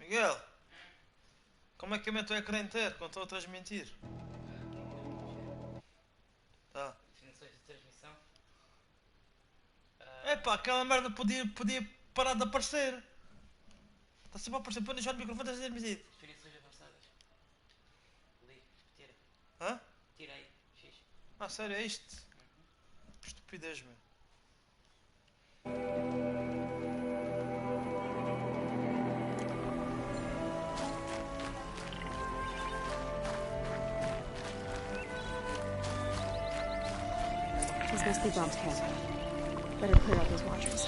Miguel, como é que aumentou o ecrã inteiro quando estou a transmitir? Tá. Definições de transmissão. Epá, aquela merda podia parar de aparecer. Está sempre a aparecer, põe já no microfone, estás a transmitir. Definições avançadas. Li. Tira. Hã? Tirei. X. Ah, sério, é isto? Estupidez, meu. This must be Bob's camp. Better clear out those watchers.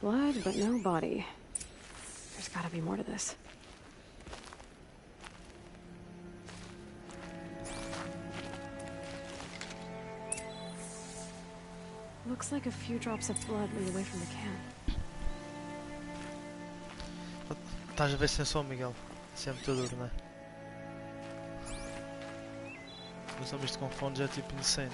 Blood, but no body. There's gotta be more to this. Looks like a few drops of blood lead away from the camp. Estás a ver sem som, Miguel? Isso é muito duro, não é? Os homens com fones é tipo insane.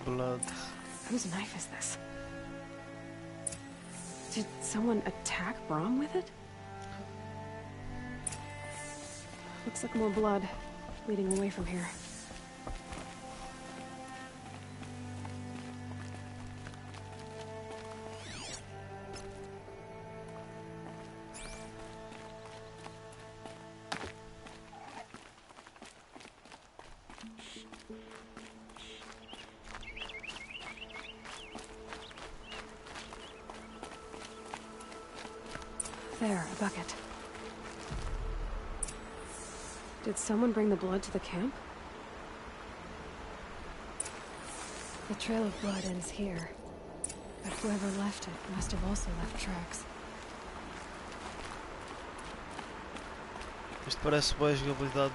Blood. Whose knife is this? Did someone attack Brom with it? Looks like more blood leading away from here. There, a bucket. Did someone bring the blood to the camp? The trail of blood ends here, but whoever left it must have also left tracks. Isto parece boa jogabilidade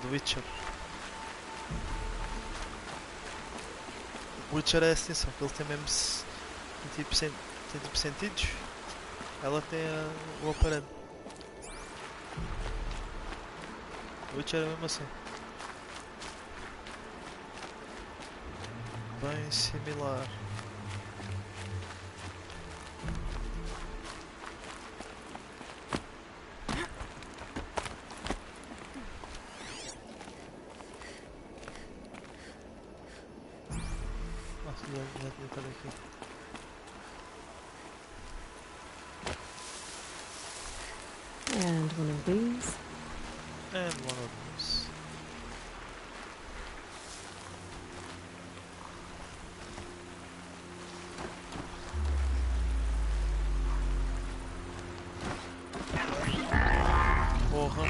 do Witcher. O Witcher é assim, só que ele tem mesmo tem tipo sentidos. Ela tem o aparelho. O Witcher é mesmo assim. Bem similar. Nossa, já tinha estado aqui. And one of these. And one of those. Porra.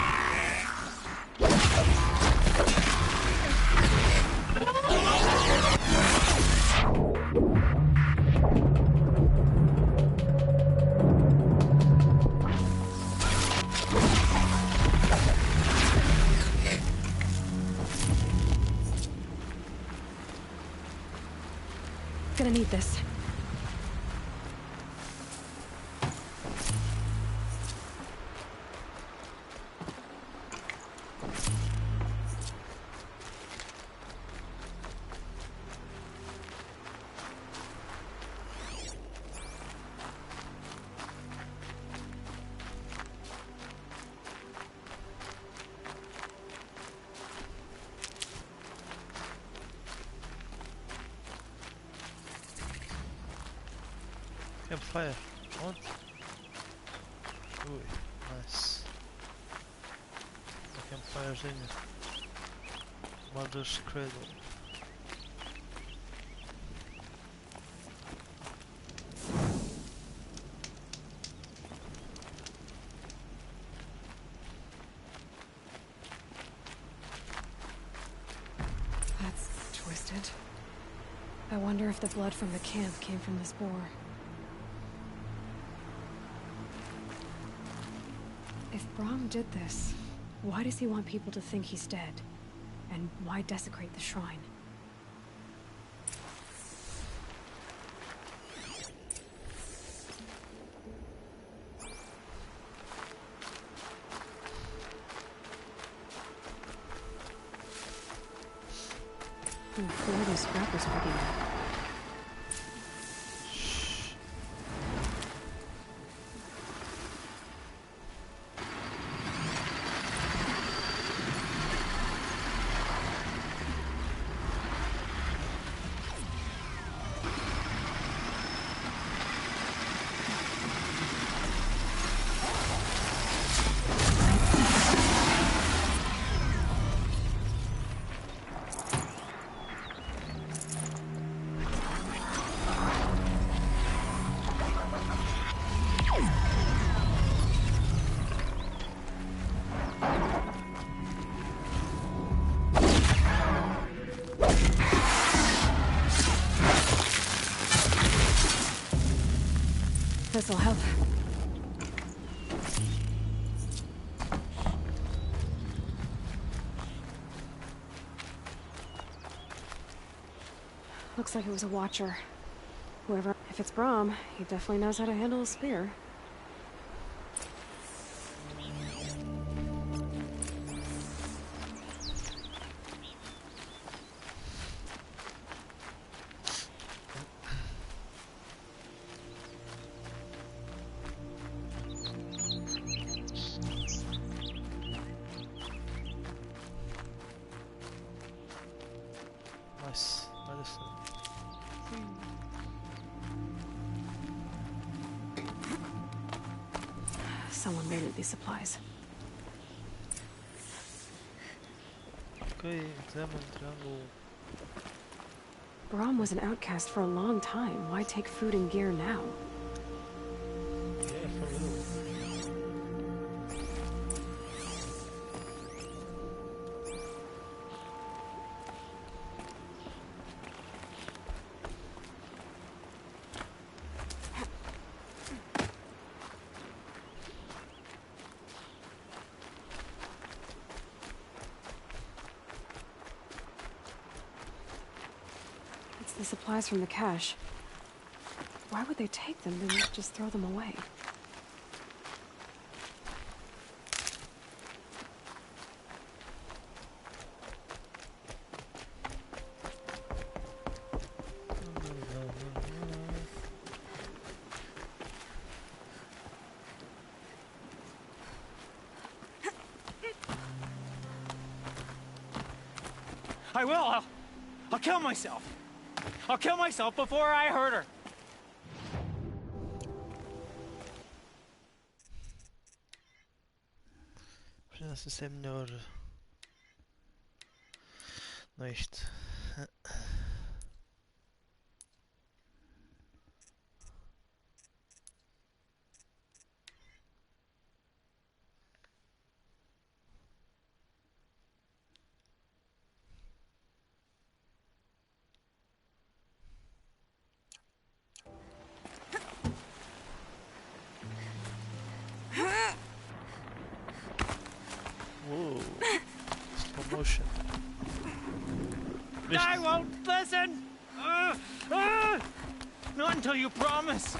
Gonna need this. Campfire. Onde? Ui, Maiorzinha. Mother's Cradle. That's twisted. I wonder if the blood from the camp came from this boar. If Brahm did this, why does he want people to think he's dead? And why desecrate the shrine? Whoever this scrap was picking up. This'll help. Looks like it was a watcher. Whoever, if it's Brahm, he definitely knows how to handle a spear. Nice. Medicine. Someone made these supplies. Okay, examine triangle. Brahm was an outcast for a long time. Why take food and gear now? Yeah, for real. It's the supplies from the cache. Why would they take them and just throw them away? I will. I'll kill myself. I'll kill myself before I hurt her. Não sei se é melhor. Não é isto. Whoa. Slow motion. I won't listen. Not until you promise.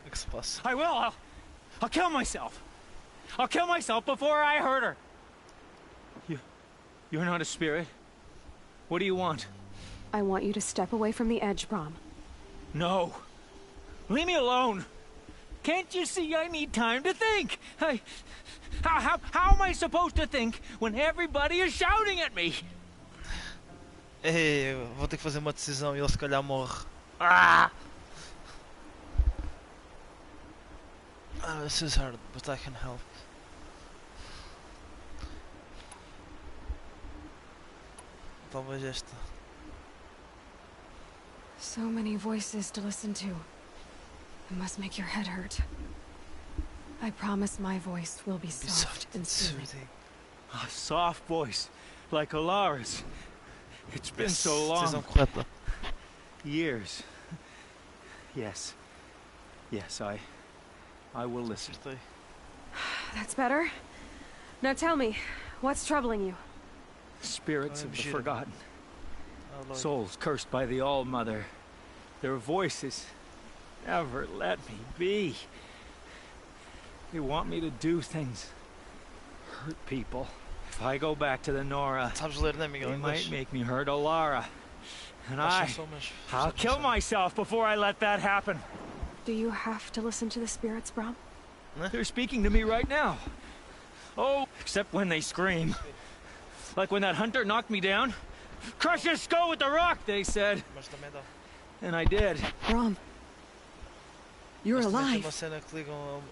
O que se passa? I will. I'll kill myself. I'll kill myself before I hurt her. You're not a spirit. What do you want? I want you to step away from the edge, Brahm. No. Leave me alone. Can't you see I need time to think? How am I supposed to think when everybody is shouting at me? Ei, vou ter que fazer uma decisão e ele se calhar morre. Ah! This is hard, but I can help. Talvez esta. So many voices to listen to. It must make your head hurt. I promise my voice will be Be soft and soothing. A soft voice, like Alara's. It's been so Decisão long. correta. Years. Yes. Yes, I will listen. Acertei. That's better. Now tell me, what's troubling you? Spirits of the Gira. forgotten. Ah, logo. Souls cursed by the All-Mother. Their voices never let me be. They want me to do things. Hurt people. If I go back to the Nora, Sabes ler, né, Miguel? they Inglês. might make me hurt Alara. And Acho só, mas I'll só kill pensar. myself before I let that happen. Do you have to listen to the spirits, Brom? They're speaking to me right now. Oh, except when they scream. Like when that hunter knocked me down. Crush his skull with the rock, they said. Mas também dá. And I did. Brom, you're Mas também tem alive. uma cena que ligam ao...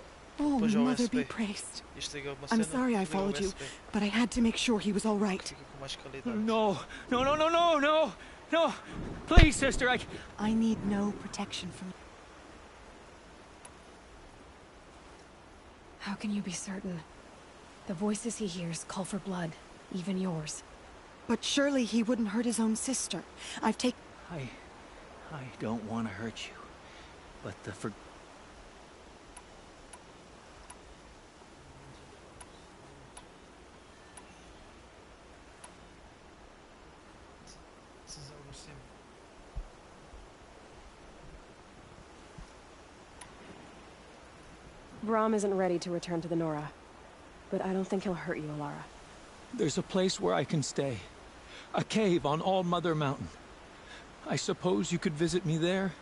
Oh, Pois é, o Mother USB. be praised. Isto liga uma I'm cena, sorry I liga ao followed you, USB, but I had to make sure he was all right. Fica com mais qualidade. No, no, no, no, no, no, no. Please, sister, I need no protection from... How can you be certain? The voices he hears call for blood, even yours. But surely he wouldn't hurt his own sister. I've taken... I don't want to hurt you. But the Decisão no cima. Brom isn't ready to return to the Nora, but I don't think he'll hurt you, Alara. There's a place where I can stay. A cave on All-Mother Mountain. I suppose you could visit me there,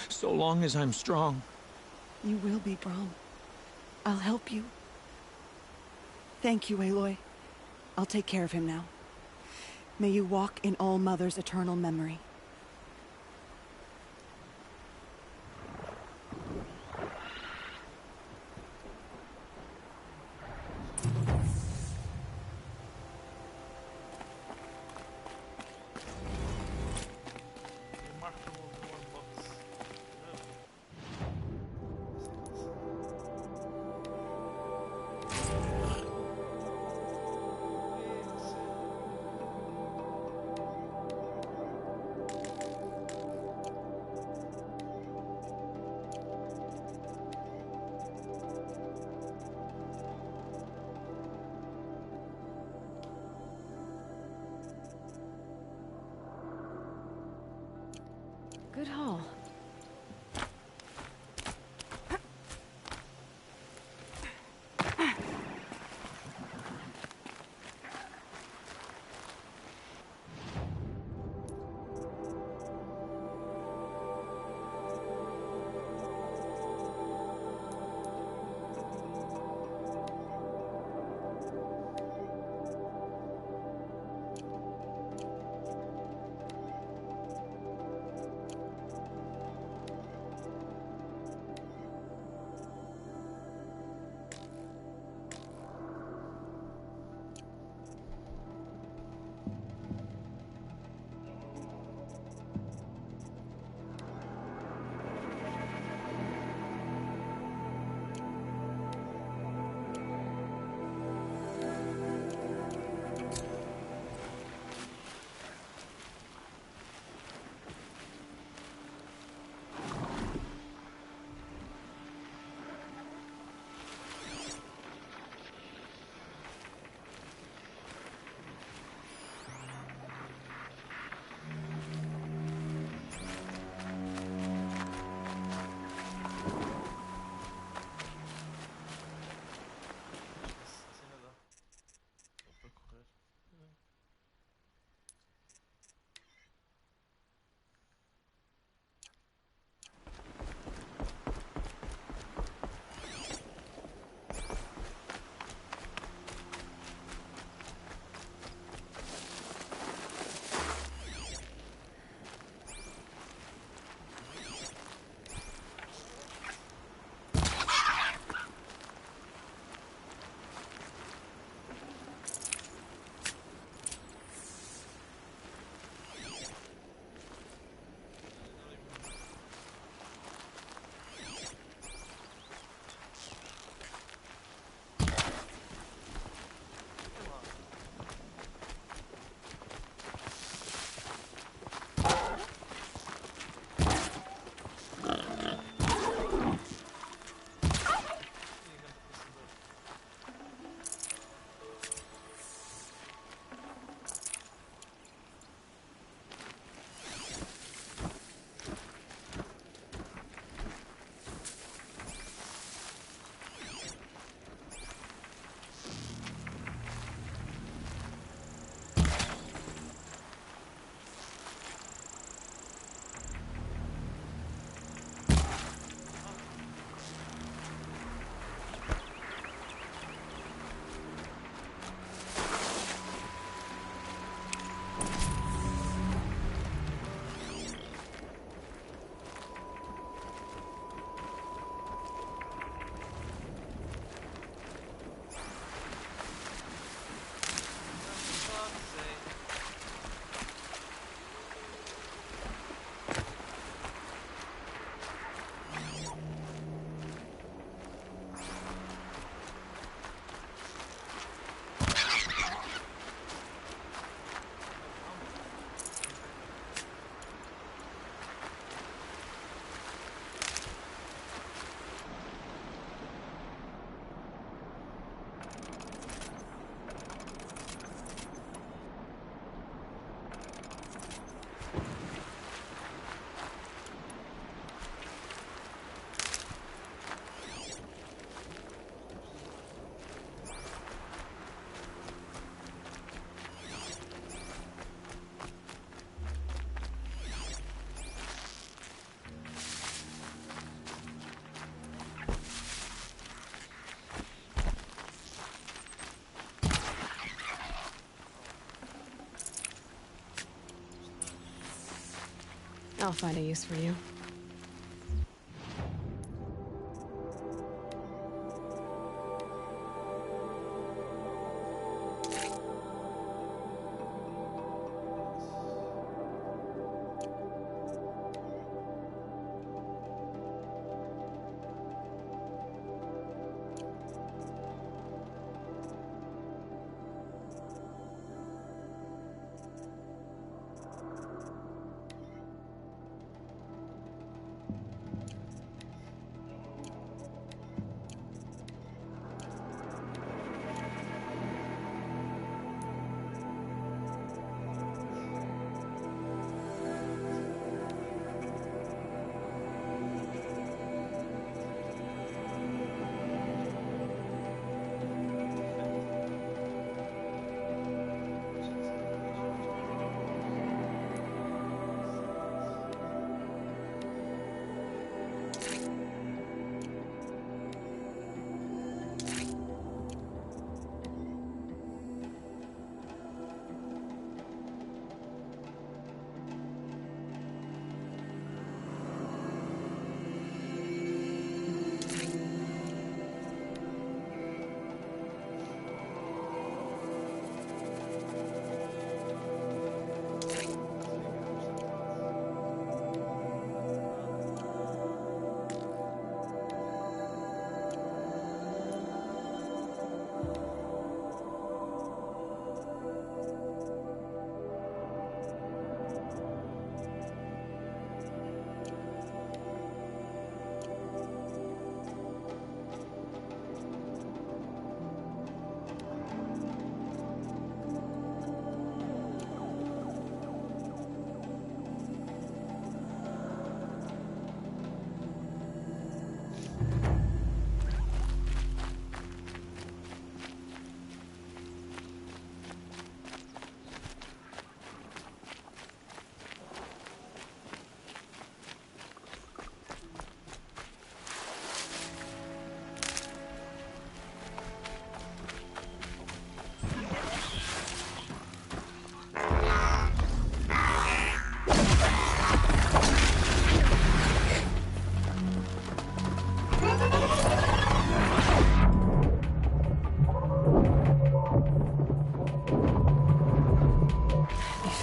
so long as I'm strong. You will be, Brom. I'll help you. Thank you, Aloy. I'll take care of him now. May you walk in All Mother's eternal memory. Good haul. I'll find a use for you.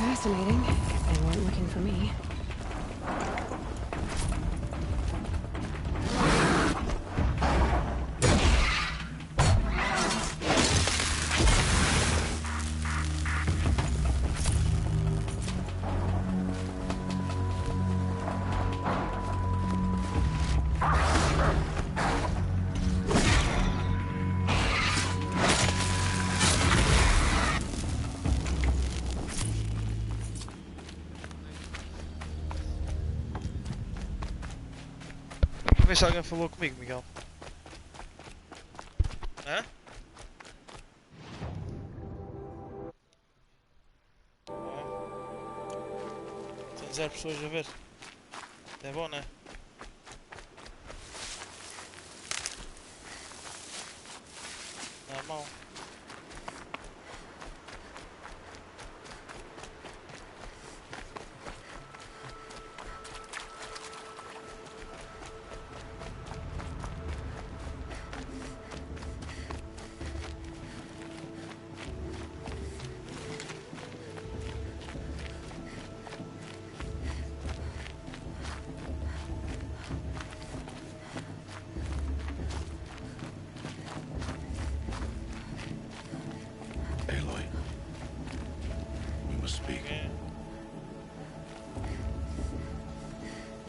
Fascinating, if they weren't looking for me. Ver se alguém falou comigo, Miguel. Hã? Tem 0 pessoas a ver. É bom, né? Não é mau.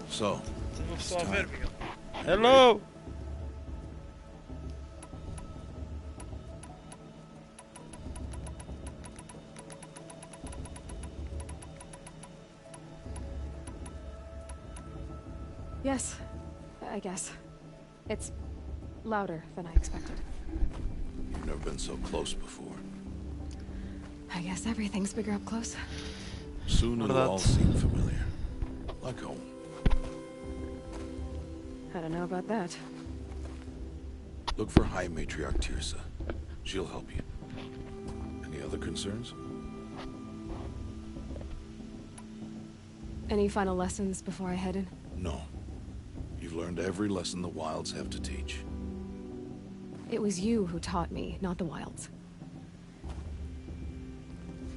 So, Tem uma pessoa a ver, Miguel. hello. Yes, I guess. It's louder than I expected. You've never been so close before. I guess everything's bigger up close. Soon it'll all seem familiar. Like home. I don't know about that. Look for High Matriarch Tirsa. She'll help you. Any other concerns? Any final lessons before I head in? No. You've learned every lesson the wilds have to teach. It was you who taught me, not the wilds.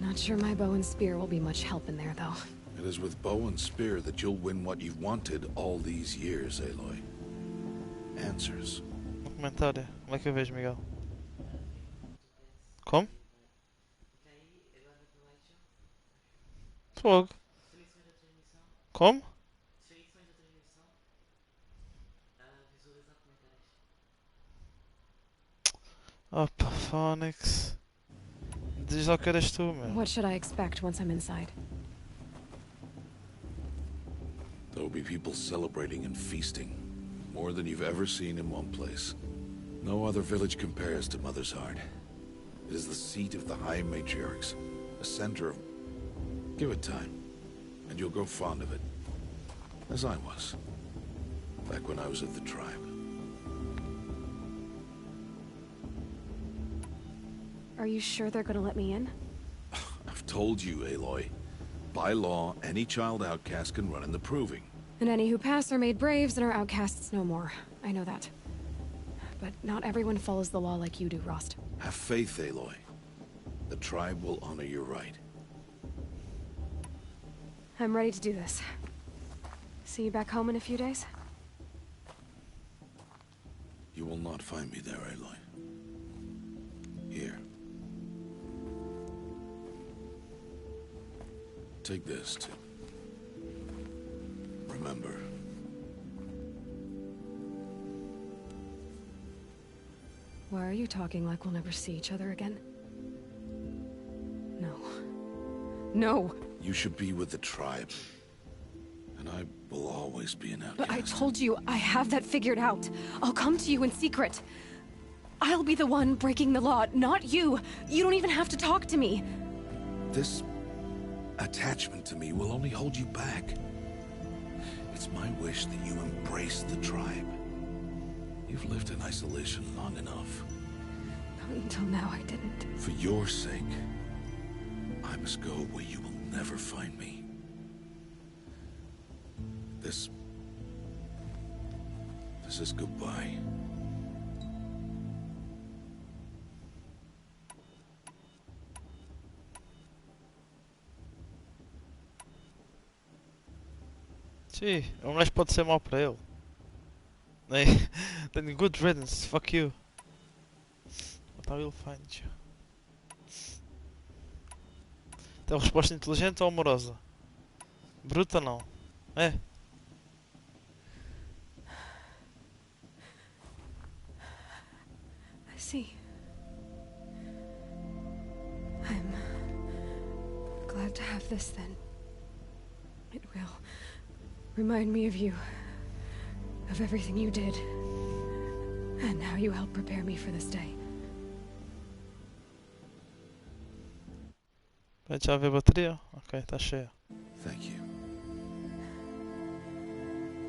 Not sure my bow and spear will be much help in there, though. It is with bow and spear that you'll win what you've wanted all these years, Aloy. Answers. No comentário. Como é que eu vejo, Miguel? Como? Fica aí, agora para baixo. Fogo. Definições da transmissão. Como? Definições da transmissão. Visualizar comentários. Opa, Phonics. Diz lá o que eras tu, meu. What should I expect once I'm inside? There will be people celebrating and feasting. More than you've ever seen in one place. No other village compares to Mother's Heart. It is the seat of the High Matriarchs. A center of... Give it time, and you'll grow fond of it. As I was. Back when I was of the tribe. Are you sure they're gonna let me in? I've told you, Aloy. By law, any child outcast can run in the proving. And any who pass are made braves and are outcasts no more. I know that. But not everyone follows the law like you do, Rost. Have faith, Aloy. The tribe will honor your right. I'm ready to do this. See you back home in a few days? You will not find me there, Aloy. Here. Take this, too. Remember. Why are you talking like we'll never see each other again? No. No! You should be with the tribe. And I will always be an outcast. But I told you, I have that figured out. I'll come to you in secret. I'll be the one breaking the law, not you. You don't even have to talk to me. This attachment to me will only hold you back. It's my wish that you embrace the tribe. You've lived in isolation long enough. Until now, I didn't. For your sake, I must go where you will never find me. This is goodbye. Sim, o gajo pode ser mau para ele. Then good riddance, fuck you. But I will find you. Tem uma resposta inteligente ou amorosa? Bruta não. É. I see. I'm glad to have this then. It will remind me of you, of everything you did, and how you helped prepare me for this day. Vai já ver a bateria? Ok, está cheia. Thank you.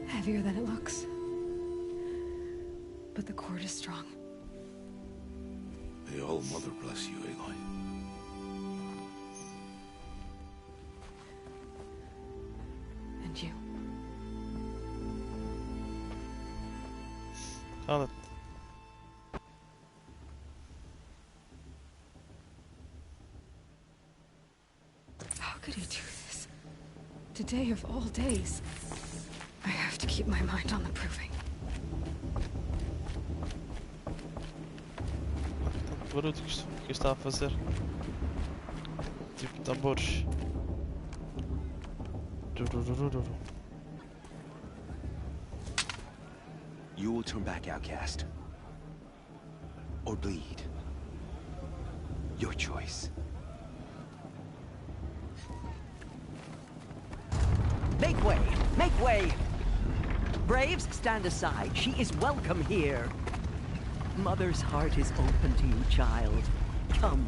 Heavier than it looks. But the cord is strong. May All Mother bless you, Aloy. And you. Cala-te. How could he do this? Today of all days. I have to keep my mind on the proving. Tanto barulho que isto está a fazer. Tipo tambores. You will turn back, outcast. Or bleed. Your choice. Make way! Make way! Braves, stand aside. She is welcome here. Mother's heart is open to you, child. Come.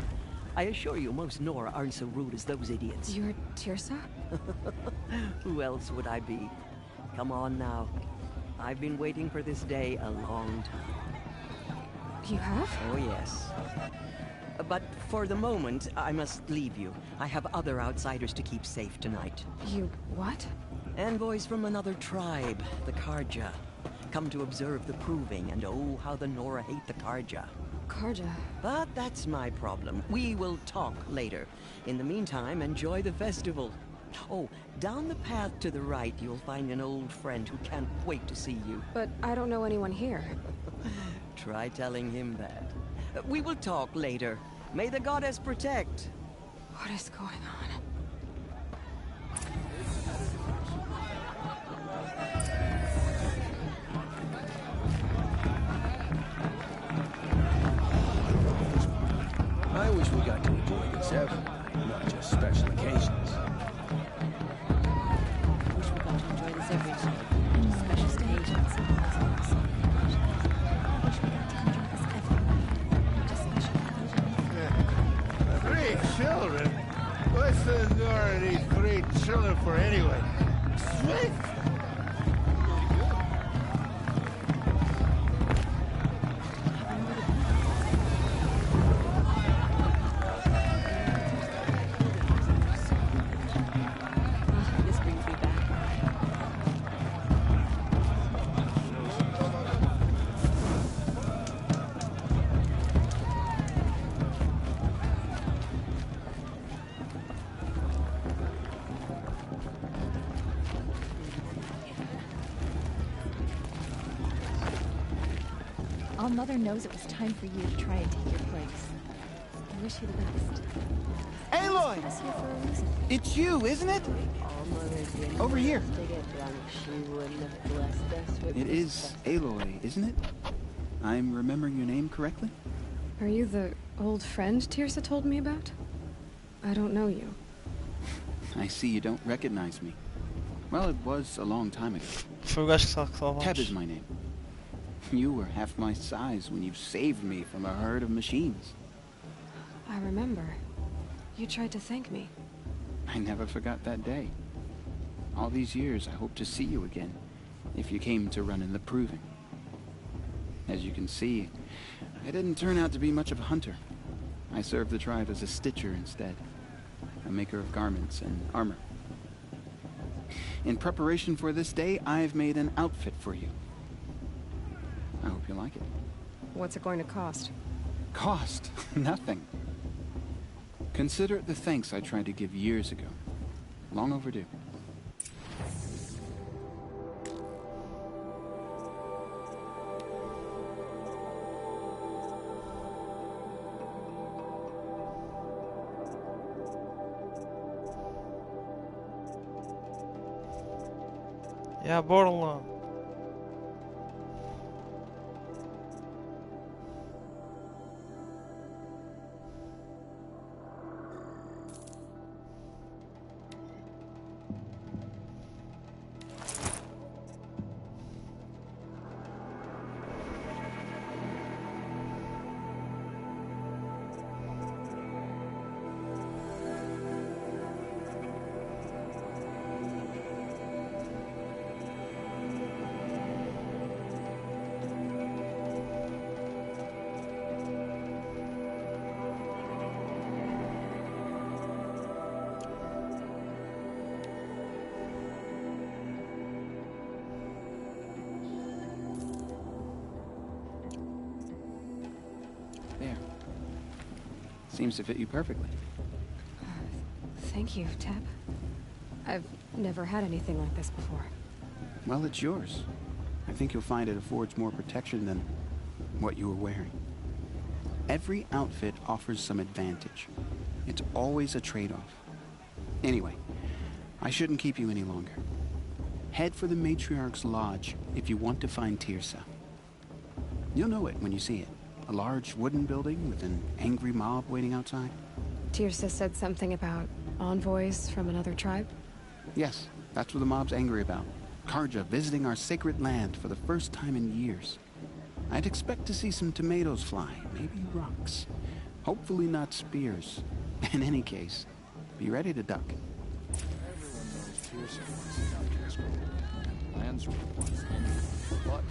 I assure you, most Nora aren't so rude as those idiots. You're Tirsa? Who else would I be? Come on now. I've been waiting for this day a long time. You have? Oh, yes. But for the moment, I must leave you. I have other outsiders to keep safe tonight. You what? Envoys from another tribe, the Karja. Come to observe the proving, and oh, how the Nora hate the Karja. Karja. But that's my problem. We will talk later. In the meantime, enjoy the festival. Oh, down the path to the right, you'll find an old friend who can't wait to see you. But I don't know anyone here. Try telling him that. We will talk later. May the goddess protect. What is going on? I wish we got to enjoy this every night, not just special occasions. Wish we got to enjoy this every night. Special occasions. Wish we got to enjoy this every night. Just special occasions. 3 children? What's the Nora need 3 children for anyway? Sweet! This brings me back. All Mother knows it was time for you to try and take your place. I wish you the best. Aloy! Put us here for a reason. It's you, isn't it? All Mother's been Over here. to get done. She wouldn't have blessed us with It this is stuff. Aloy, isn't it? I'm remembering your name correctly? Are you the old friend Tirsa told me about? I don't know you. I see you don't recognize me. Well, it was a long time ago. Foi o gajo que salvamos. Teb is my name. You were half my size when you saved me from a herd of machines. I remember. You tried to thank me. I never forgot that day. All these years, I hope to see you again, if you came to run in the proving. As you can see, I didn't turn out to be much of a hunter. I served the tribe as a stitcher instead, a maker of garments and armor. In preparation for this day, I've made an outfit for you. I hope you like it. What's it going to cost? Cost? Nothing. Consider it the thanks I tried to give years ago. Long overdue. Yeah, bora lá. There. Seems to fit you perfectly. Thank you, Teb. I've never had anything like this before. Well, it's yours. I think you'll find it affords more protection than what you were wearing. Every outfit offers some advantage. It's always a trade-off. Anyway, I shouldn't keep you any longer. Head for the Matriarch's Lodge if you want to find Tirsa. You'll know it when you see it. A large wooden building with an angry mob waiting outside. Tirsa said something about envoys from another tribe? Yes, that's what the mob's angry about. Karja visiting our sacred land for the first time in years. I'd expect to see some tomatoes fly, maybe rocks. Hopefully not spears. In any case, be ready to duck. Everyone knows Tirsa wants the outcast group, and Lansra wants anything but.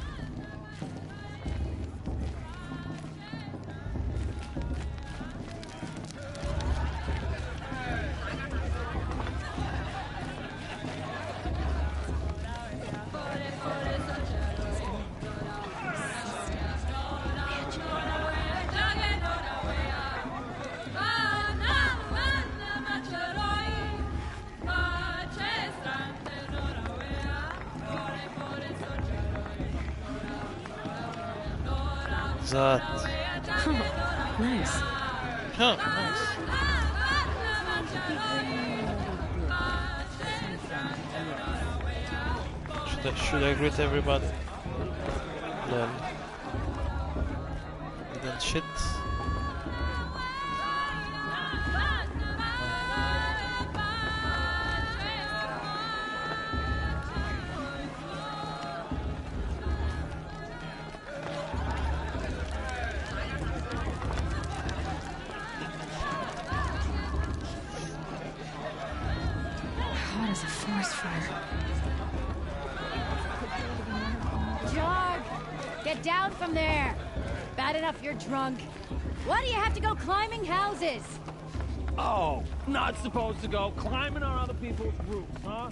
Exato. Nice. Oh, nice. Should I greet everybody? Then. And then shit. Hot as a forest fire. Jog! Get down from there! Bad enough you're drunk. Why do you have to go climbing houses? Oh, not supposed to go climbing on other people's roofs, huh?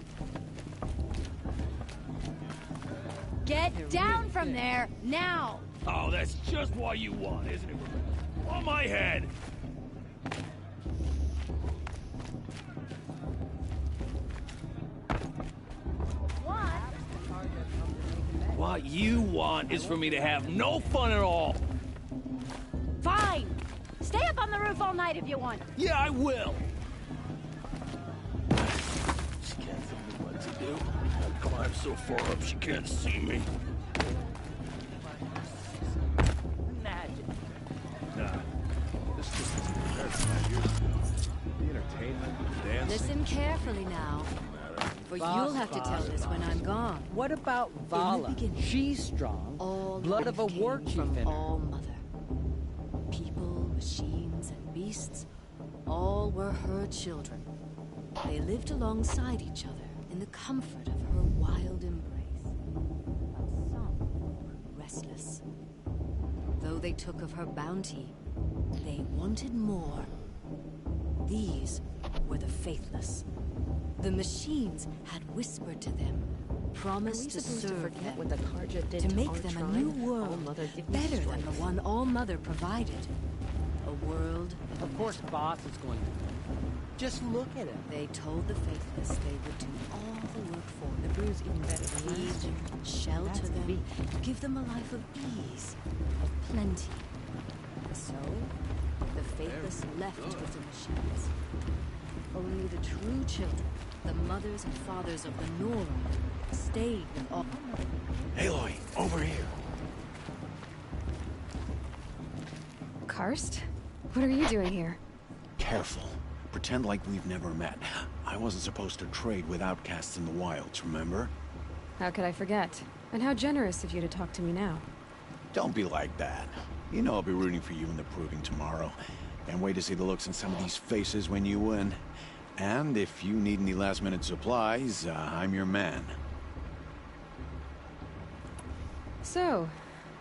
Get down from there, now! Oh, that's just what you want, isn't it? On my head! What you want is for me to have no fun at all. Fine! Stay up on the roof all night if you want. Yeah, I will. She can't tell me what to do. I climb so far up she can't see me. Imagine. Nah. This just isn't compared to 5 years ago. The entertainment, the dancing. Listen carefully now. For you'll have to tell this when I'm gone. What about Vala? She's strong. All Blood of a came war chief from in her. All Mother. People, machines, and beasts, all were her children. They lived alongside each other in the comfort of her wild embrace. But some grew restless. Though they took of her bounty, they wanted more. These were the faithless. The machines had whispered to them, promised to serve them, what the Karja did to make our them a tribe? new world, All-Mother give me better than strength. the one All-Mother provided. A world Of course, Boss is going to. Just look at him. they told the faithless they would do all the work for them. The brew's even better than last Feed year. them, shelter That's them, big. give them a life of ease, of plenty. So, the faithless left with the machines. Only the true children, the mothers and fathers of the Nora, stayed with all. Aloy, over here. Karst? What are you doing here? Careful. Pretend like we've never met. I wasn't supposed to trade with outcasts in the wilds, remember? How could I forget? And how generous of you to talk to me now. Don't be like that. You know I'll be rooting for you in the proving tomorrow. Can't wait to see the looks on some of these faces when you win. And if you need any last-minute supplies, I'm your man. So,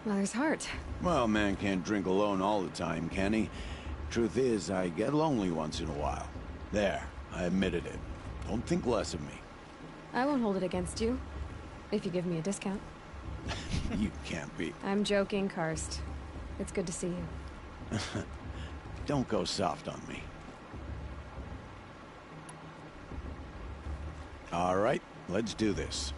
Mother's heart. Well, man can't drink alone all the time, can he? Truth is, I get lonely once in a while. There, I admitted it. Don't think less of me. I won't hold it against you. If you give me a discount. You can't be. I'm joking, Karst. It's good to see you. Don't go soft on me. All right, let's do this.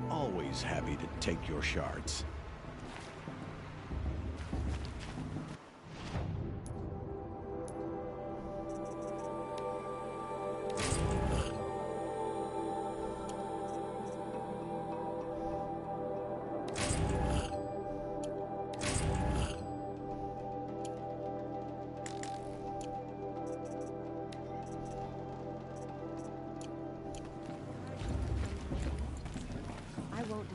Always happy to take your shards. I won't.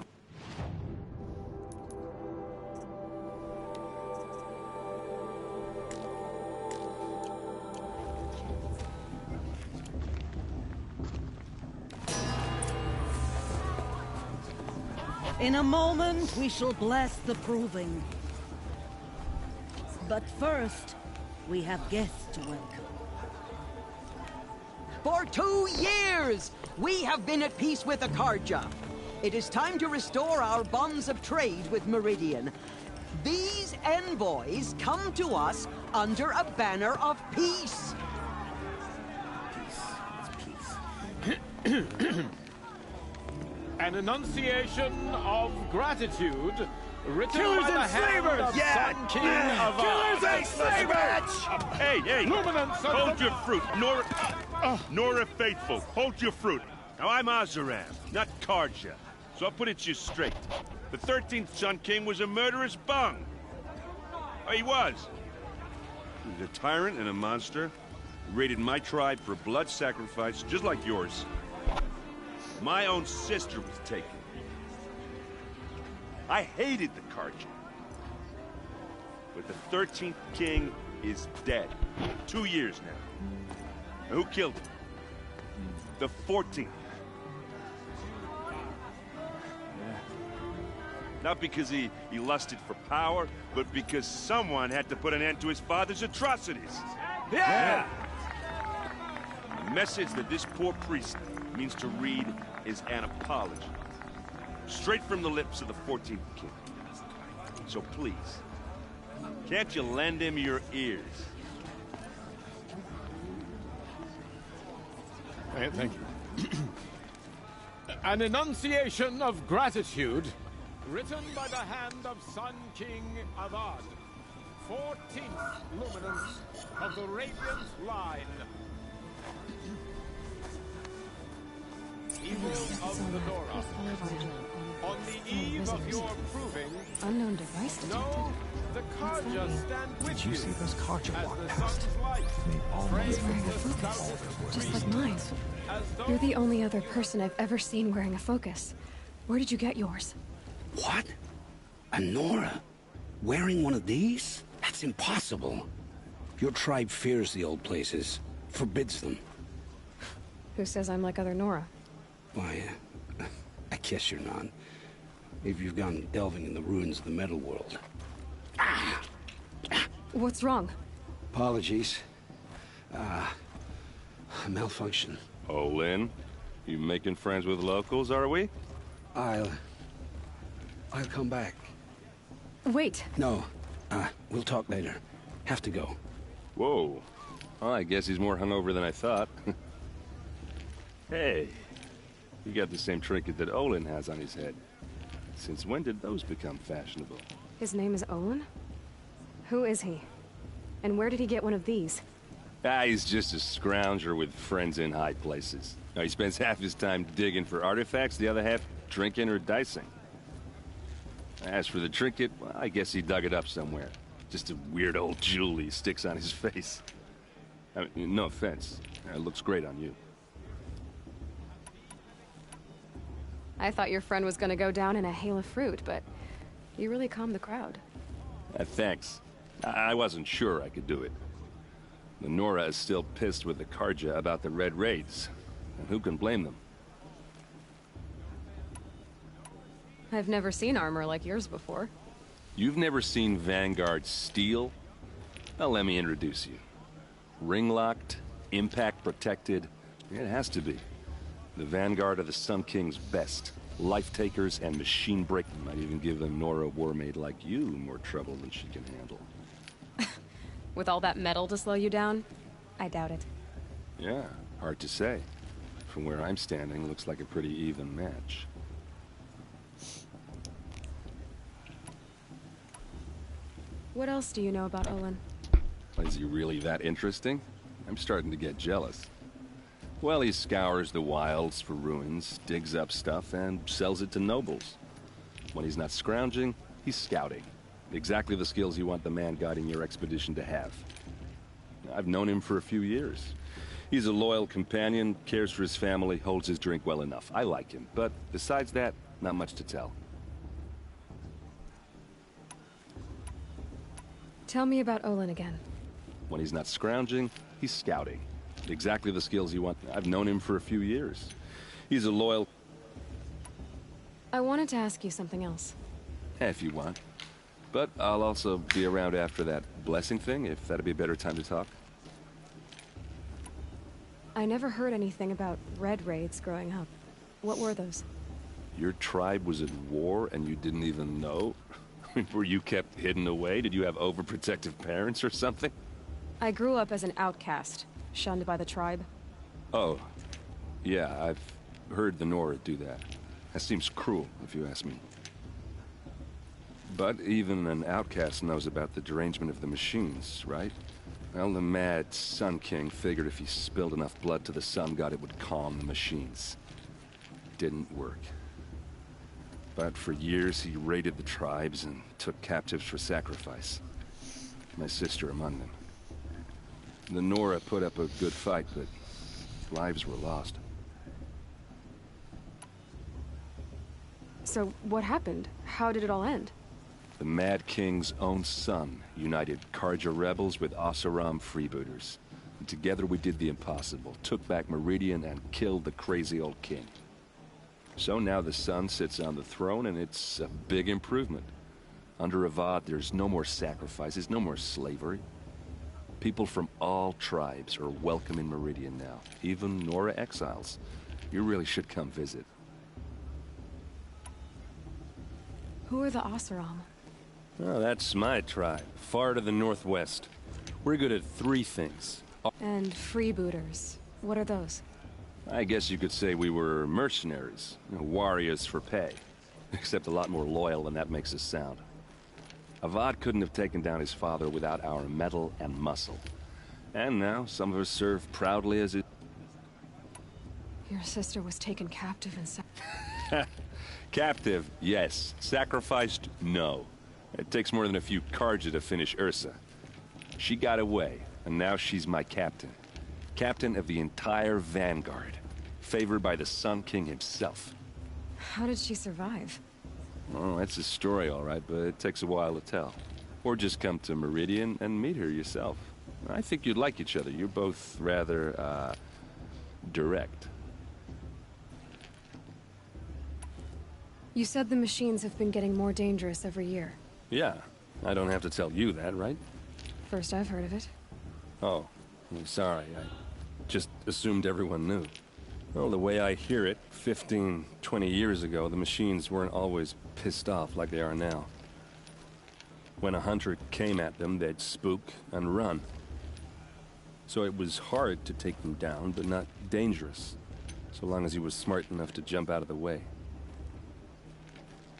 In a moment, we shall bless the proving. But first, we have guests to welcome. For 2 years, we have been at peace with Akarja. It is time to restore our bonds of trade with Meridian. These envoys come to us under a banner of peace. An enunciation of gratitude written Killers by the and hand slavers! of Sun King of Killers and slavers! Hey, hey! Luminance of Hold the- your fruit, Nora Faithful. Hold your fruit. Now I'm Azaram, not Karja, so I'll put it to you straight. The 13th Sun King was a murderous bung. Oh, he was. He was a tyrant and a monster. He raided my tribe for blood sacrifice, just like yours. My own sister was taken. I hated the Karja. But the 13th king is dead. 2 years now. And who killed him? The 14th. Not because he lusted for power, but because someone had to put an end to his father's atrocities. Yeah! The message that this poor priest means to read is an apology. Straight from the lips of the 14th king. So please, can't you lend him your ears? Thank you. An enunciation of gratitude written by the hand of Sun King Avad, 14th luminance of the Radiant Line. Evil of the Nora. On the eve of your proving, Unknown device detected. no, the Karja stand with Did you see those Karja as walk the past? sun's light Made all frames wearing a the focus, stoutest just reason, like mine. as though You're the only other person I've ever seen wearing a focus. Where did you get yours? What? A Nora? Wearing one of these? That's impossible. Your tribe fears the old places, forbids them. Who says I'm like other Nora? Why, I guess you're not. If you've gone delving in the ruins of the metal world. What's wrong? Apologies. A malfunction. Oh, Lynn, you making friends with locals, are we? I'll come back. Wait. No, we'll talk later. Have to go. Whoa. Well, I guess he's more hungover than I thought. Hey, you got the same trinket that Olin has on his head. Since when did those become fashionable? His name is Olin? Who is he? And where did he get one of these? He's just a scrounger with friends in high places. Now, he spends half his time digging for artifacts, the other half drinking or dicing. As for the trinket, well, I guess he dug it up somewhere. Just a weird old jewel he sticks on his face. I mean, no offense. It looks great on you. I thought your friend was gonna go down in a hail of fruit, but you really calmed the crowd. Thanks. I wasn't sure I could do it. The Nora is still pissed with the Karja about the Red Raids. And who can blame them? I've never seen armor like yours before. You've never seen Vanguard steel? Well, let me introduce you. Ring-locked, impact-protected. It has to be. The Vanguard of the Sun King's best. Life-takers and machine-breaking. Might even give a Nora warmaid like you more trouble than she can handle. With all that metal to slow you down? I doubt it. Yeah, hard to say. From where I'm standing, looks like a pretty even match. What else do you know about Olin? Is he really that interesting? I'm starting to get jealous. Well, he scours the wilds for ruins, digs up stuff, and sells it to nobles. When he's not scrounging, he's scouting. Exactly the skills you want the man guiding your expedition to have. I've known him for a few years. He's a loyal companion, cares for his family, holds his drink well enough. I like him, but besides that, not much to tell. Tell me about Olin again. When he's not scrounging, he's scouting. Exactly the skills you want. I've known him for a few years. He's a loyal... I wanted to ask you something else. If you want. But I'll also be around after that blessing thing, if that'd be a better time to talk. I never heard anything about red raids growing up. What were those? Your tribe was at war and you didn't even know? Were you kept hidden away? Did you have overprotective parents or something? I grew up as an outcast, shunned by the tribe. Oh, yeah, I've heard the Nora do that. That seems cruel, if you ask me. But even an outcast knows about the derangement of the machines, right? Well, the mad Sun King figured if he spilled enough blood to the Sun God, it would calm the machines. Didn't work. But for years, he raided the tribes and took captives for sacrifice. My sister among them. The Nora put up a good fight, but lives were lost. So, what happened? How did it all end? The Mad King's own son united Karja rebels with Oseram freebooters. And together we did the impossible, took back Meridian and killed the crazy old king. So now the son sits on the throne and it's a big improvement. Under Avad, there's no more sacrifices, no more slavery. People from all tribes are welcome in Meridian now, even Nora exiles. You really should come visit. Who are the Oseram? Oh, that's my tribe, far to the northwest. We're good at 3 things. And freebooters. What are those? I guess you could say we were mercenaries, warriors for pay. Except a lot more loyal than that makes us sound. Avad couldn't have taken down his father without our metal and muscle. And now, some of us serve proudly as it... Your sister was taken captive and Captive, yes. Sacrificed, no. It takes more than a few Karja to finish Ursa. She got away, and now she's my captain. Captain of the entire Vanguard. Favored by the Sun King himself. How did she survive? Oh, that's a story, all right, but it takes a while to tell. Or just come to Meridian and meet her yourself. I think you'd like each other. You're both rather, direct. You said the machines have been getting more dangerous every year. Yeah, I don't have to tell you that, right? First I've heard of it. Oh, I'm sorry. I just assumed everyone knew. Well, the way I hear it, 15, 20 years ago, the machines weren't always pissed off like they are now. When a hunter came at them, they'd spook and run. So it was hard to take them down, but not dangerous, so long as he was smart enough to jump out of the way.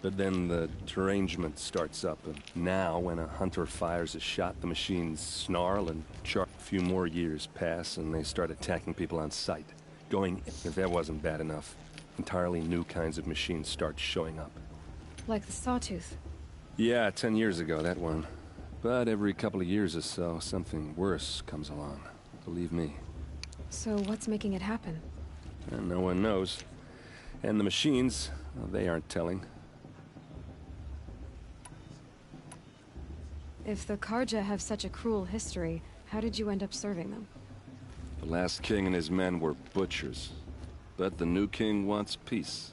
But then the derangement starts up, and now when a hunter fires a shot, the machines snarl and charge. A few more years pass, and they start attacking people on sight. If that wasn't bad enough, entirely new kinds of machines start showing up. Like the Sawtooth? Yeah, 10 years ago, that one. But every couple of years or so, something worse comes along. Believe me. So what's making it happen? And no one knows. And the machines, well, they aren't telling. If the Karja have such a cruel history, how did you end up serving them? The last king and his men were butchers. But the new king wants peace.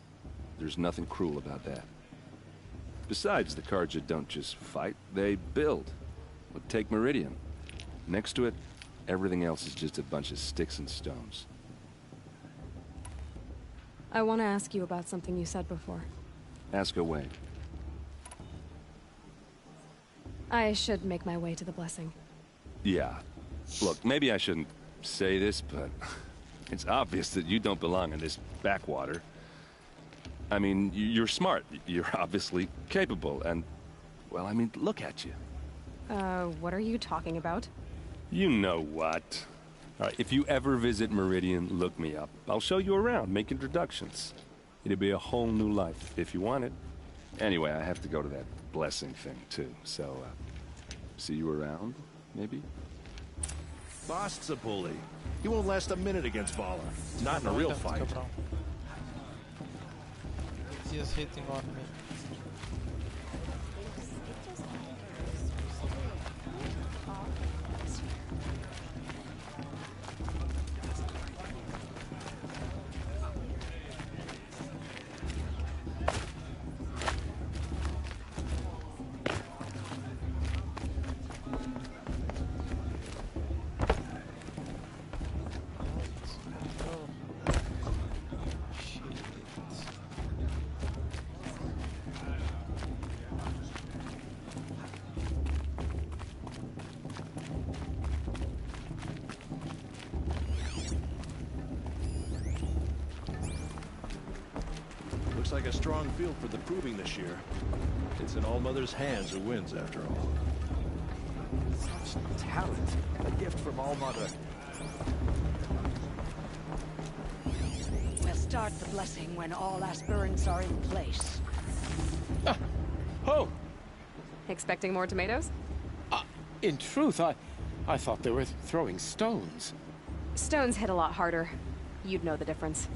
There's nothing cruel about that. Besides, the Karja don't just fight, they build. But take Meridian. Next to it, everything else is just a bunch of sticks and stones. I want to ask you about something you said before. Ask away. I should make my way to the blessing. Yeah. Look, maybe I shouldn't say this, but it's obvious that you don't belong in this backwater. I mean, you're smart. You're obviously capable, and... well, I mean, look at you. What are you talking about? You know what. All right, if you ever visit Meridian, look me up. I'll show you around, make introductions. It'll be a whole new life, if you want it. Anyway, I have to go to that blessing thing, too, so, see you around, maybe? Bast's a bully. He won't last a minute against Vala. Not in a real fight. He is hitting on me. like a strong field for the proving this year. It's in All Mother's hands who wins, after all. Such talent. A gift from All Mother. We'll start the blessing when all aspirants are in place. Oh! Expecting more tomatoes? In truth, I thought they were throwing stones. Stones hit a lot harder. You'd know the difference.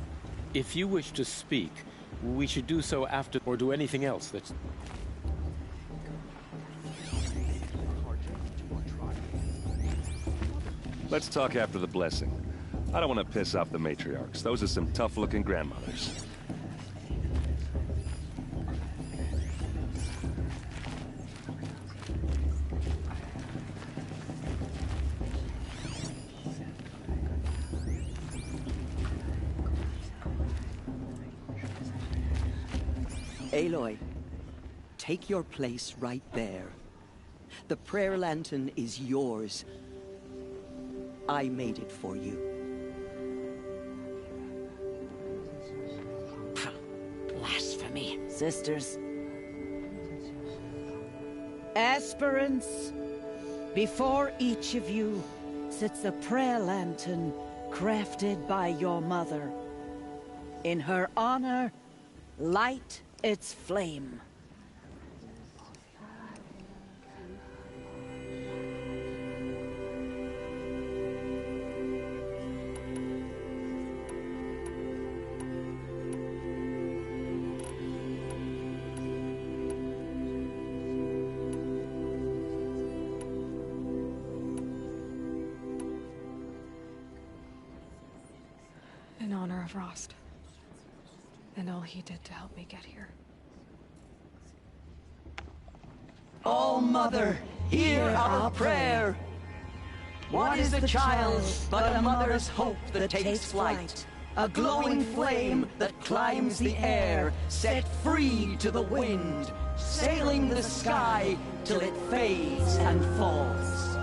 If you wish to speak, we should do so after, or do anything else that's... Let's talk after the blessing. I don't want to piss off the matriarchs. Those are some tough-looking grandmothers. Aloy, take your place right there. The prayer lantern is yours. I made it for you. Blasphemy. Sisters. Aspirants, before each of you sits a prayer lantern crafted by your mother. In her honor, light its flame. In honor of Rost. And all he did to help me get here. All Mother, hear our prayer. What is the child but a mother's hope that takes flight? A glowing flame that climbs the air, set free to the wind, sailing the sky till it fades and falls.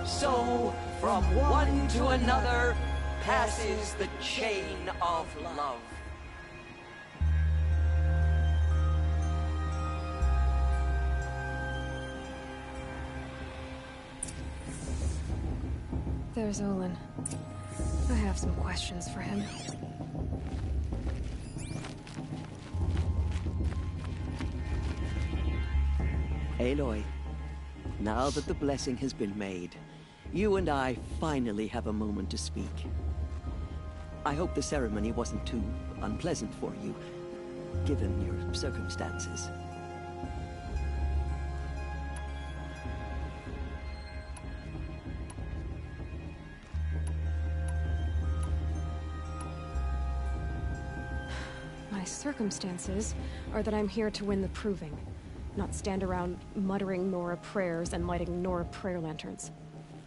So, from one to another, passes the chain of love. There's Olin. I have some questions for him. Aloy, now that the blessing has been made, you and I finally have a moment to speak. I hope the ceremony wasn't too unpleasant for you, given your circumstances. My circumstances are that I'm here to win the proving, not stand around muttering Nora prayers and lighting Nora prayer lanterns.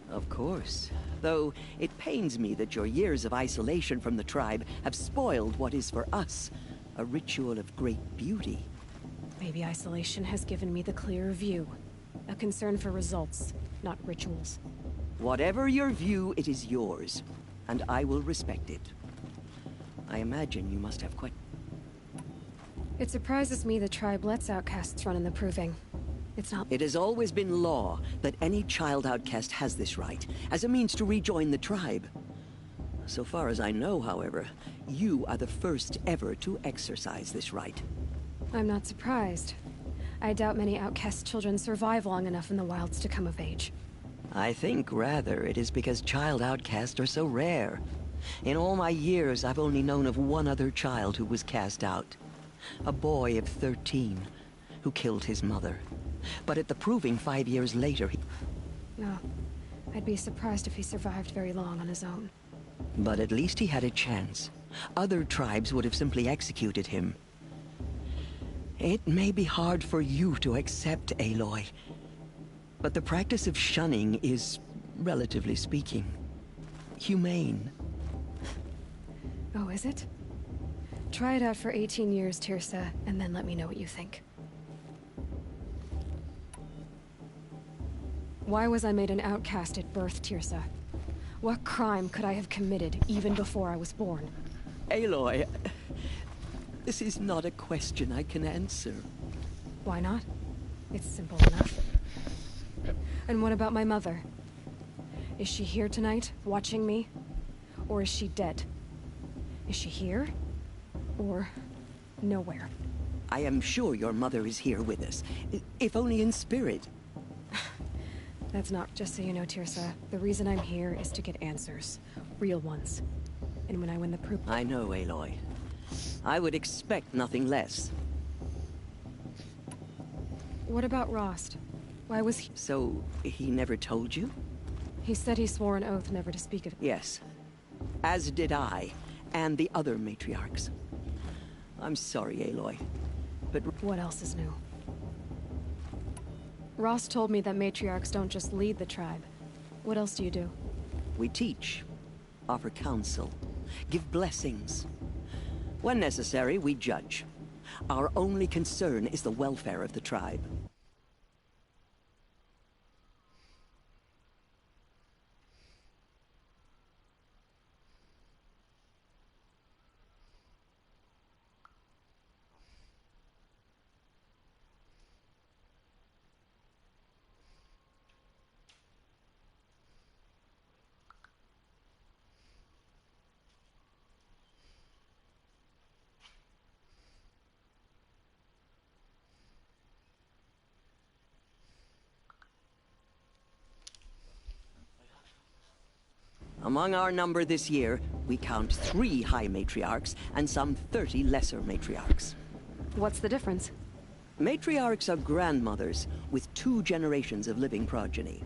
Of course. Though it pains me that your years of isolation from the tribe have spoiled what is for us a ritual of great beauty. Maybe isolation has given me the clearer view. A concern for results, not rituals. Whatever your view, it is yours, and I will respect it. I imagine you must have quite... It surprises me the tribe lets outcasts run in the proving. It's not... It has always been law that any child outcast has this right, as a means to rejoin the tribe. So far as I know, however, you are the first ever to exercise this right. I'm not surprised. I doubt many outcast children survive long enough in the wilds to come of age. I think, rather, it is because child outcasts are so rare. In all my years, I've only known of one other child who was cast out. A boy of 13, who killed his mother. But at the proving 5 years later, he... No. I'd be surprised if he survived very long on his own. But at least he had a chance. Other tribes would have simply executed him. It may be hard for you to accept, Aloy. But the practice of shunning is, relatively speaking, humane. Oh, is it? Try it out for 18 years, Tirsa, and then let me know what you think. Why was I made an outcast at birth, Tirsa? What crime could I have committed even before I was born? Aloy, This is not a question I can answer. Why not? It's simple enough. And what about my mother? Is she here tonight, watching me? Or is she dead? Is she here? Or nowhere? I am sure your mother is here with us, if only in spirit. That's not, just so you know, Tirsa. The reason I'm here is to get answers. Real ones. And when I win the proof... I know, Aloy. I would expect nothing less. What about Rost? Why was he... So, he never told you? He said he swore an oath never to speak of it. Yes. As did I, and the other matriarchs. I'm sorry, Aloy, but... What else is new? Rost told me that matriarchs don't just lead the tribe. What else do you do? We teach, offer counsel, give blessings. When necessary, we judge. Our only concern is the welfare of the tribe. Among our number this year, we count 3 high matriarchs and some 30 lesser matriarchs. What's the difference? Matriarchs are grandmothers with 2 generations of living progeny.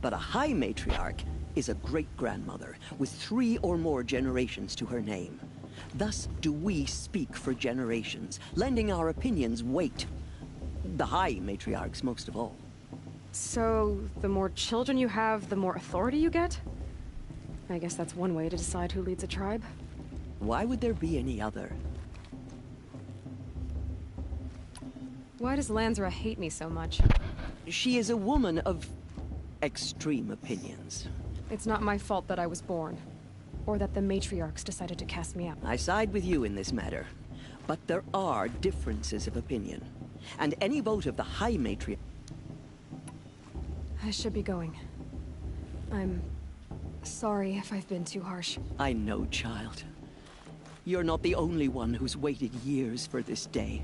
But a high matriarch is a great-grandmother with 3 or more generations to her name. Thus do we speak for generations, lending our opinions weight. The high matriarchs most of all. So, the more children you have, the more authority you get? I guess that's one way to decide who leads a tribe. Why would there be any other? Why does Lansra hate me so much? She is a woman of extreme opinions. It's not my fault that I was born. Or that the matriarchs decided to cast me out. I side with you in this matter. But there are differences of opinion. And any vote of the high matriarch... I should be going. I'm... sorry if I've been too harsh. I know, child. You're not the only one who's waited years for this day.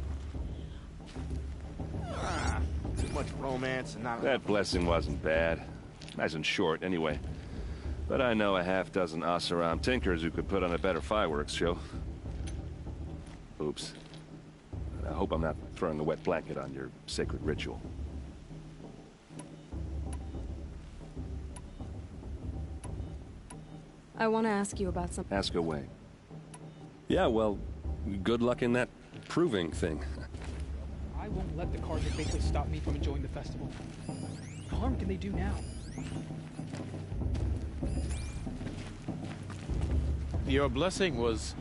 Too much romance and not... That blessing wasn't bad. Nice and short, anyway. But I know a half-dozen Oseram tinkers who could put on a better fireworks show. Oops. I hope I'm not throwing a wet blanket on your sacred ritual. I want to ask you about something. Ask away. Yeah, well, good luck in that proving thing. I won't let the Carja basically stop me from enjoying the festival. What harm can they do now? Your blessing was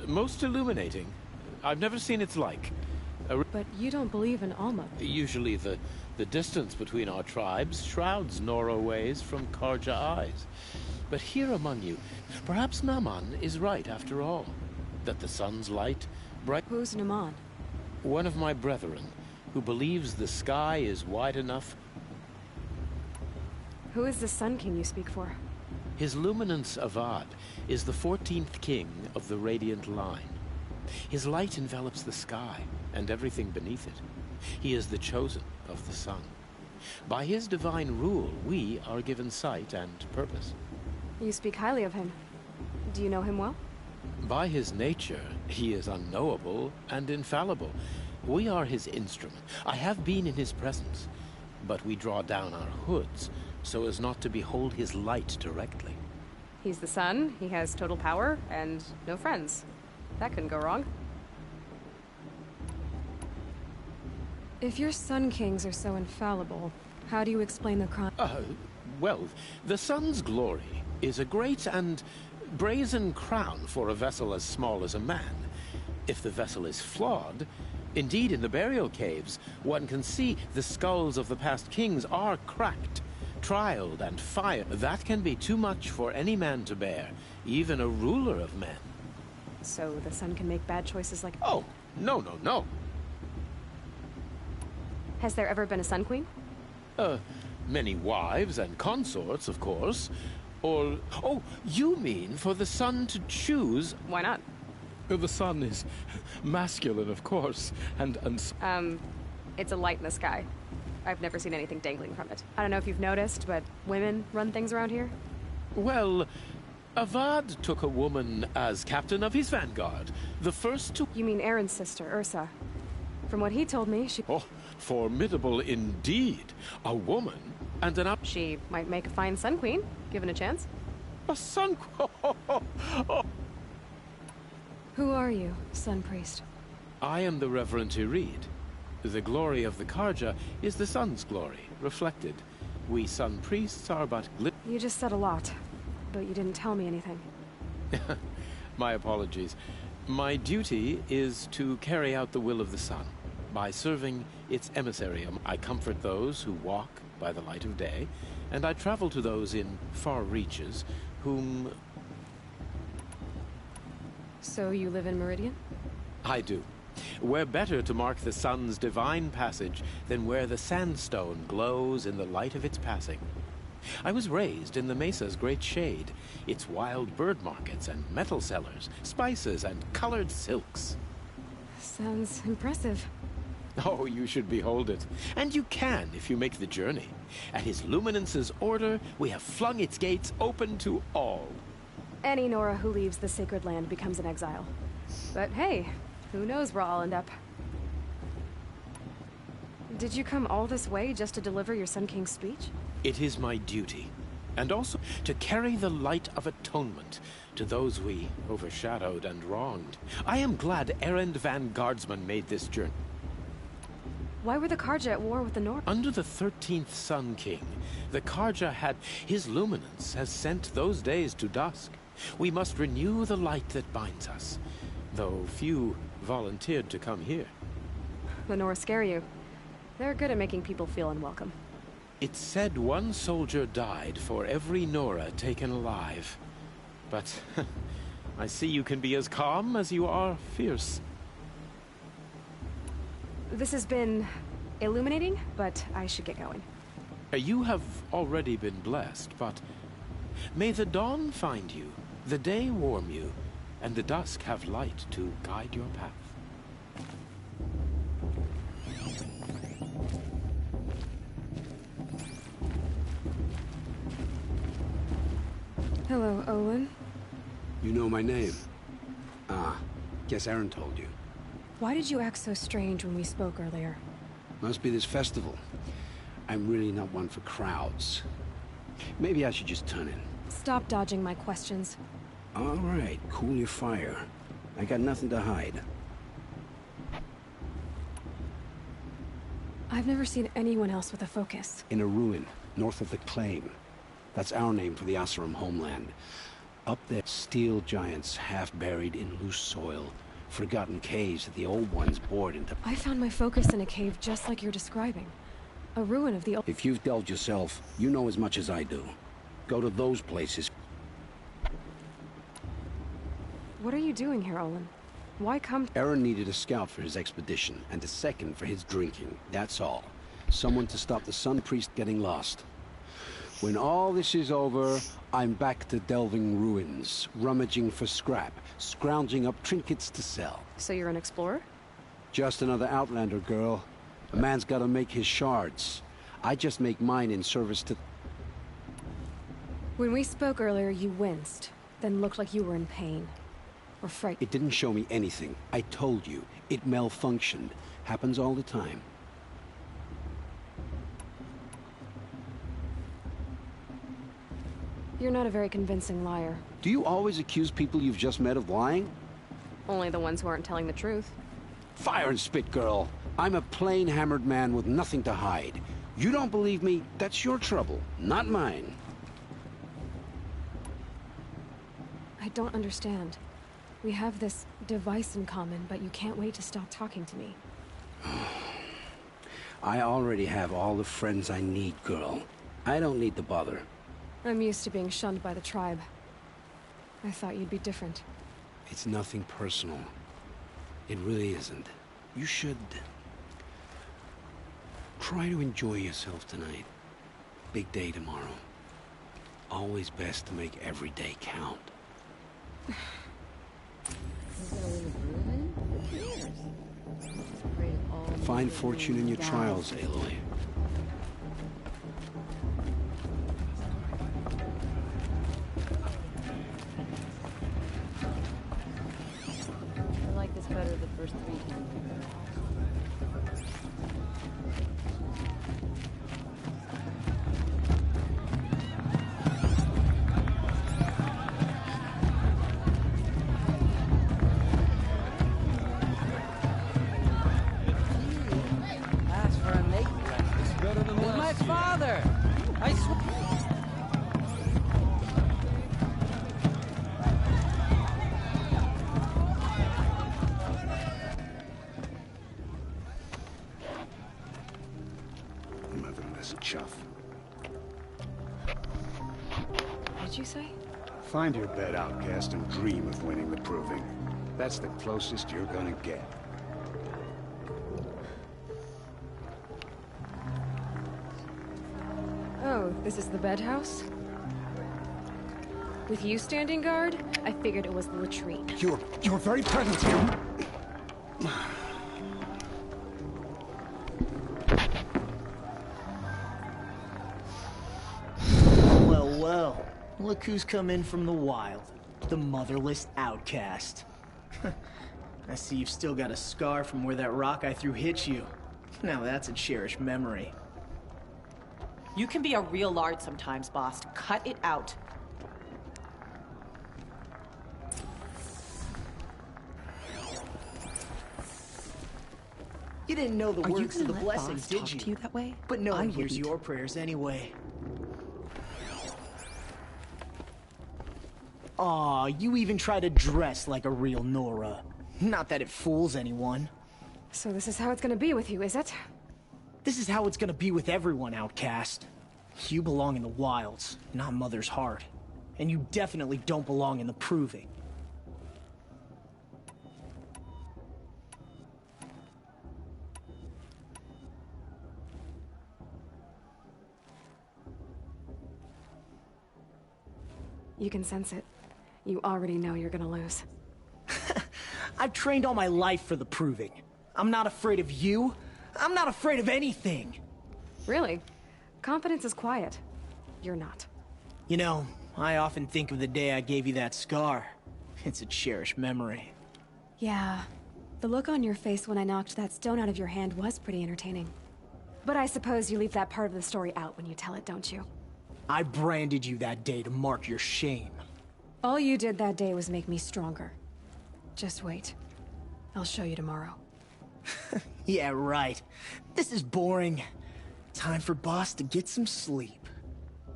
most illuminating. I've never seen its like. But you don't believe in Alma. Usually the distance between our tribes shrouds Nora ways from Carja eyes. But here among you, perhaps Naman is right after all. That the sun's light bright... Who's Naman? One of my brethren, who believes the sky is wide enough... Who is the Sun King you speak for? His Luminance Avad is the 14th king of the Radiant Line. His light envelops the sky and everything beneath it. He is the chosen of the sun. By his divine rule, we are given sight and purpose. You speak highly of him. Do you know him well? By his nature, he is unknowable and infallible. We are his instrument. I have been in his presence, but we draw down our hoods so as not to behold his light directly. He's the sun, he has total power, and no friends. That couldn't go wrong. If your Sun Kings are so infallible, how do you explain the crime? Well, the sun's glory is a great and brazen crown for a vessel as small as a man. If the vessel is flawed, indeed in the burial caves, one can see the skulls of the past kings are cracked, trialed and fired. That can be too much for any man to bear, even a ruler of men. So the sun can make bad choices like... Oh, no. Has there ever been a Sun Queen? Many wives and consorts, of course. Or... Oh, you mean for the sun to choose... Why not? The sun is masculine, of course, and... It's a light in the sky. I've never seen anything dangling from it. I don't know if you've noticed, but women run things around here. Well, Avad took a woman as captain of his vanguard. The first to... You mean Aaron's sister, Ursa. From what he told me, she... Oh, formidable indeed. A woman and an... She might make a fine Sun Queen, given a chance. A Sun... Who are you, Sun Priest? I am the Reverend Irid. The glory of the Karja is the sun's glory, reflected. We Sun Priests are but... You just said a lot, but you didn't tell me anything. My apologies. My duty is to carry out the will of the sun. By serving its emissary, I comfort those who walk by the light of day, and I travel to those in far reaches whom... So you live in Meridian? I do. Where better to mark the sun's divine passage than where the sandstone glows in the light of its passing. I was raised in the mesa's great shade, its wild bird markets and metal cellars, spices and colored silks. Sounds impressive. Oh, you should behold it. And you can if you make the journey. At His Luminance's order, we have flung its gates open to all. Any Nora who leaves the sacred land becomes an exile. But hey, who knows where I'll end up. Did you come all this way just to deliver your Sun King's speech? It is my duty, and also to carry the light of atonement to those we overshadowed and wronged. I am glad Erend van Guardsman made this journey. Why were the Karja at war with the Nora? Under the 13th Sun King, the Karja had... His Luminance has sent those days to dusk. We must renew the light that binds us, though few volunteered to come here. The Nora scare you. They're good at making people feel unwelcome. It's said one soldier died for every Nora taken alive. But I see you can be as calm as you are fierce. This has been illuminating, but I should get going. You have already been blessed, but may the dawn find you, the day warm you, and the dusk have light to guide your path. Hello, Olin. You know my name? Ah, guess Aaron told you. Why did you act so strange when we spoke earlier? Must be this festival. I'm really not one for crowds. Maybe I should just turn in. Stop dodging my questions. All right, cool your fire. I got nothing to hide. I've never seen anyone else with a focus. In a ruin, north of the Claim. That's our name for the Oseram homeland. Up there, steel giants half buried in loose soil. Forgotten caves that the old ones bored into... I found my focus in a cave just like you're describing. A ruin of the old... If you've delved yourself, you know as much as I do. Go to those places. What are you doing here, Olin? Why come... Aaron needed a scout for his expedition, and a second for his drinking. That's all. Someone to stop the Sun Priest getting lost. When all this is over, I'm back to delving ruins, rummaging for scrap, scrounging up trinkets to sell. So you're an explorer? Just another Outlander, girl. A man's gotta make his shards. I just make mine in service to... When we spoke earlier, you winced, then looked like you were in pain. Or frightened. It didn't show me anything. I told you. It malfunctioned. Happens all the time. You're not a very convincing liar. Do you always accuse people you've just met of lying? Only the ones who aren't telling the truth. Fire and spit, girl. I'm a plain hammered man with nothing to hide. You don't believe me? That's your trouble, not mine. I don't understand. We have this device in common, but you can't wait to stop talking to me. I already have all the friends I need, girl. I don't need the bother. I'm used to being shunned by the tribe. I thought you'd be different. It's nothing personal. It really isn't. You should try to enjoy yourself tonight. Big day tomorrow. Always best to make every day count. Find fortune in your trials, Aloy. I like this better the first 3 times. Ask for a mate. It's better than with my father. I swear. Motherless chuff. What did you say? Find your bed, outcast, and dream of winning the proving. That's the closest you're gonna get. Oh, this is the bed house? With you standing guard, I figured it was the latrine. Your very presence here. Well, well. Look who's come in from the wild. The motherless outcast. I see you've still got a scar from where that rock I threw hit you. Now that's a cherished memory. You can be a real lard sometimes, boss. Cut it out. You didn't know the Are you words to gonna the let blessing, boss did talk you? to you that way? But no one I hears wouldn't. your prayers anyway. Aw, you even try to dress like a real Nora. Not that it fools anyone. So this is how it's gonna be with you, is it? This is how it's gonna be with everyone, outcast. You belong in the wilds, not Mother's heart. And you definitely don't belong in the proving. You can sense it. You already know you're gonna lose. I've trained all my life for the proving. I'm not afraid of you. I'm not afraid of anything. Really? Confidence is quiet. You're not. You know, I often think of the day I gave you that scar. It's a cherished memory. Yeah. The look on your face when I knocked that stone out of your hand was pretty entertaining. But I suppose you leave that part of the story out when you tell it, don't you? I branded you that day to mark your shame. All you did that day was make me stronger. Just wait. I'll show you tomorrow. Yeah, right. This is boring. Time for Boss to get some sleep.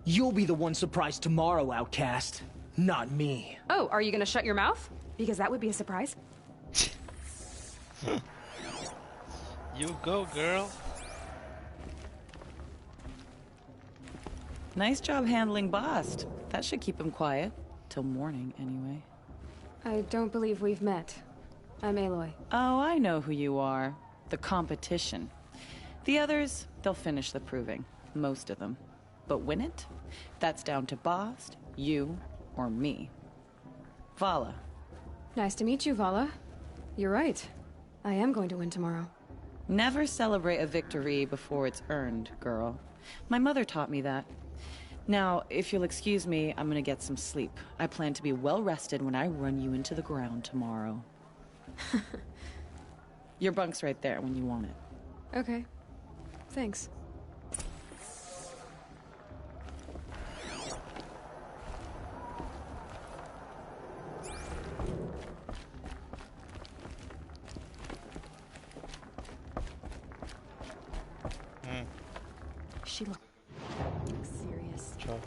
You'll be the one surprised tomorrow, outcast. Not me. Oh, are you gonna shut your mouth? Because that would be a surprise. You go, girl. Nice job handling Bast. That should keep him quiet. Till morning, anyway. I don't believe we've met. I'm Aloy. Oh, I know who you are. The competition. The others, they'll finish the proving. Most of them. But win it? That's down to Bast, you, or me. Vala. Nice to meet you, Vala. You're right. I am going to win tomorrow. Never celebrate a victory before it's earned, girl. My mother taught me that. Now, if you'll excuse me, I'm gonna get some sleep. I plan to be well rested when I run you into the ground tomorrow. Your bunk's right there when you want it. Okay. Thanks. She looks serious. Ciao.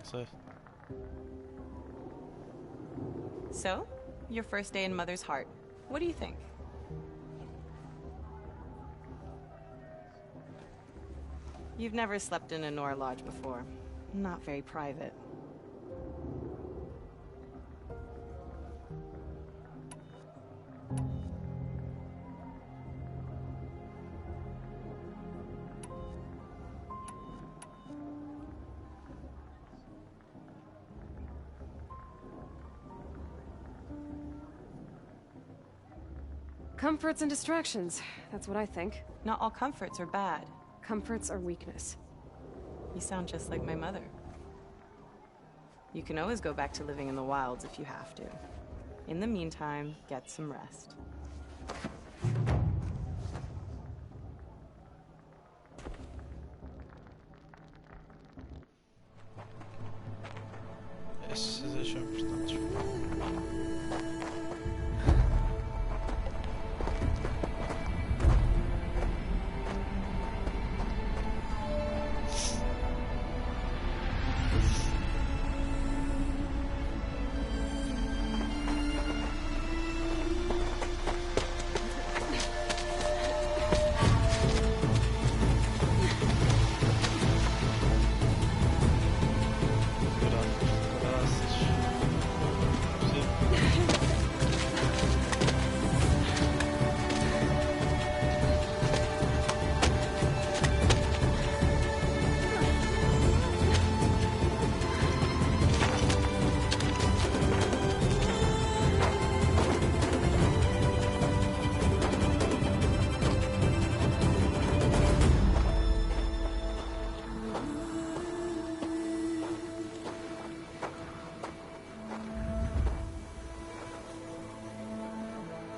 Safe. So, your first day in Mother's heart. What do you think? You've never slept in a Nora lodge before. Not very private. Comforts and distractions. That's what I think. Not all comforts are bad. Comforts are weakness. You sound just like my mother. You can always go back to living in the wilds if you have to. In the meantime, get some rest. Esses sejam importantes.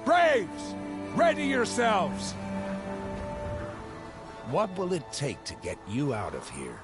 Braves! Ready yourselves! What will it take to get you out of here?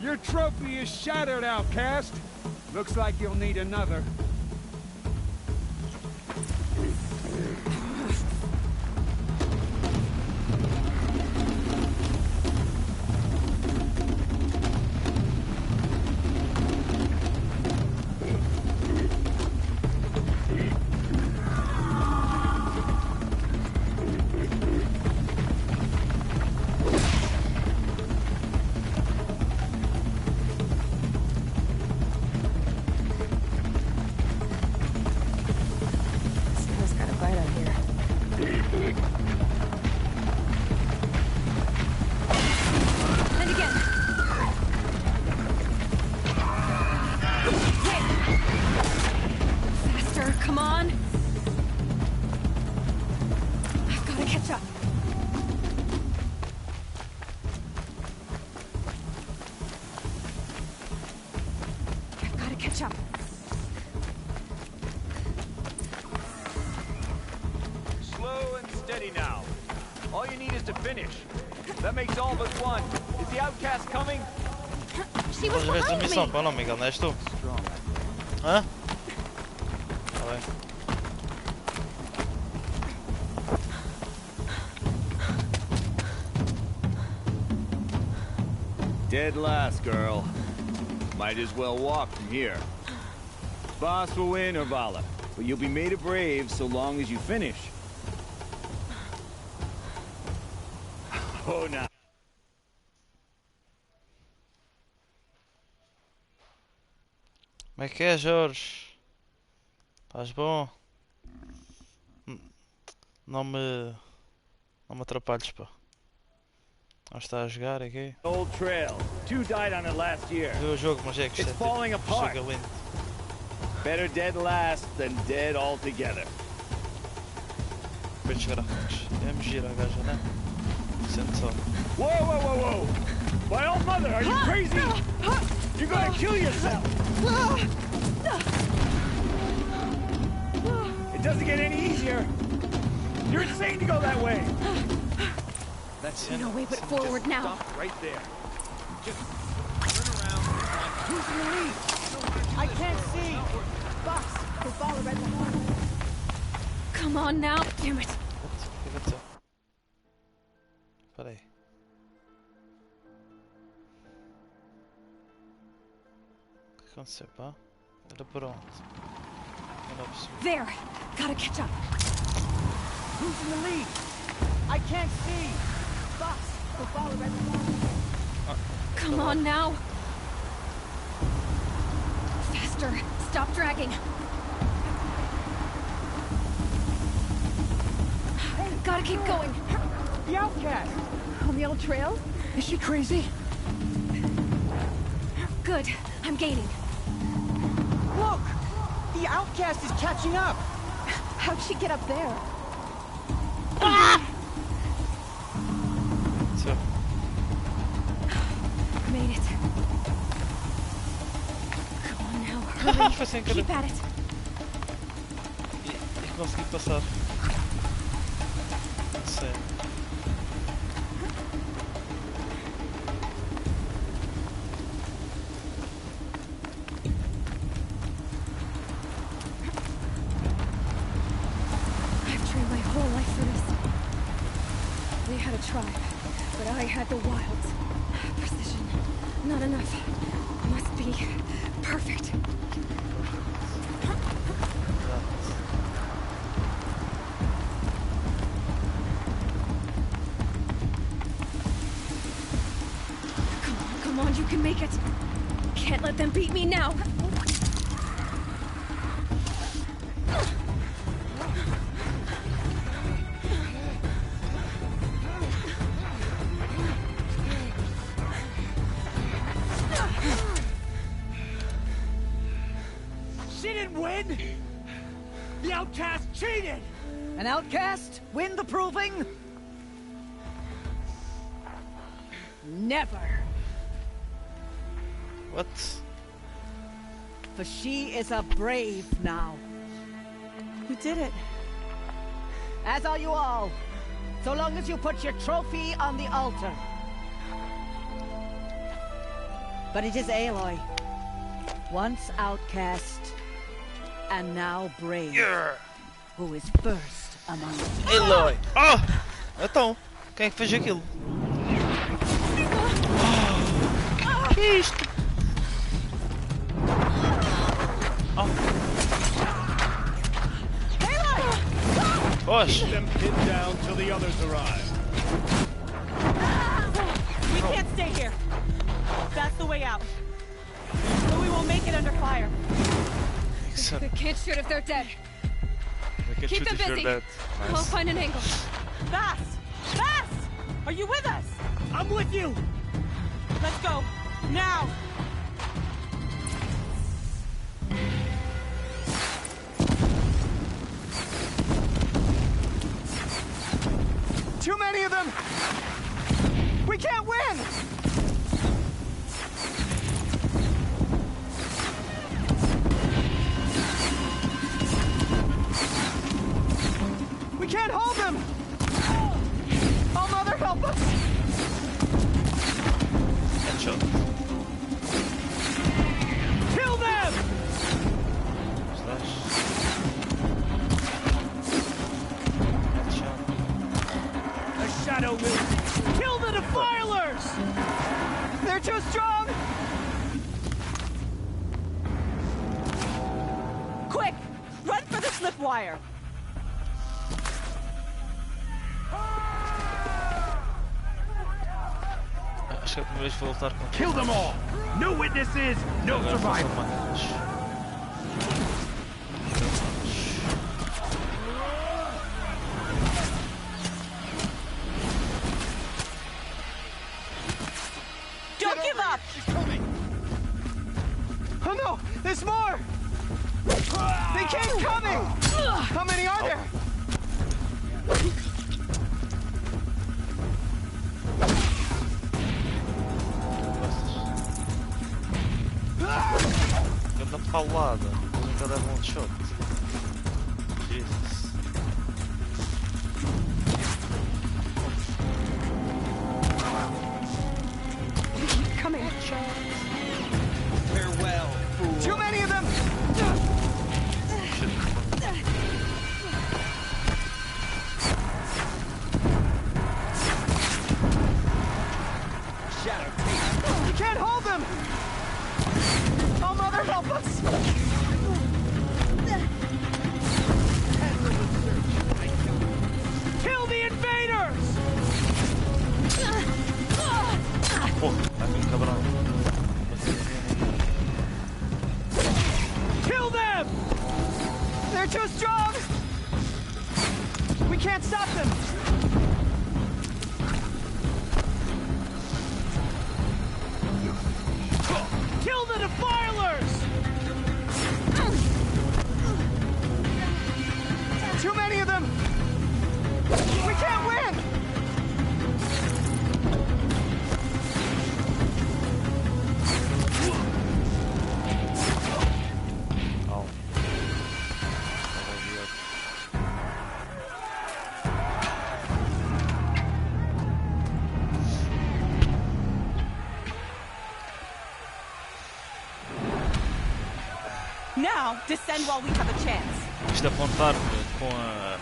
Your trophy is shattered, outcast. Looks like you'll need another. Slow and steady now. All you need is to finish. That makes all but one. Is the outcast coming? She was Vamos ver esta behind missão, me. pá, não, Miguel, não és tu? Hã? Tá bem. Dead last, girl. Might as well walk from here. Boss will win or Vala, but you'll be made a brave so long as you finish. Oh, no. Como é que é, Jorge? Estás bom? Não me atrapalhes, pá. Vamos estar a jogar aqui. Old trail. Two died on it last year. Vi o jogo, mas é que It's falling apart. chega lindo. Better dead last than dead altogether. Depois de gráficos. É-me gira a gaja, né? Sente só. Whoa, whoa, whoa, whoa! My old mother, are you crazy? You're gonna kill yourself! It doesn't get any easier. You're insane to go that way. That's No way but forward now. Stop right there. Just turn around. Who's in the lead? I can't see. Box, the ball right behind. Come on now. Damn it. O que aconteceu? Pera aí. O que aconteceu, pá? Era por onde? Eu não percebi. There. Gotta catch up. Who's in the lead? I can't see. Box, the ball right behind. Come on now. Faster. Stop dragging. Gotta keep going. The outcast! On the old trail? Is she crazy? Good. I'm gaining. Look! The outcast is catching up! How'd she get up there? So. Made it. Come on now. Hurry. Foi sem querer. Keep at it. E consegui passar. Não sei. I've trained my whole life for this. We had a tribe, but I had the wilds. Precision. Not enough. Must be perfect. Come on, you can make it. Can't let them beat me now. She didn't win! The outcast cheated! An outcast? Win the proving? Never. What? For she is a brave now. You did it. As are you all. So long as you put your trophy on the altar. But it is Aloy. Once outcast, and now brave. Yeah. Who is first among us. Aloy! Oh! Então, quem é que fez aquilo? Que é isto? Oh! Push! Keep them pinned down till the others arrive. We can't stay here. That's the way out. But we won't make it under fire. They can't shoot if they're dead. Keep them busy. Nice. I'll find an angle. Fast! Fast! Are you with us? I'm with you! Let's go. Now! Too many of them! We can't win! We can't hold them! Oh, Mother, help us! Headshot. Kill them! Slash. Headshot. The shadow will kill the defilers! They're too strong! Quick! Run for the slip wire! Acho que é a primeira vez que vou lutar com Kill them all! No witnesses, no Agora vou survivors! salvar. Don't give up! Oh no! There's more! They keep coming! How many are there? Ganda paulada. Nunca dava um shot. Jesus. can't hold them! Oh, Mother, help us! Kill the invaders! Porra, tá com um cabrão. Kill them! They're too strong! We can't stop them! Kill the defilers! Too many of them! We can't win! Oh. Now, descend while we have a chance. Isto apontar com a...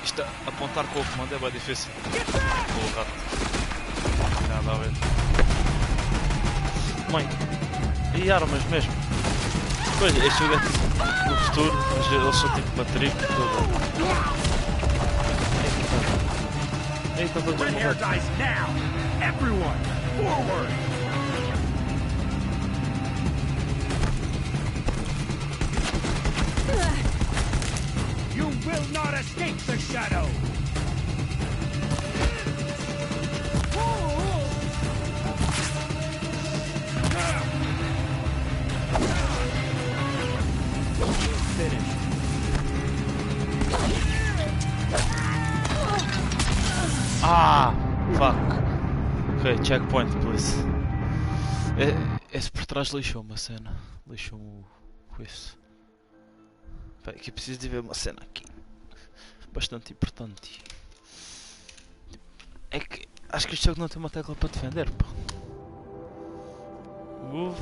Isto apontar com o comando é bem difícil. Com o rato. Nada a ver. Mãe. E armas mesmo. Pois, este jogo é tipo no futuro, mas eles são tipo baterias por tudo. Ei, está todo mundo morto. Everyone, forward! You will not escape the shadow! Finished. Ah! Fuck! Ok, checkpoint, please. Esse por trás lixou-me a cena. Lixou-me o coice. Bem, aqui preciso de ver uma cena aqui. Bastante importante. É que acho que este jogo não tem uma tecla para defender, pá. Move.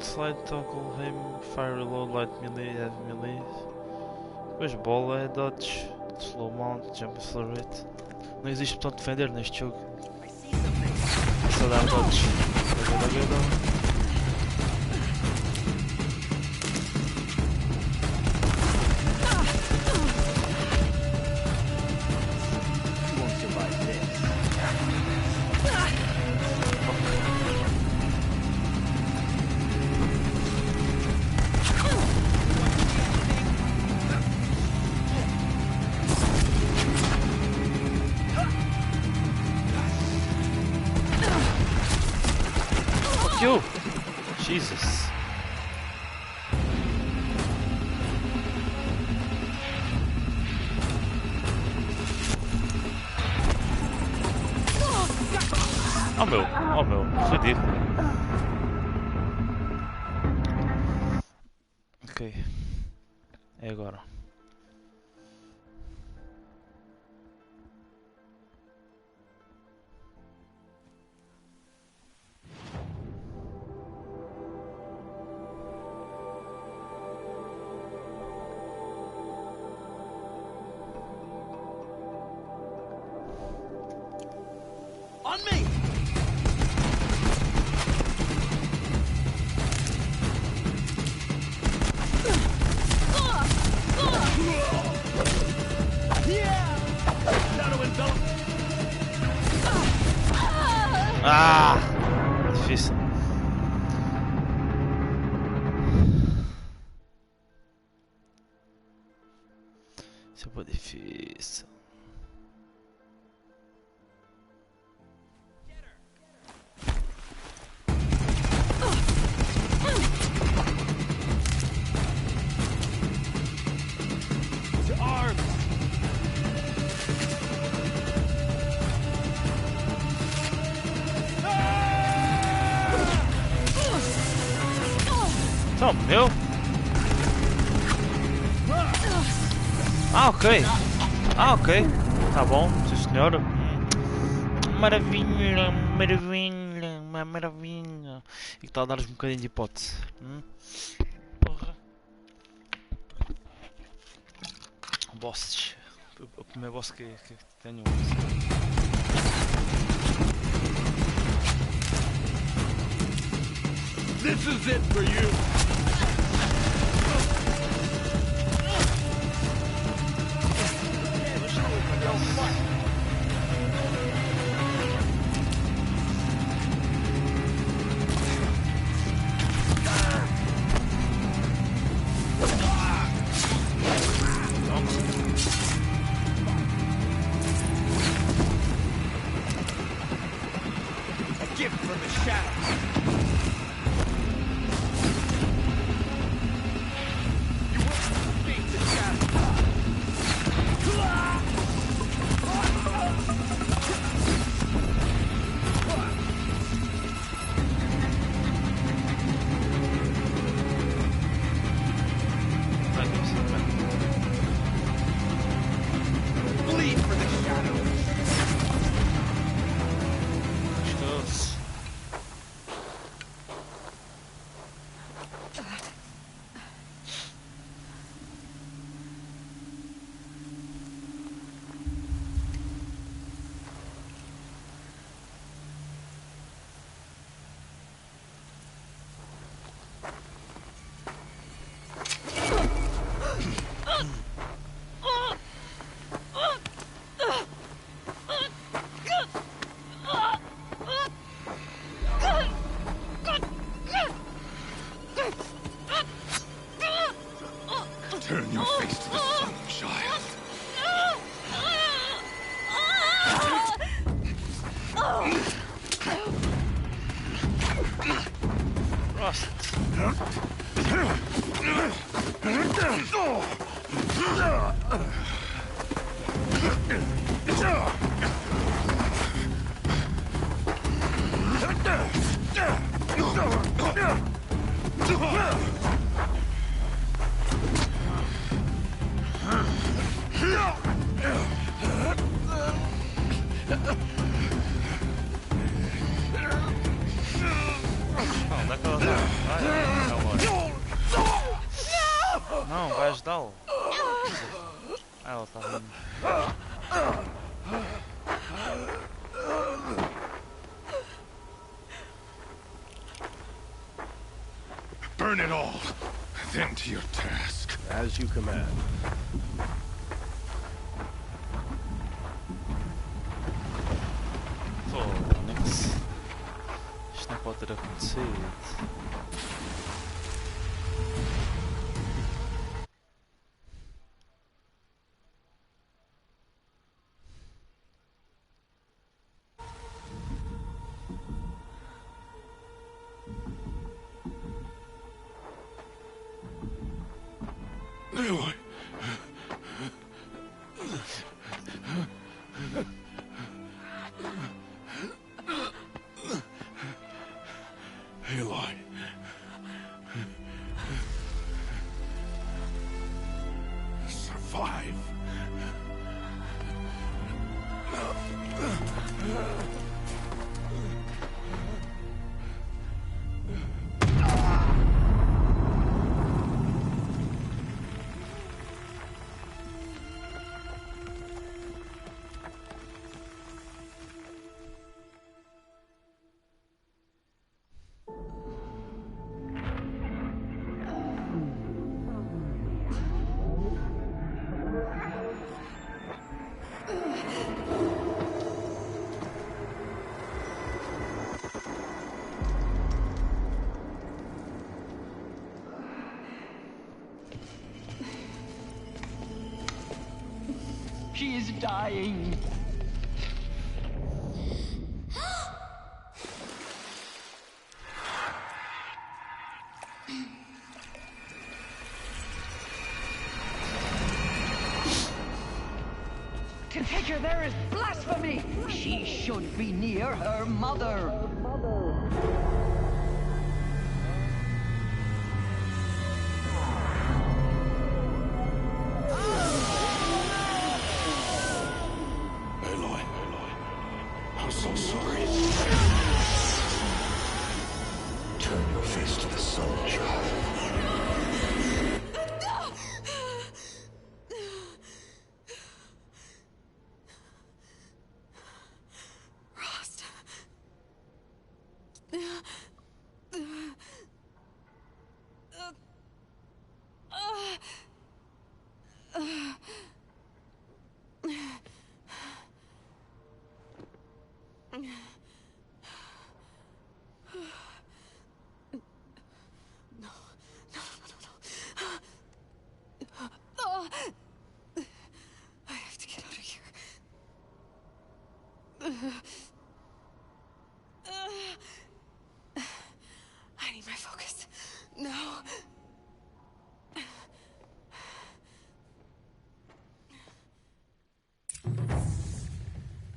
Slide, toggle, aim, fire, reload, light melee, heavy melee. Depois bola é dodge, slow mount, jump, accelerate. Não existe botão de defender neste jogo. É só dar dodge. You! Jesus. Oh meu, ridículo. Ok. É agora. On me! Ah! Difícil. Isso é muito difícil. To arms! Então, meu? Ah, ok. Ah, ok. Tá bom, sim senhor. Maravilha, maravilha, uma maravilha. E que tal dar-nos um bocadinho de hipótese? Porra. bosses. O primeiro boss que tenho. This is it for you. A gift from the shadows. Turn your face to the sun, child. Não, vai ajudá-lo. Ah, ela está vindo. Burn it all, then to your task. As you command. Fónix. Isto não pode ter acontecido. Aloy. Aloy. Survive. She is dying. To take her there is blasphemy. She should be near her mother. Aloy. I'm so sorry. Turn your face to the sun, child. I need my focus. No.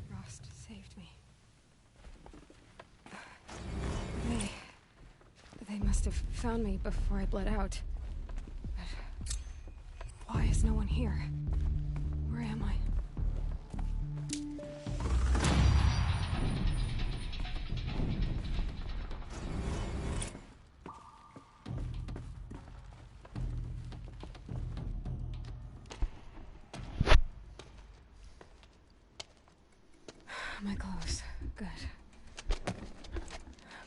Rost saved me. They must have found me before I bled out. But why is no one here? Where am I? My clothes. Good.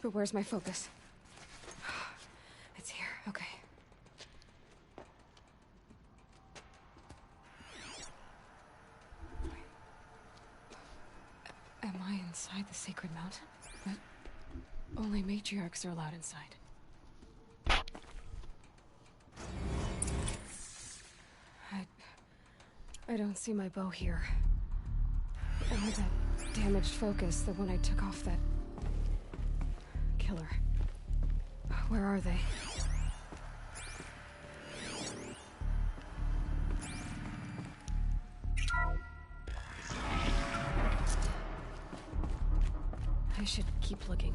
But where's my focus? It's here. Okay. Am I inside the sacred mountain? But only matriarchs are allowed inside. I don't see my bow here. Or that damaged focus, the one I took off that killer. Where are they? I should keep looking.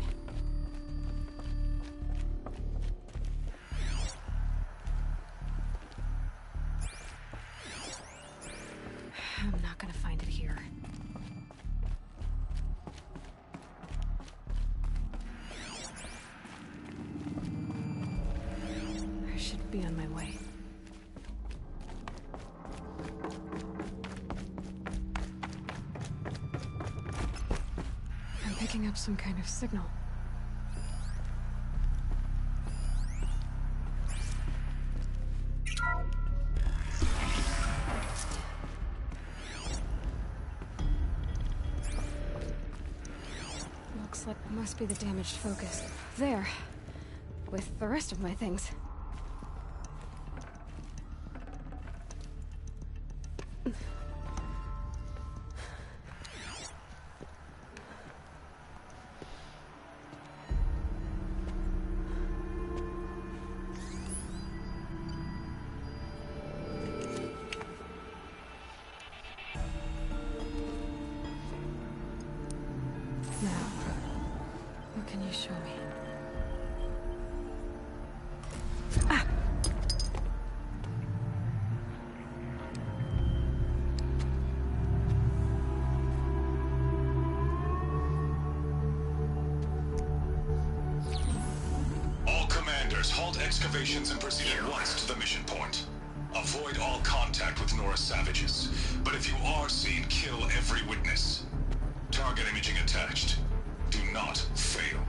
I'm not gonna find it here. I should be on my way. I'm picking up some kind of signal. Looks like it must be the damaged focus. There. With the rest of my things. Now, what can you show me? Ah! All commanders, halt excavations and proceed at once to the mission point. Avoid all contact with Nora savages, but if you are seen, kill every witness. Target imaging attached. Do not fail.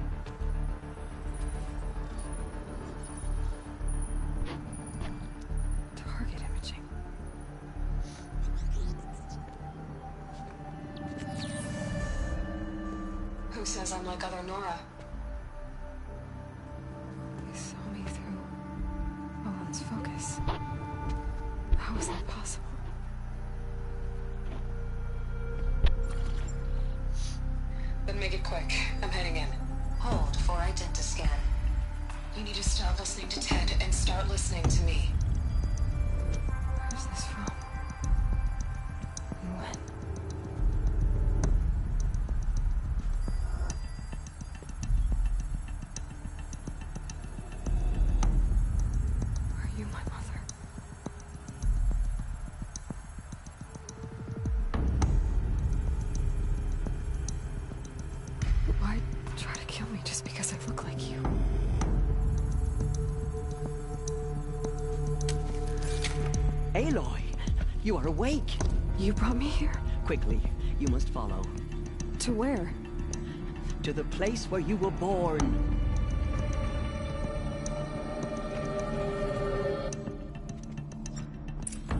Target imaging. Who says I'm like other Nora? They saw me through Owen's focus. How is that possible? Then make it quick. I'm heading in. Hold for identiscan. You need to stop listening to Ted and start listening to me. Where's this from? And when? Are you my mother? Why try to kill me just because I look like you? Aloy, you are awake. You brought me here? Quickly, you must follow. To where? To the place where you were born. Are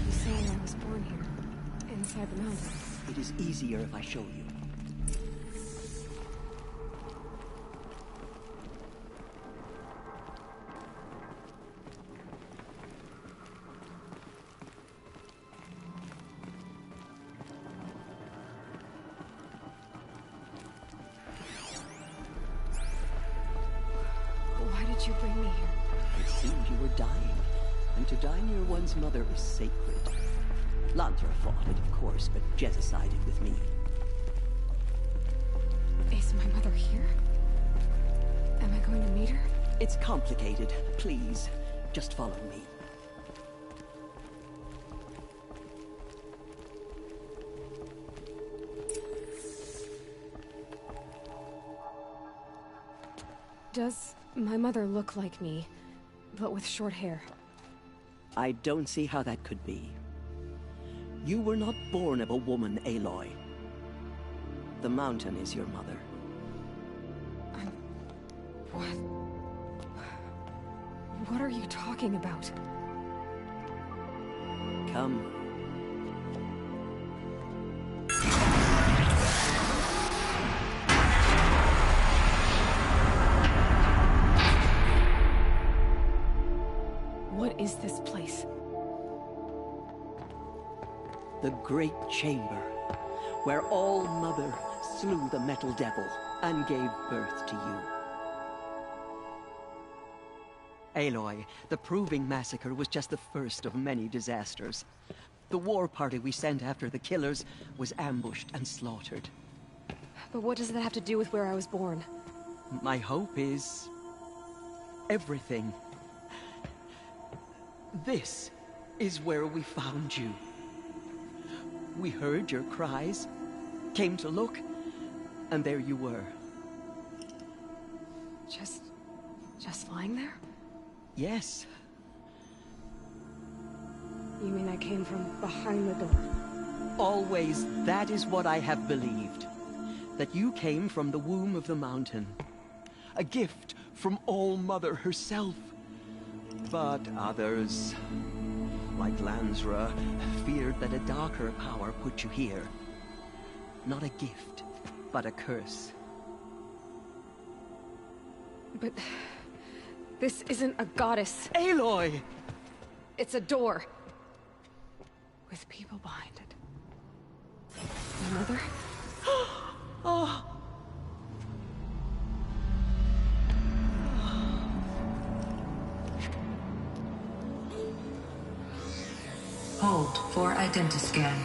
you saying I was born here? Inside the mountain? It is easier if I show you. to die near one's mother is sacred. Lantra fought it, of course, but Jezza sided with me. Is my mother here? Am I going to meet her? It's complicated. Please, just follow me. Does my mother look like me, but with short hair? I don't see how that could be. You were not born of a woman, Aloy. The mountain is your mother. What? What are you talking about? Come. What is this place? The Great Chamber, where All-Mother slew the Metal Devil and gave birth to you. Aloy, the Proving Massacre was just the first of many disasters. The war party we sent after the killers was ambushed and slaughtered. But what does that have to do with where I was born? My hope is... everything. This is where we found you. We heard your cries, came to look, and there you were. Just lying there? Yes. You mean I came from behind the door? Always, that is what I have believed. That you came from the womb of the mountain. A gift from All-Mother herself. But others, like Lansra, feared that a darker power put you here. Not a gift, but a curse. But... this isn't a goddess. Aloy! It's a door. With people behind it. My mother? Oh! Hold for identiscan.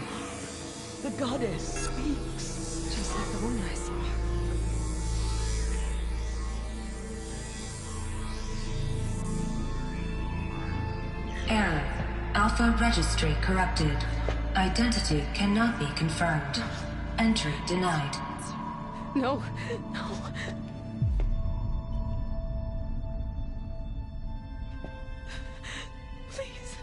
The goddess speaks. Just like the woman I saw. Error. Alpha registry corrupted. Identity cannot be confirmed. Entry denied. No, no. Please.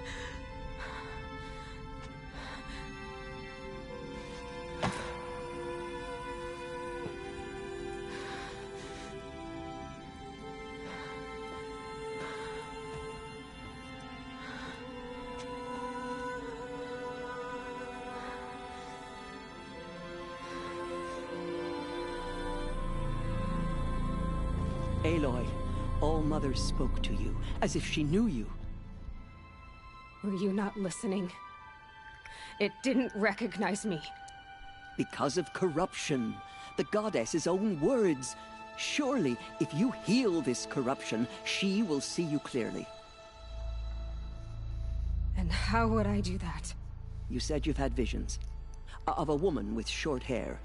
Aloy, All-Mother spoke to you, as if she knew you. Were you not listening? It didn't recognize me. Because of corruption. The goddess's own words. Surely, if you heal this corruption, she will see you clearly. And how would I do that? You said you've had visions. Of a woman with short hair.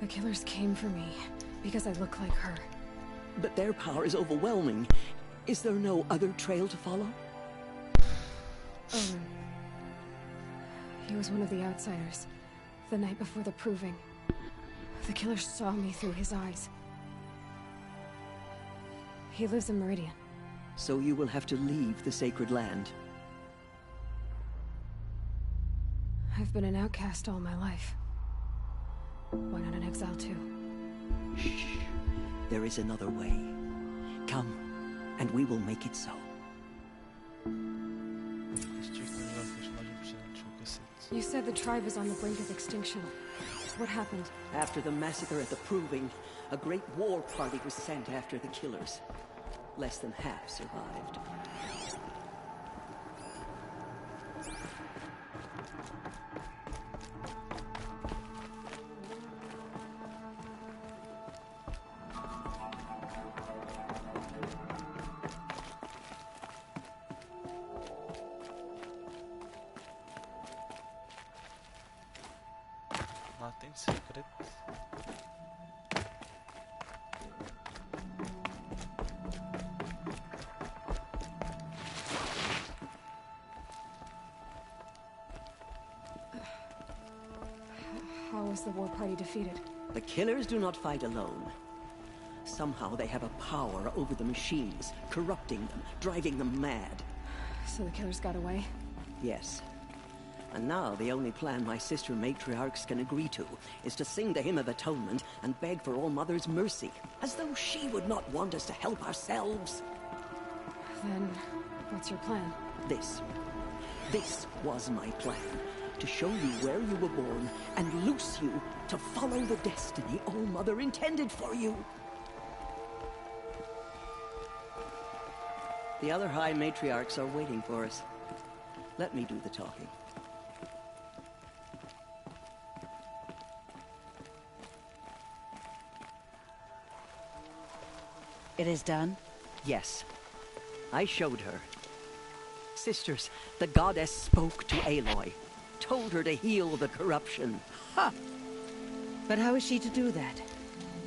The killers came for me, because I look like her. But their power is overwhelming. Is there no other trail to follow? He was one of the outsiders. The night before the Proving. The killer saw me through his eyes. He lives in Meridian. So you will have to leave the sacred land. I've been an outcast all my life. Why not an exile too? Shh. There is another way. Come, and we will make it so. You said the tribe is on the brink of extinction. What happened? After the massacre at the Proving, a great war party was sent after the killers. Less than half survived. frente. How was the war party defeated? The killers do not fight alone. Somehow they have a power over the machines, corrupting them, driving them mad. So the killers got away? Yes. And now the only plan my sister matriarchs can agree to is to sing the Hymn of Atonement and beg for All Mother's mercy, as though she would not want us to help ourselves. Then, what's your plan? This was my plan. To show you where you were born and loose you to follow the destiny All Mother intended for you. The other High Matriarchs are waiting for us. Let me do the talking. It is done? Yes. I showed her. Sisters, the goddess spoke to Aloy. Told her to heal the corruption. Ha! But how is she to do that?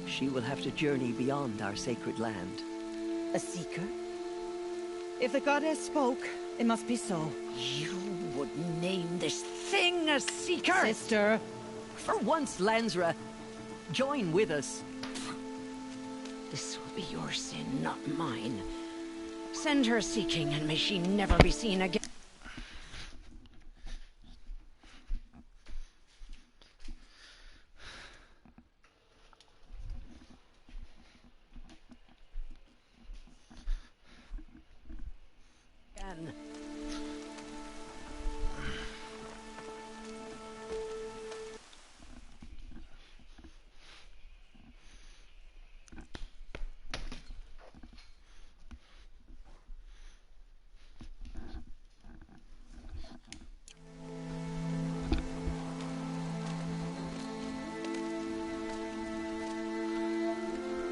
She will have to journey beyond our sacred land. A seeker? If the goddess spoke, it must be so. You would name this thing a seeker? Sister! For once, Lansra, join with us. This will be your sin, not mine. Send her seeking, and may she never be seen again.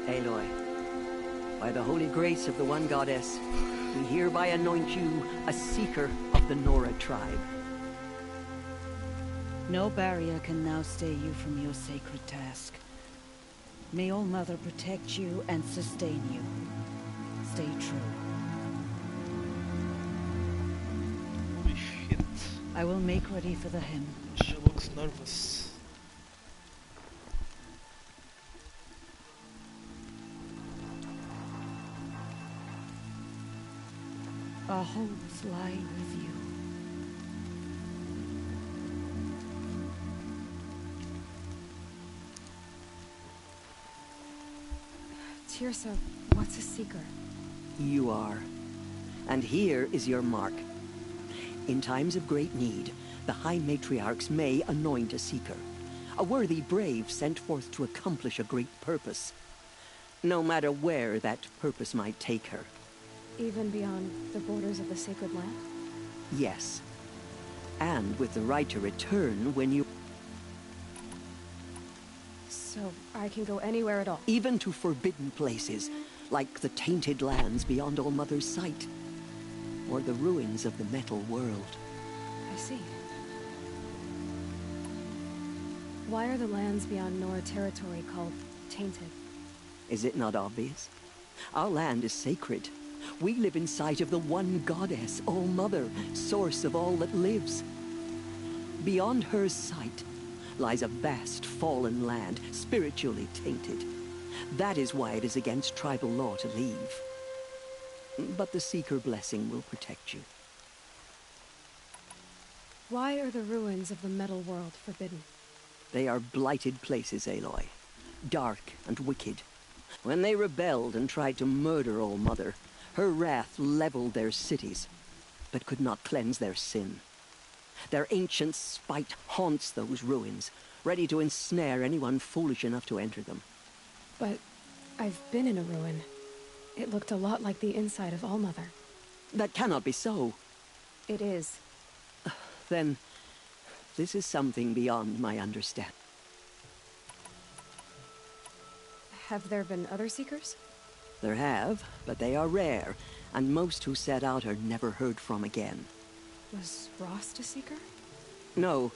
Aloy, by the holy grace of the one goddess, we hereby anoint you a seeker of the Nora tribe. No barrier can now stay you from your sacred task. May All Mother protect you and sustain you. Stay true. Holy shit. I will make ready for the hymn. She looks nervous. Our hopes lie with you. Tirsa, what's a seeker? You are. And here is your mark. In times of great need, the High Matriarchs may anoint a seeker. A worthy brave sent forth to accomplish a great purpose. No matter where that purpose might take her. Even beyond the borders of the sacred land? Yes. And with the right to return when you... So I can go anywhere at all? Even to forbidden places, like the tainted lands beyond All Mother's sight. Or the ruins of the metal world. I see. Why are the lands beyond Nora territory called tainted? Is it not obvious? Our land is sacred. We live in sight of the one goddess, All Mother, source of all that lives. Beyond her sight lies a vast fallen land, spiritually tainted. That is why it is against tribal law to leave. But the Seeker blessing will protect you. Why are the ruins of the metal world forbidden? They are blighted places, Aloy. Dark and wicked. When they rebelled and tried to murder All Mother, her wrath leveled their cities, but could not cleanse their sin. Their ancient spite haunts those ruins, ready to ensnare anyone foolish enough to enter them. But I've been in a ruin. It looked a lot like the inside of All Mother. That cannot be so. It is. Then, this is something beyond my understanding. Have there been other Seekers? There have, but they are rare, and most who set out are never heard from again. Was Rost a Seeker? No,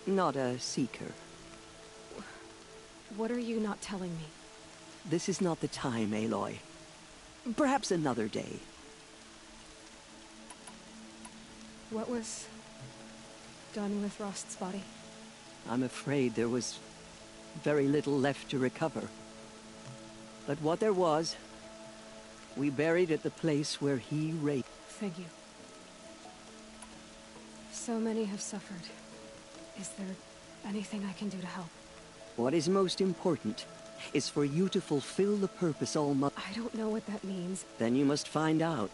not a Seeker. What are you not telling me? This is not the time, Aloy. Perhaps another day. What was done with Rost's body? I'm afraid there was very little left to recover. But what there was, we buried at the place where he raped. Thank you. So many have suffered. Is there anything I can do to help? What is most important is for you to fulfill the purpose All-Mother... I don't know what that means. Then you must find out.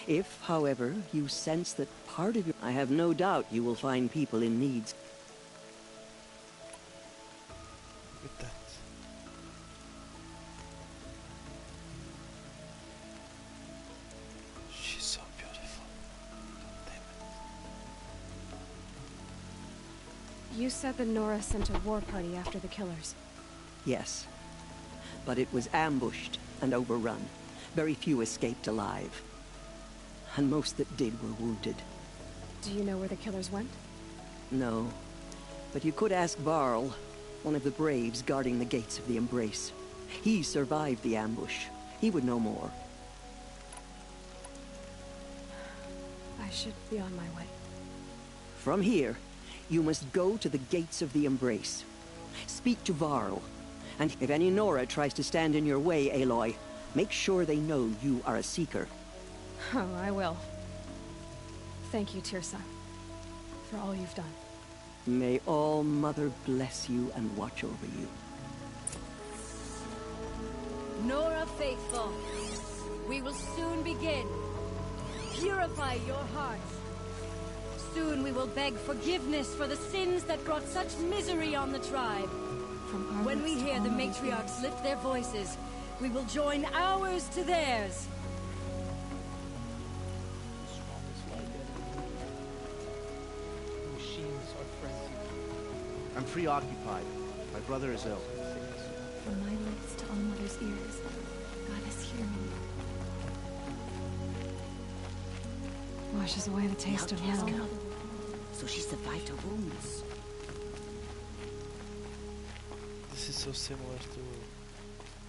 If, however, you sense that part of your... I have no doubt you will find people in need. Look at that. She's so beautiful. Damn it. You said that Nora sent a war party after the killers. Yes. But it was ambushed and overrun. Very few escaped alive. And most that did were wounded. Do you know where the killers went? No. But you could ask Varl, one of the braves guarding the gates of the Embrace. He survived the ambush. He would know more. I should be on my way. From here, you must go to the gates of the Embrace. Speak to Varl. And if any Nora tries to stand in your way, Aloy, make sure they know you are a Seeker. Oh, I will. Thank you, Tirsa, for all you've done. May All-Mother bless you and watch over you. Nora Faithful, we will soon begin. Purify your hearts. Soon we will beg forgiveness for the sins that brought such misery on the tribe. When we hear the matriarchs lift their voices, we will join ours to theirs. I'm preoccupied. My brother is ill. From my lips to All-Mother's ears, Goddess, hear me. Washes away the taste of hell. So she survived her wounds. This is so similar to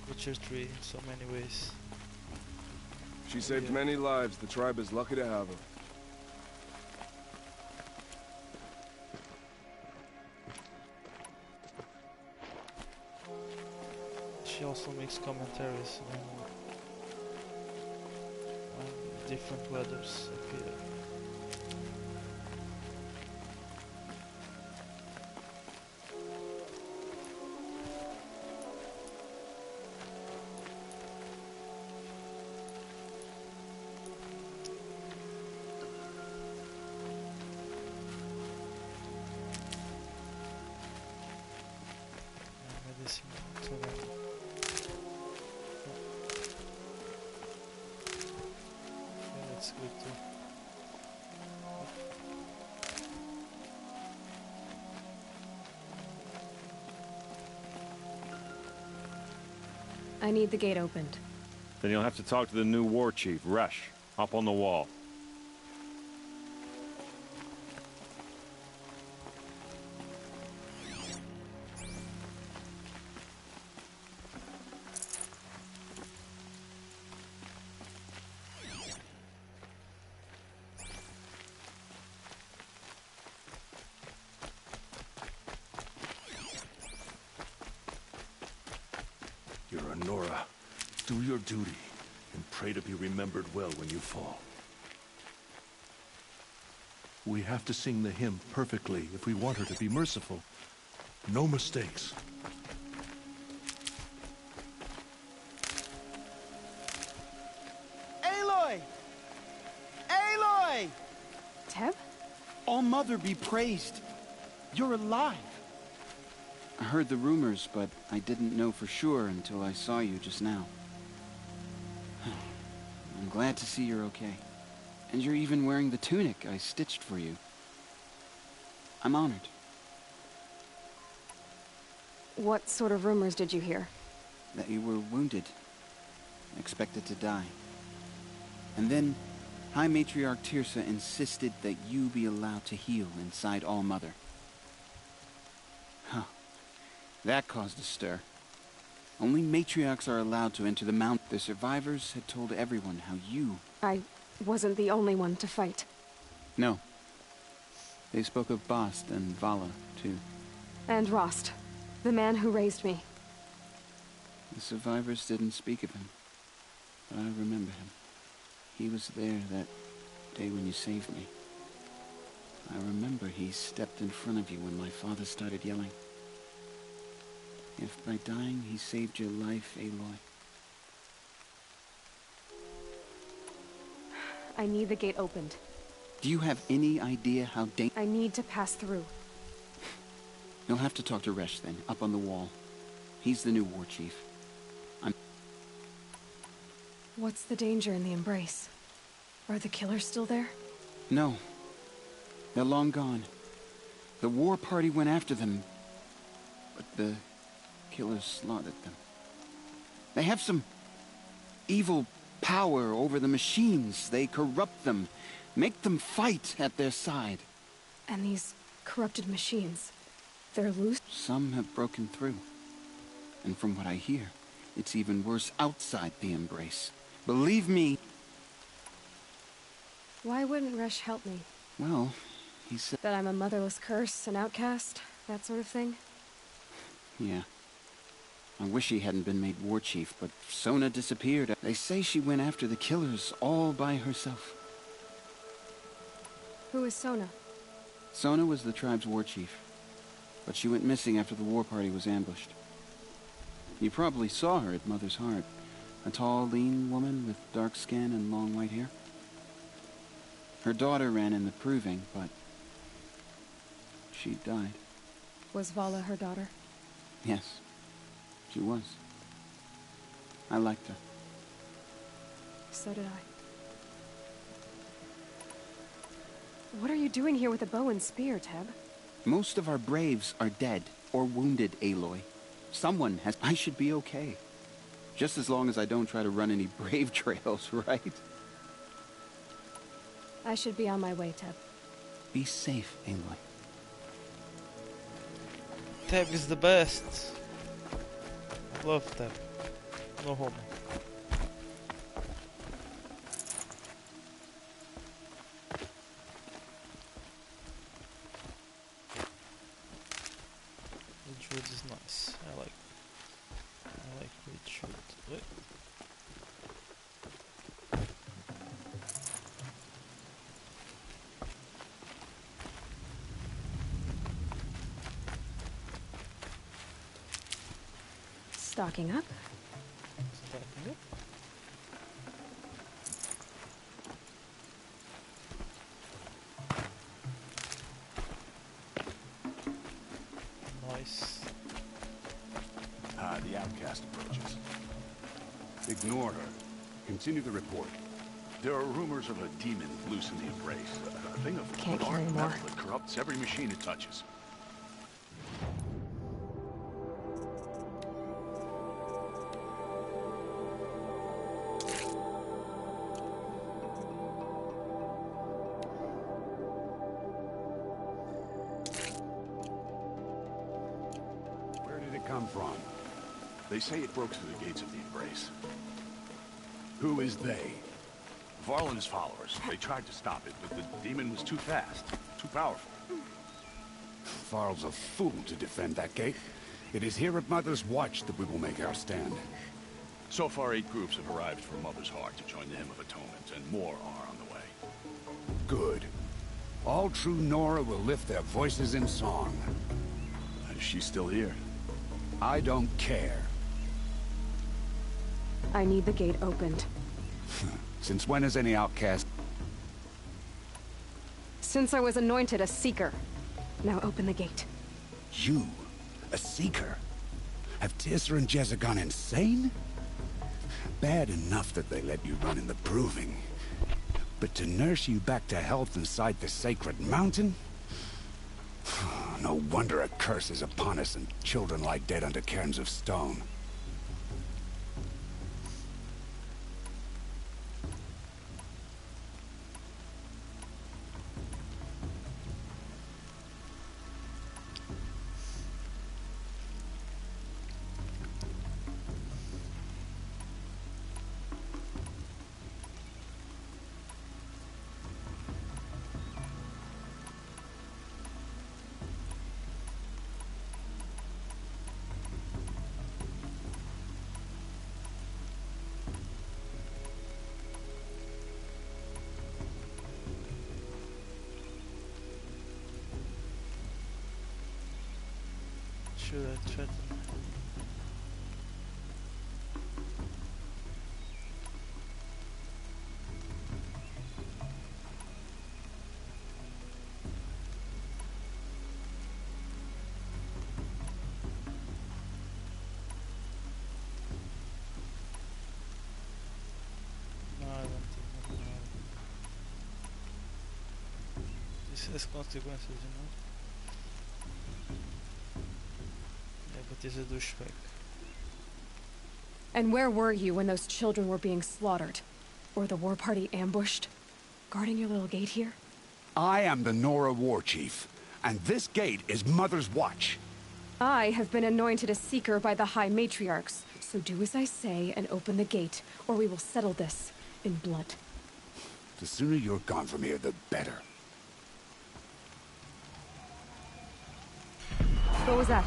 Witcher 3 in so many ways. She saved many lives. The tribe is lucky to have her. She also makes commentaries on different weathers appear. That's good too. I need the gate opened. Then you'll have to talk to the new war chief, Resh, up on the wall. You're a Nora. Do your duty, and pray to be remembered well when you fall. We have to sing the hymn perfectly if we want her to be merciful. No mistakes. Aloy! Aloy! Teb? All-Mother be praised. You're alive. I heard the rumors, but I didn't know for sure until I saw you just now. I'm glad to see you're okay. And you're even wearing the tunic I stitched for you. I'm honored. What sort of rumors did you hear? That you were wounded. Expected to die. And then, High Matriarch Tirsa insisted that you be allowed to heal inside All-Mother. Huh. That caused a stir. Only matriarchs are allowed to enter the mount. The survivors had told everyone how you... I wasn't the only one to fight. No. They spoke of Bast and Vala, too. And Rost, the man who raised me. The survivors didn't speak of him, but I remember him. He was there that day when you saved me. I remember he stepped in front of you when my father started yelling. If by dying he saved your life, Aloy. I need the gate opened. Do you have any idea how I need to pass through. You'll have to talk to Resh then, up on the wall. He's the new war chief. What's the danger in the embrace? Are the killers still there? No. They're long gone. The war party went after them, but the killers slaughtered them. They have some evil power over the machines. They corrupt them, make them fight at their side. And these corrupted machines, they're loose? Some have broken through. And from what I hear, it's even worse outside the embrace. Believe me. Why wouldn't Resh help me? Well, he said... That I'm a motherless curse, an outcast, that sort of thing? Yeah. I wish he hadn't been made war chief, but Sona disappeared. They say she went after the killers all by herself. Who is Sona? Sona was the tribe's war chief, but she went missing after the war party was ambushed. You probably saw her at Mother's Heart. A tall, lean woman with dark skin and long white hair. Her daughter ran in the proving, but she died. Was Vala her daughter? Yes, she was. I liked her. So did I. What are you doing here with a bow and spear, Teb? Most of our braves are dead or wounded, Aloy. Someone has... I should be okay. Just as long as I don't try to run any brave trails, right? I should be on my way, Teb. Be safe, Aloy. Teb is the best. Love Teb. No homo. Ridgewood is nice. I like Ridgewood. Wait. Stocking up. Stocking up. Nice. The outcast approaches. Ignore her. Continue the report. There are rumors of a demon loose in the embrace. A thing of Can't dark carry metal more. that corrupts every machine it touches. Where did it come from? They say it broke through the gates of the embrace. Who is they? Varl and his followers. They tried to stop it, but the demon was too fast, too powerful. Varl's a fool to defend that gate. It is here at Mother's Watch that we will make our stand. So far, 8 groups have arrived from Mother's Heart to join the Hymn of Atonement, and more are on the way. Good. All true Nora will lift their voices in song. Is she still here? I don't care. I need the gate opened. Since when has any outcast... Since I was anointed a seeker. Now open the gate. You? A seeker? Have Tirsa and Jezza gone insane? Bad enough that they let you run in the proving. But to nurse you back to health inside the sacred mountain? No wonder a curse is upon us and children lie dead under cairns of stone. should threaten. As consequências, não? É a batida do espectro. And where were you when those children were being slaughtered? Or the war party ambushed? Guarding your little gate here? I am the Nora war chief, and this gate is Mother's watch. I have been anointed a seeker by the High Matriarchs, so do as I say and open the gate, or we will settle this in blood. The sooner you're gone from here, the better. What was that?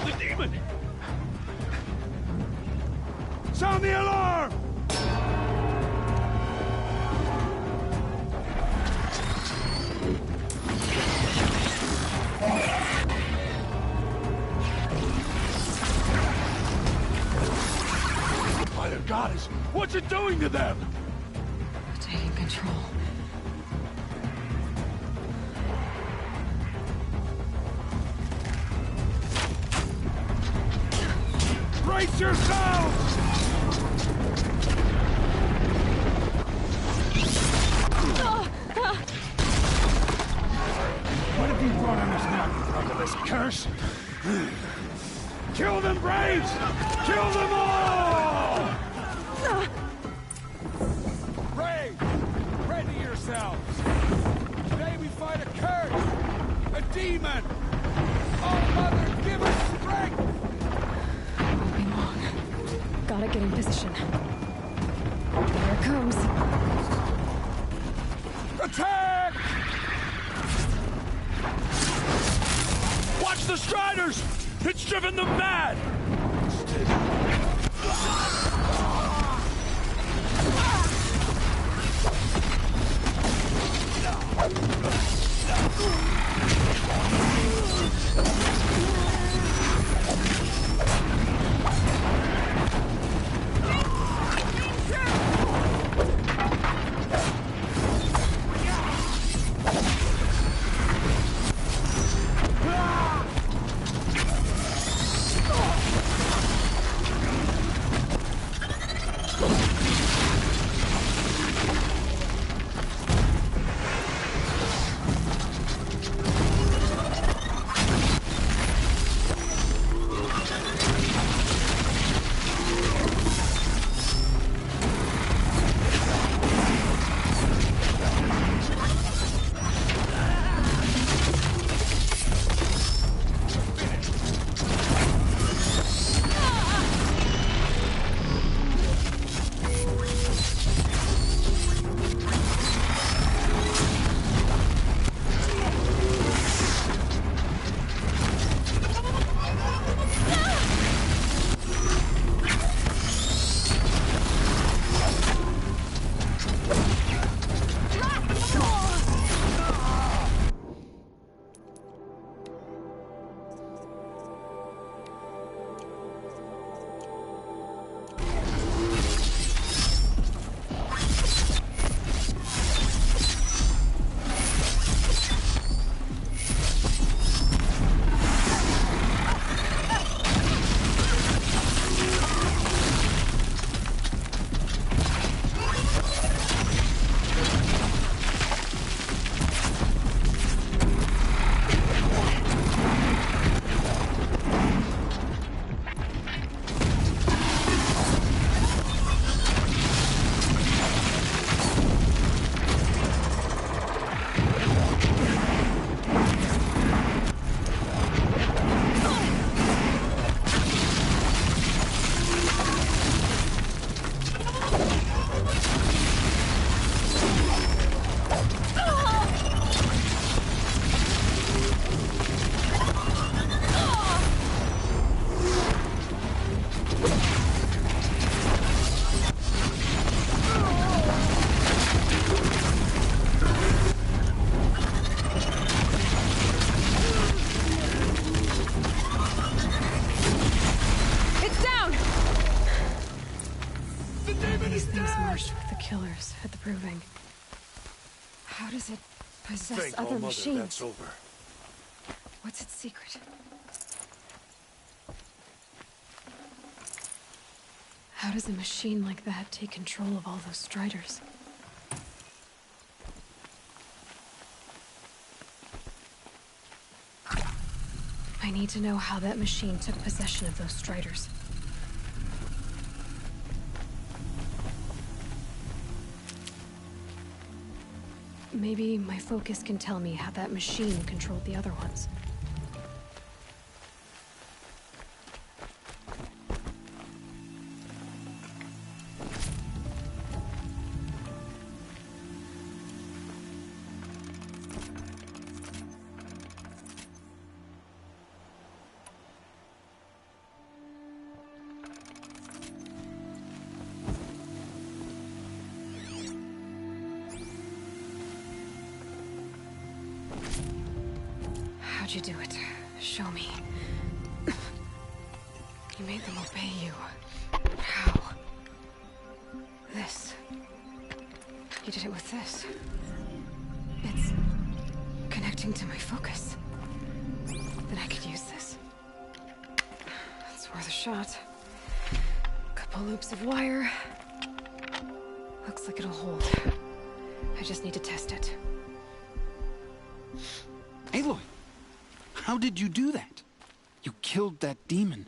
The demon! Sound the alarm! By the goddess, what's it doing to them? Taking control. Brace yourselves! What have you brought on us now, you brotherless curse? Kill them, Braves! Kill them all! Brave! Ready yourselves! Today we fight a curse! A demon! Oh, Mother, give us strength! Won't be long. Gotta get in position. Here it comes. Attack! Watch the Striders! It's driven them mad! These things marched with the killers at the Proving. How does it possess Thank other All Mother machines? that's over. What's its secret? How does a machine like that take control of all those Striders? I need to know how that machine took possession of those Striders. Maybe my focus can tell me how that machine controlled the other ones. How'd you do it? Show me. You made them obey you. How? This. You did it with this. It's connecting to my focus. Then I could use this. It's worth a shot. Couple loops of wire. Looks like it'll hold. I just need to test it. Aloy! How did you do that? You killed that demon.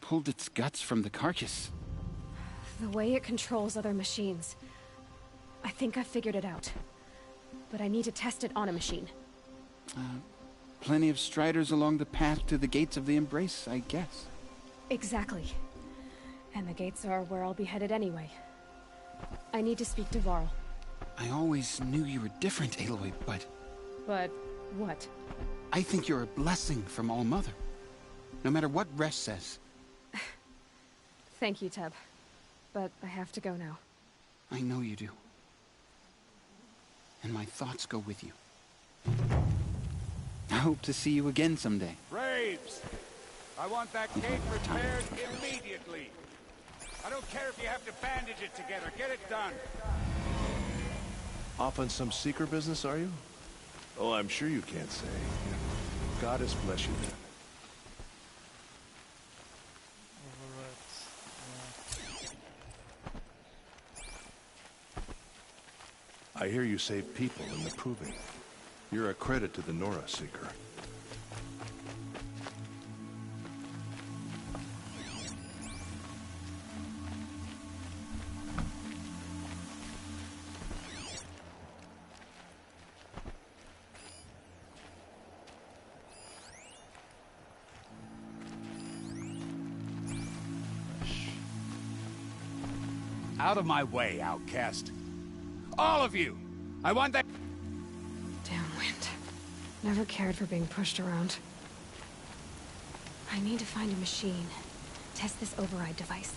Pulled its guts from the carcass. The way it controls other machines. I think I figured it out. But I need to test it on a machine. Plenty of Striders along the path to the gates of the Embrace, I guess. Exactly. And the gates are where I'll be headed anyway. I need to speak to Varl. I always knew you were different, Aloy, but... But what? I think you're a blessing from All Mother. No matter what Resh says. Thank you, Teb. But I have to go now. I know you do. And my thoughts go with you. I hope to see you again someday. Braves! I want that gate repaired immediately. I don't care if you have to bandage it together. Get it done. Off on some Seeker business, are you? Oh, I'm sure you can't say. Goddess bless you then. I hear you save people in the Proving. You're a credit to the Nora Seeker. Out of my way, outcast. All of you! I want that... Downwind. Never cared for being pushed around. I need to find a machine. Test this override device.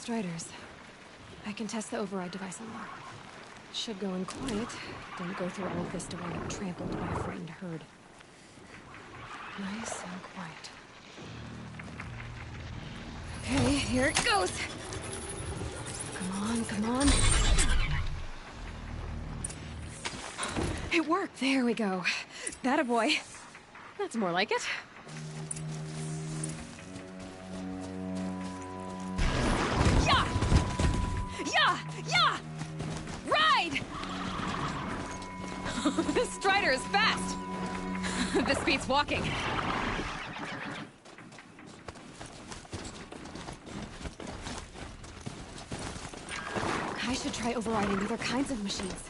Striders. I can test the override device on them. Should go in quiet. Don't go through all of this to wind up trampled by a frightened herd. Nice and quiet. Okay, here it goes! Come on, come on. It worked! There we go. That a boy. That's more like it. Yeah! Yeah! Yeah! Ride! This Strider is fast! This beats walking. I should try overriding other kinds of machines.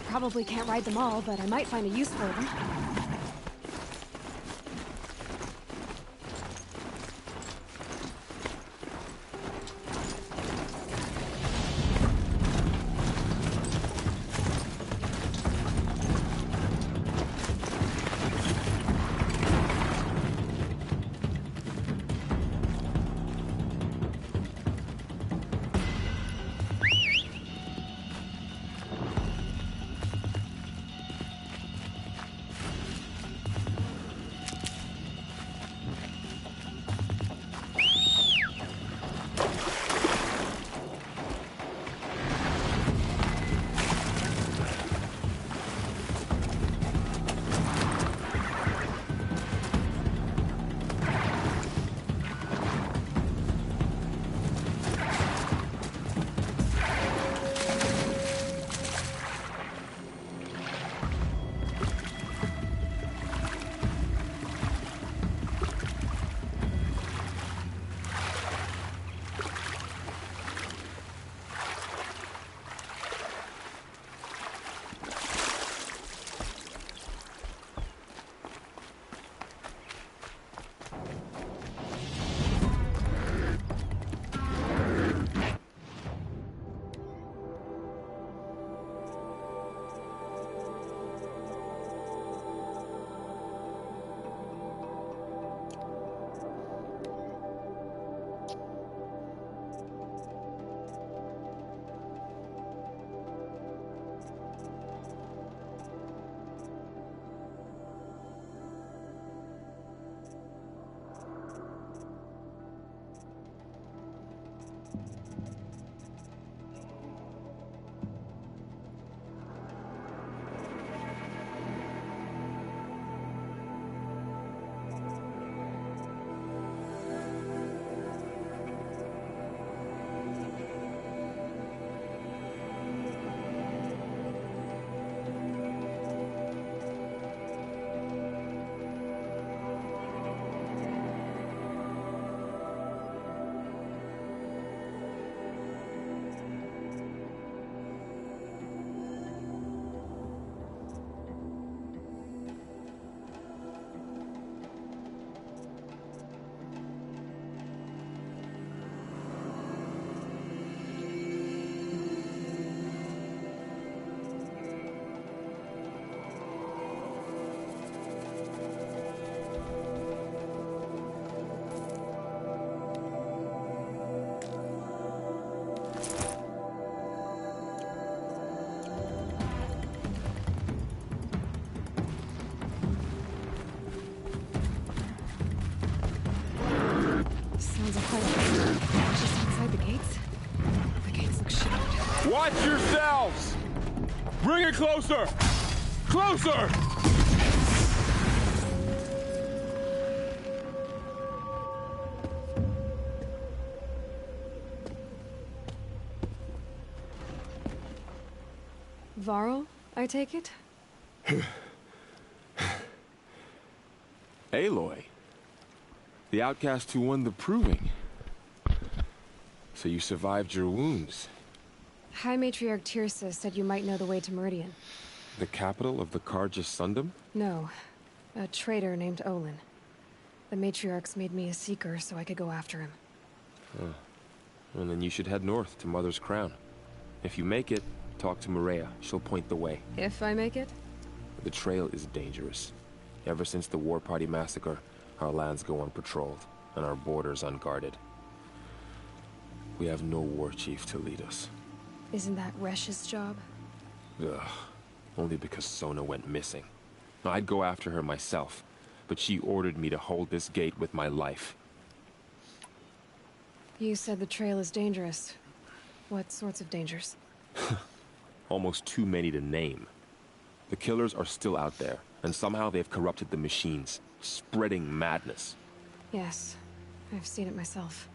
Probably can't ride them all, but I might find a use for them. Watch yourselves! Bring it closer! Closer! Varl, I take it? Aloy. The outcast who won the proving. So you survived your wounds. High Matriarch Tirsa said you might know the way to Meridian. The capital of the Carja Sundom? No. A traitor named Olin. The Matriarchs made me a seeker so I could go after him. Oh. Well, then you should head north to Mother's Crown. If you make it, talk to Maria. She'll point the way. If I make it? The trail is dangerous. Ever since the War Party massacre, our lands go unpatrolled, and our borders unguarded. We have no war chief to lead us. Isn't that Resh's job? Ugh. Only because Sona went missing. I'd go after her myself, but she ordered me to hold this gate with my life. You said the trail is dangerous. What sorts of dangers? Almost too many to name. The killers are still out there, and somehow they've corrupted the machines, spreading madness. Yes, I've seen it myself.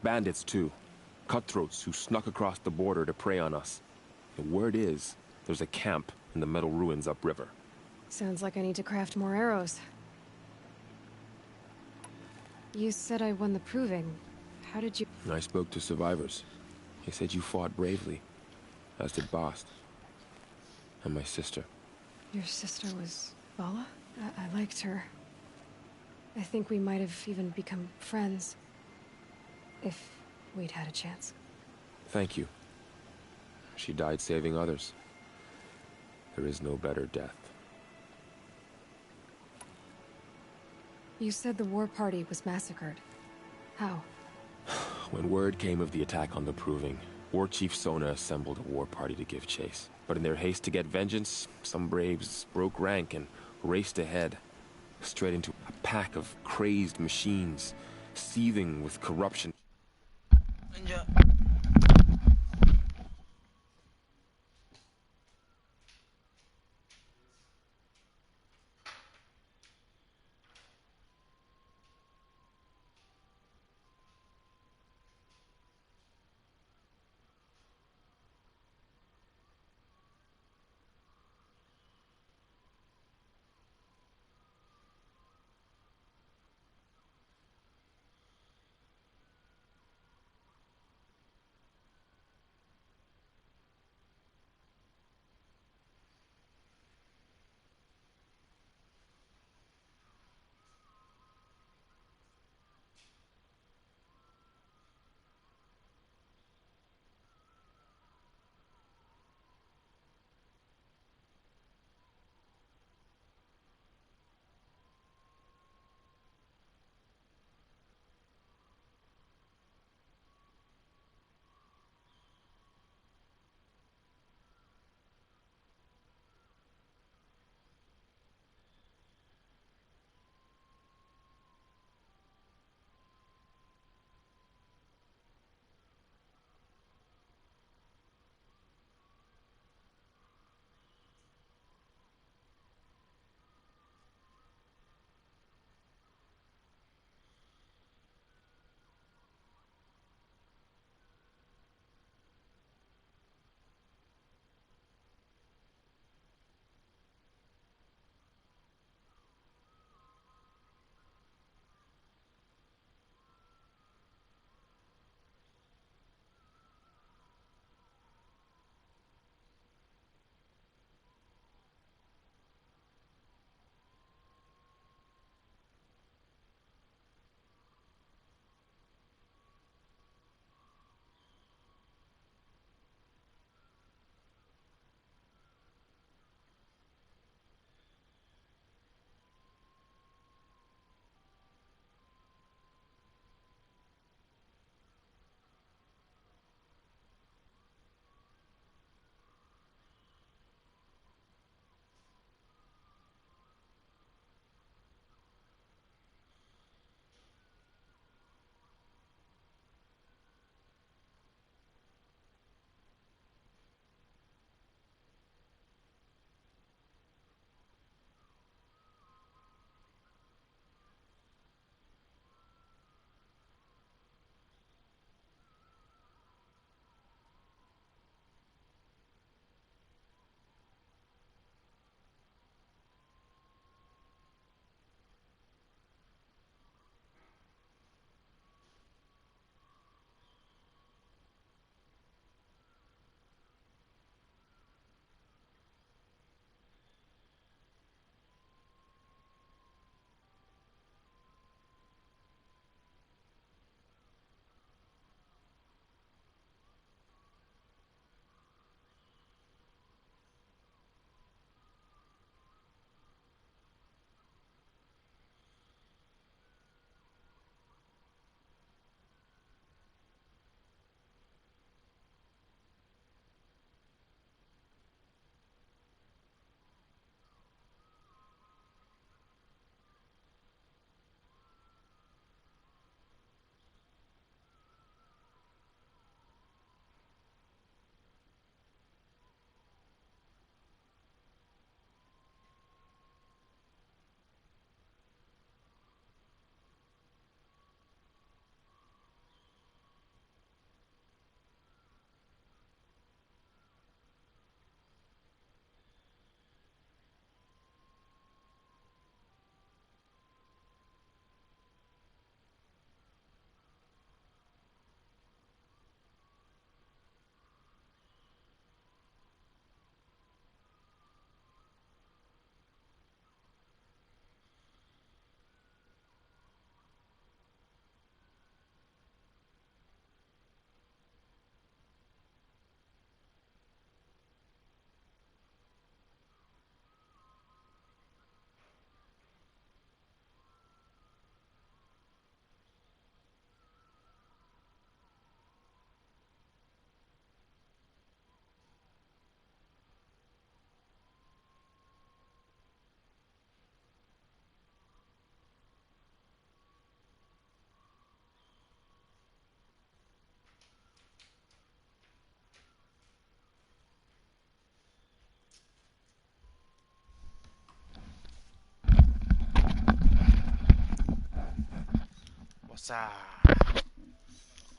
Bandits, too. Cutthroats who snuck across the border to prey on us. The word is, there's a camp in the metal ruins upriver. Sounds like I need to craft more arrows. You said I won the proving. How did you... I spoke to survivors. They said you fought bravely, as did Bast. And my sister. Your sister was Vala? I liked her. I think we might have even become friends. If we'd had a chance. Thank you. She died saving others. There is no better death. You said the war party was massacred. How? When word came of the attack on the Proving, War Chief Sona assembled a war party to give chase. But in their haste to get vengeance, some braves broke rank and raced ahead, straight into a pack of crazed machines, seething with corruption.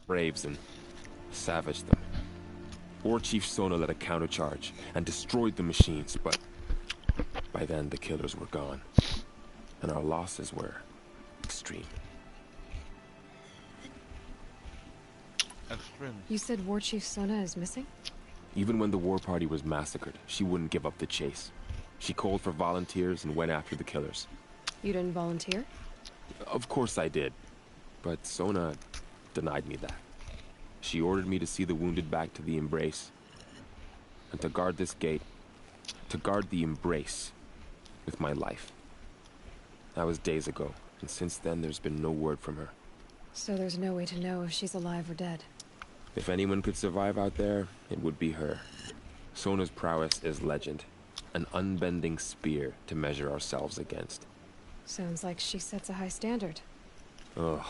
Braves and savaged them. War Chief Sona led a countercharge and destroyed the machines, but by then the killers were gone, and our losses were extreme. You said War Chief Sona is missing? Even when the war party was massacred, she wouldn't give up the chase. She called for volunteers and went after the killers. You didn't volunteer? Of course I did, but Sona denied me that. She ordered me to see the wounded back to the Embrace, and to guard this gate, to guard the Embrace with my life. That was days ago, and since then there's been no word from her. So there's no way to know if she's alive or dead. If anyone could survive out there, it would be her. Sona's prowess is legend, an unbending spear to measure ourselves against. Sounds like she sets a high standard. Ugh,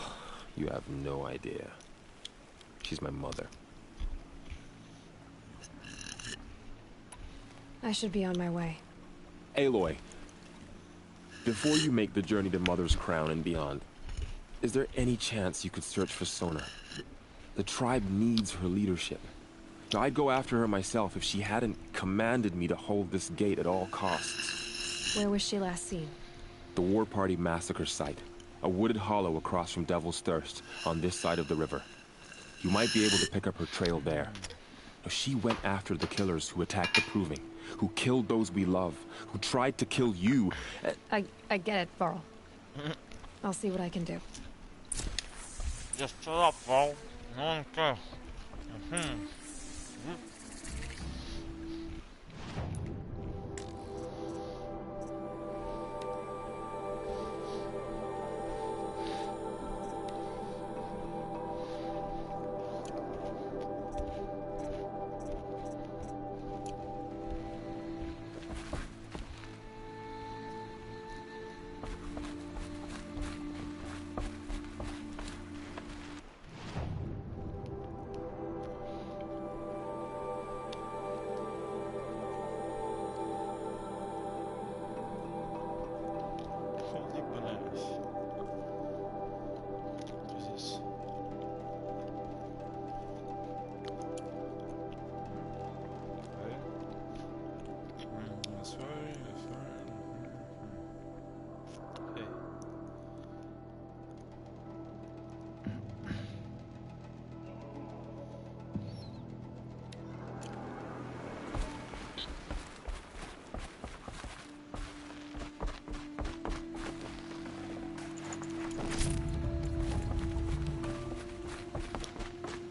you have no idea. She's my mother. I should be on my way. Aloy, before you make the journey to Mother's Crown and beyond, is there any chance you could search for Sona? The tribe needs her leadership. I'd go after her myself if she hadn't commanded me to hold this gate at all costs. Where was she last seen? The War Party massacre site. A wooded hollow across from Devil's Thirst, on this side of the river. You might be able to pick up her trail there. She went after the killers who attacked the Proving, who killed those we love, who tried to kill you. I get it, Varl. I'll see what I can do. Just shut up, Varl. No one cares.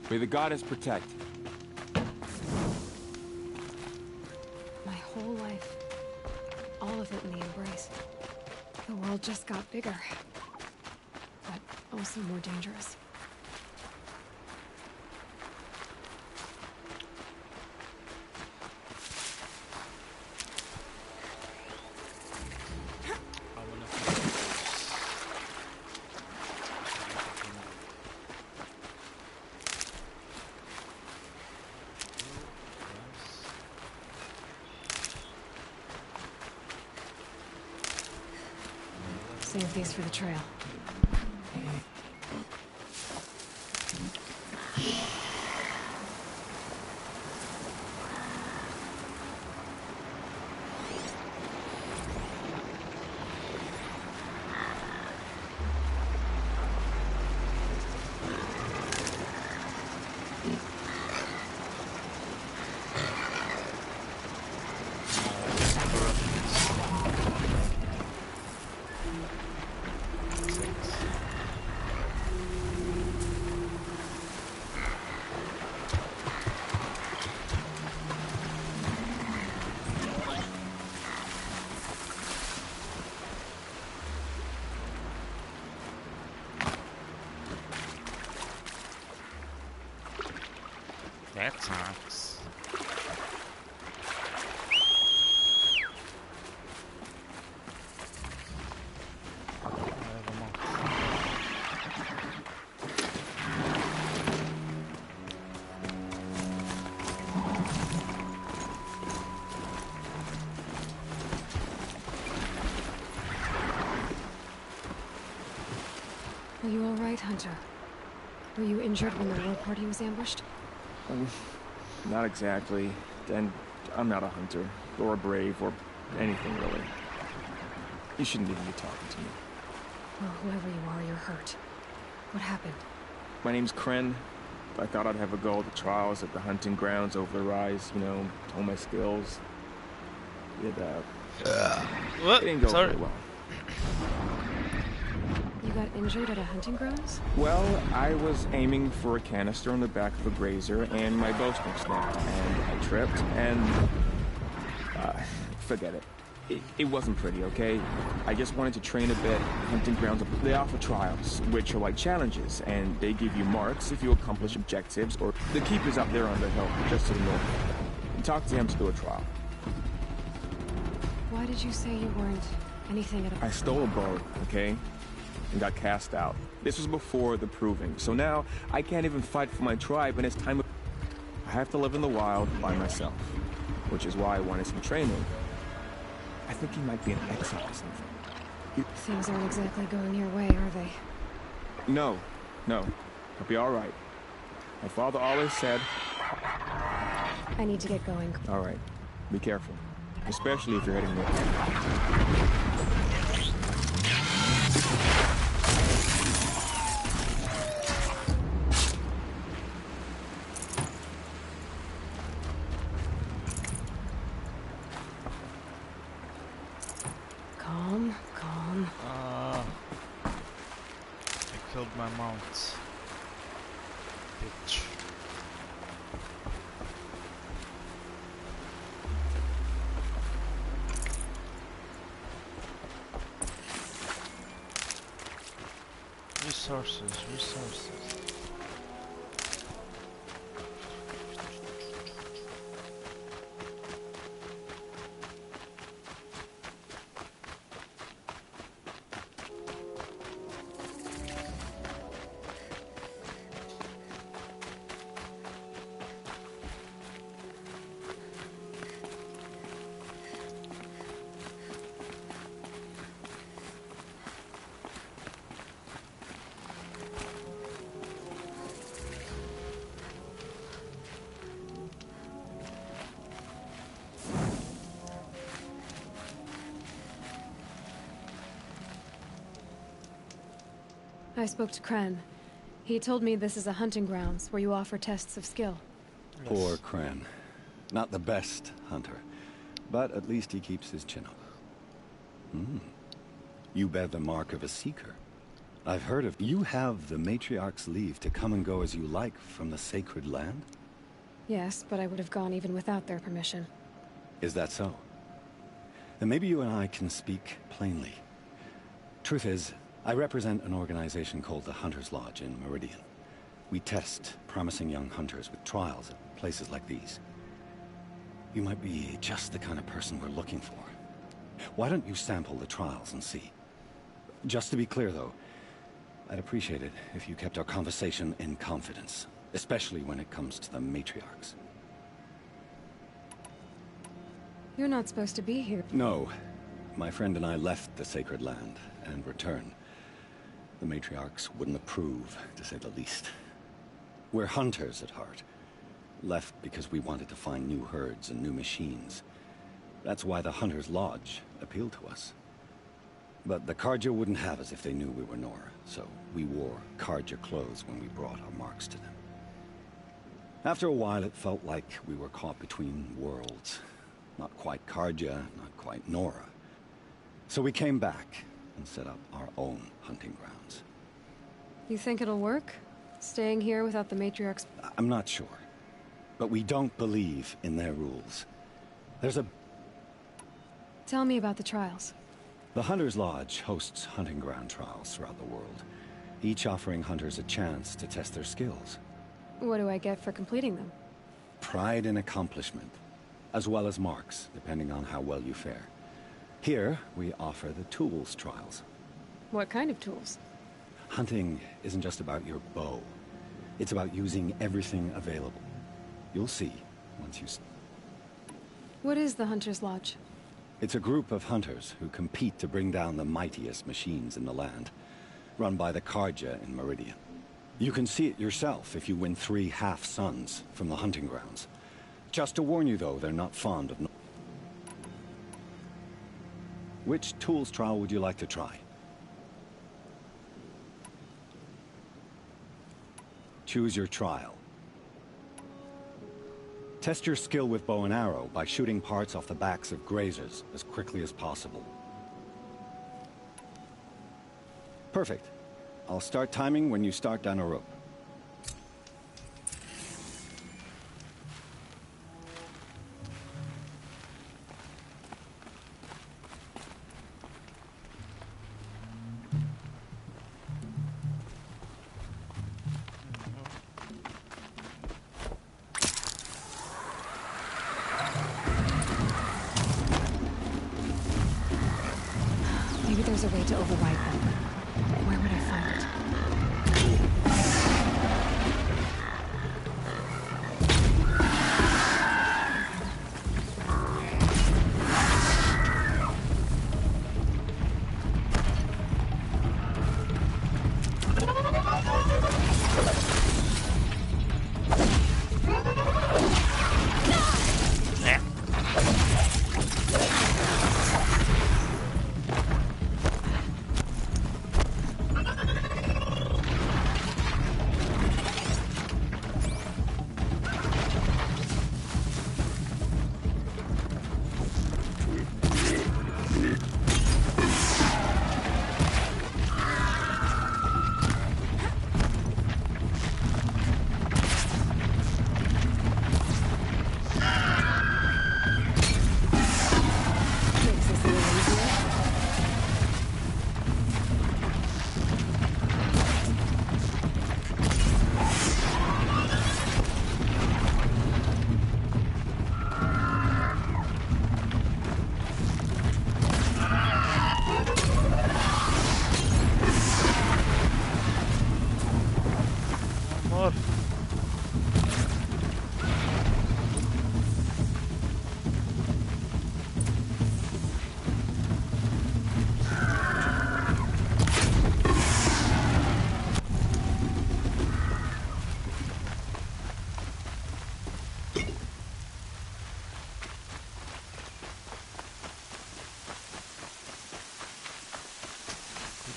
May the goddess protect. My whole life. All of it in the Embrace. The world just got bigger. But also more dangerous. Save these for the trail. That sucks. Are you alright, Hunter? Were you injured when the war party was ambushed? Not exactly. And I'm not a hunter, or a brave, or anything really. You shouldn't even be talking to me. Well, whoever you are, you're hurt. What happened? My name's Kren. I thought I'd have a go at the trials at the hunting grounds over the rise, you know, hone my skills. It didn't go very well. You got injured at a hunting grounds? Well, I was aiming for a canister on the back of a grazer, and my bowstring snapped, and I tripped, and... forget it. It wasn't pretty, okay? I just wanted to train a bit. Hunting grounds, they offer trials, which are like challenges, and they give you marks if you accomplish objectives, or the keeper's up there on the hill, just to the north. You talk to him to do a trial. Why did you say you weren't anything at all? I stole a bow, okay? And got cast out. This was before the proving, so now I can't even fight for my tribe, and it's time I have to live in the wild by myself, which is why I wanted some training. I think he might be an exile or something. Things aren't exactly going your way, are they? No. I'll be all right. My father always said... I need to get going. All right. Be careful. Especially if you're heading north. Calm. I killed my mount. Bitch. Resources. I spoke to Kren. He told me this is a hunting grounds where you offer tests of skill. Poor Kren. Not the best hunter, but at least he keeps his chin up. You bear the mark of a seeker. I've heard of... You have the matriarch's leave to come and go as you like from the sacred land? Yes, but I would have gone even without their permission. Is that so? Then maybe you and I can speak plainly. Truth is, I represent an organization called the Hunter's Lodge in Meridian. We test promising young hunters with trials at places like these. You might be just the kind of person we're looking for. Why don't you sample the trials and see? Just to be clear, though, I'd appreciate it if you kept our conversation in confidence, especially when it comes to the matriarchs. You're not supposed to be here. No. My friend and I left the sacred land and returned. The matriarchs wouldn't approve, to say the least. We're hunters at heart. Left because we wanted to find new herds and new machines. That's why the Hunter's Lodge appealed to us. But the Carja wouldn't have us if they knew we were Nora, so we wore Carja clothes when we brought our marks to them. After a while, it felt like we were caught between worlds. Not quite Carja, not quite Nora. So we came back and set up our own hunting grounds. You think it'll work? Staying here without the matriarchs? I'm not sure. But we don't believe in their rules. There's a... Tell me about the trials. The Hunter's Lodge hosts hunting ground trials throughout the world, each offering hunters a chance to test their skills. What do I get for completing them? Pride in accomplishment, as well as marks, depending on how well you fare. Here, we offer the tools trials. What kind of tools? Hunting isn't just about your bow. It's about using everything available. You'll see once you... What is the Hunter's Lodge? It's a group of hunters who compete to bring down the mightiest machines in the land. run by the Karja in Meridian. You can see it yourself if you win 3 half-suns from the hunting grounds. Just to warn you, though, they're not fond of... Which tools trial would you like to try? Choose your trial. Test your skill with bow and arrow by shooting parts off the backs of grazers as quickly as possible. Perfect. I'll start timing when you start down a rope. Maybe there's a way to override them. Where would I find it?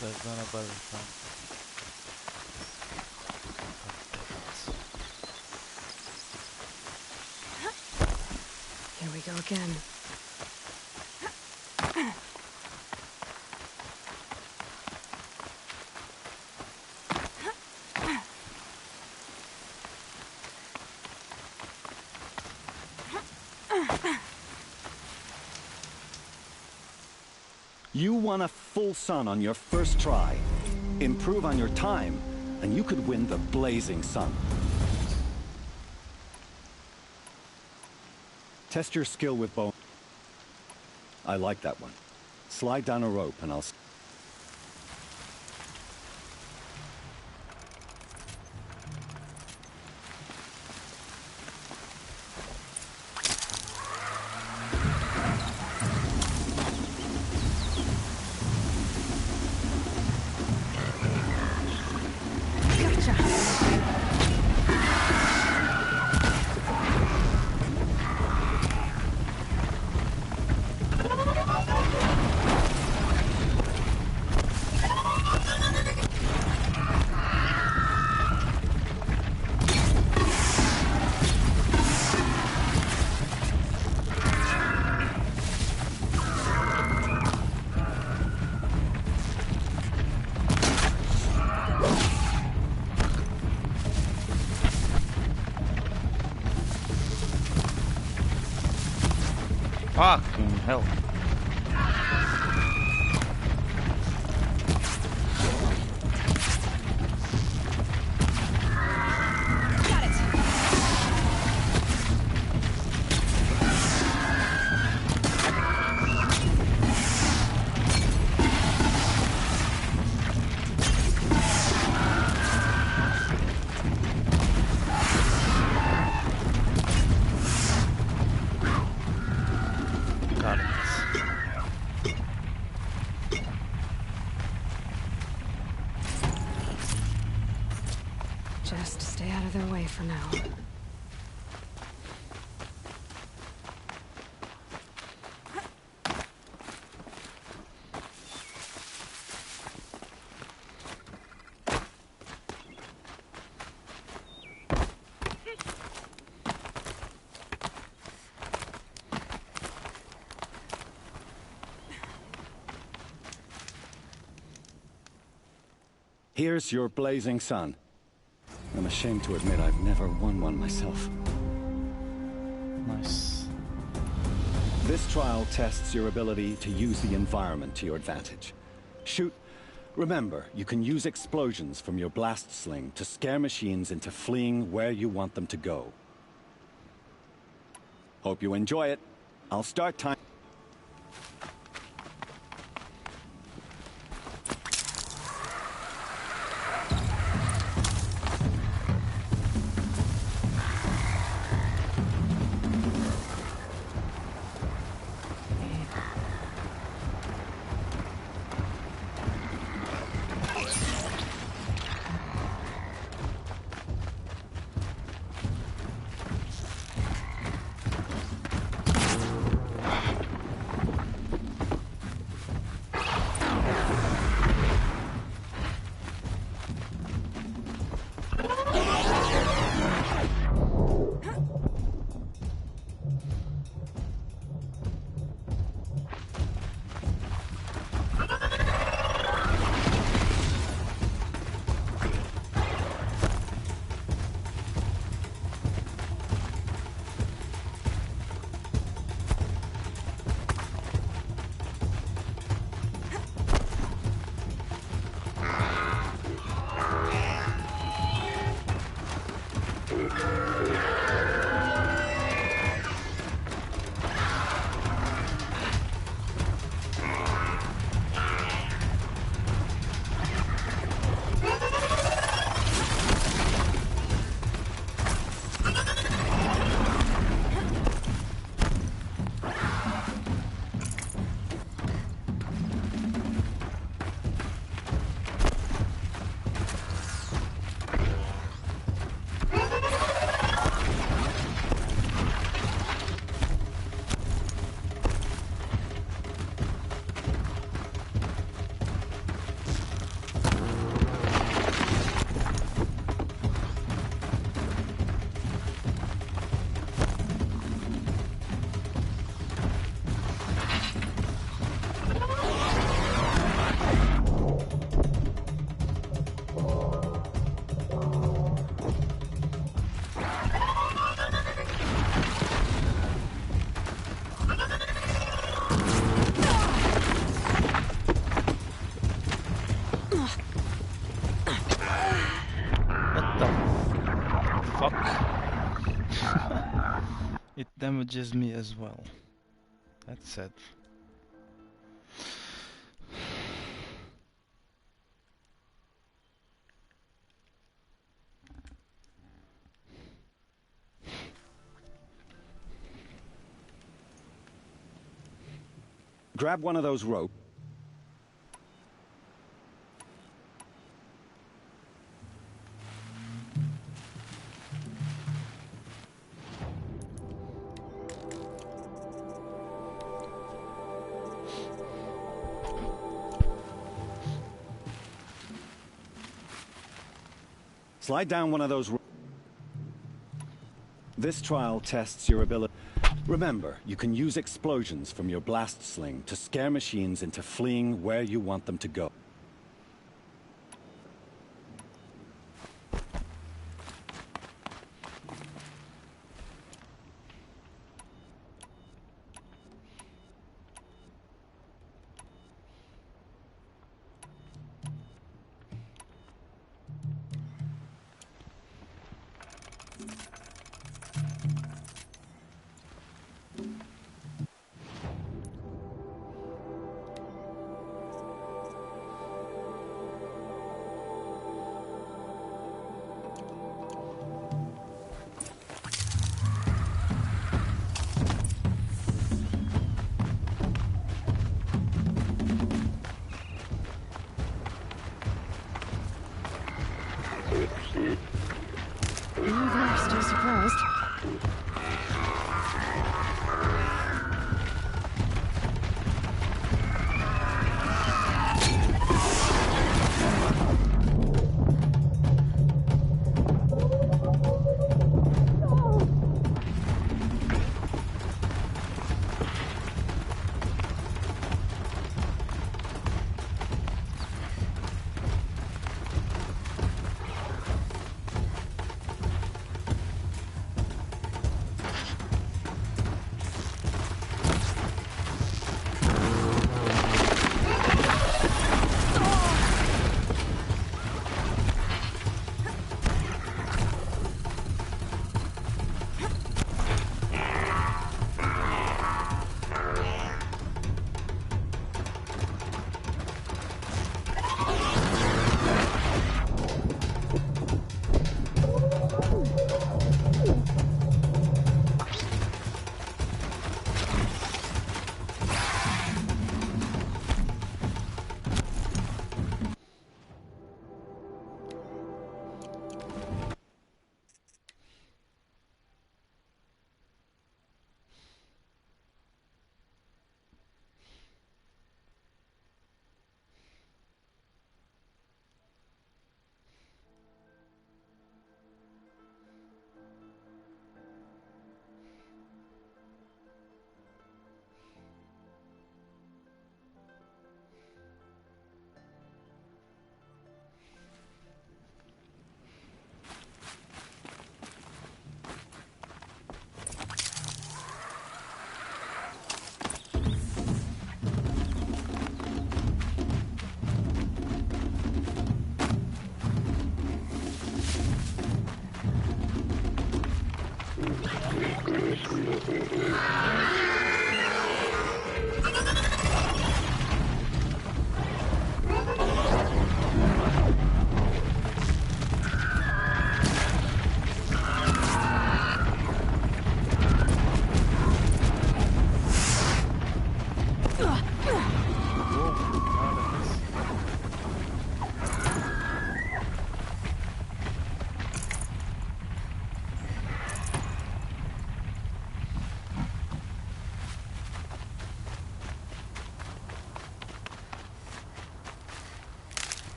That's not about it. Here we go again. You won a full sun on your first try. Improve on your time, and you could win the Blazing Sun. Test your skill with bow. I like that one. Slide down a rope and I'll... Fucking hell. Got it. Just stay out of their way for now. Here's your blazing sun. I'm ashamed to admit I've never won one myself. Nice. This trial tests your ability to use the environment to your advantage. Shoot. Remember, you can use explosions from your blast sling to scare machines into fleeing where you want them to go. Hope you enjoy it. I'll start time. It damages me as well. That's sad. Grab one of those ropes. Slide down one of those. This trial tests your ability. Remember, you can use explosions from your blast sling to scare machines into fleeing where you want them to go. Still surprised.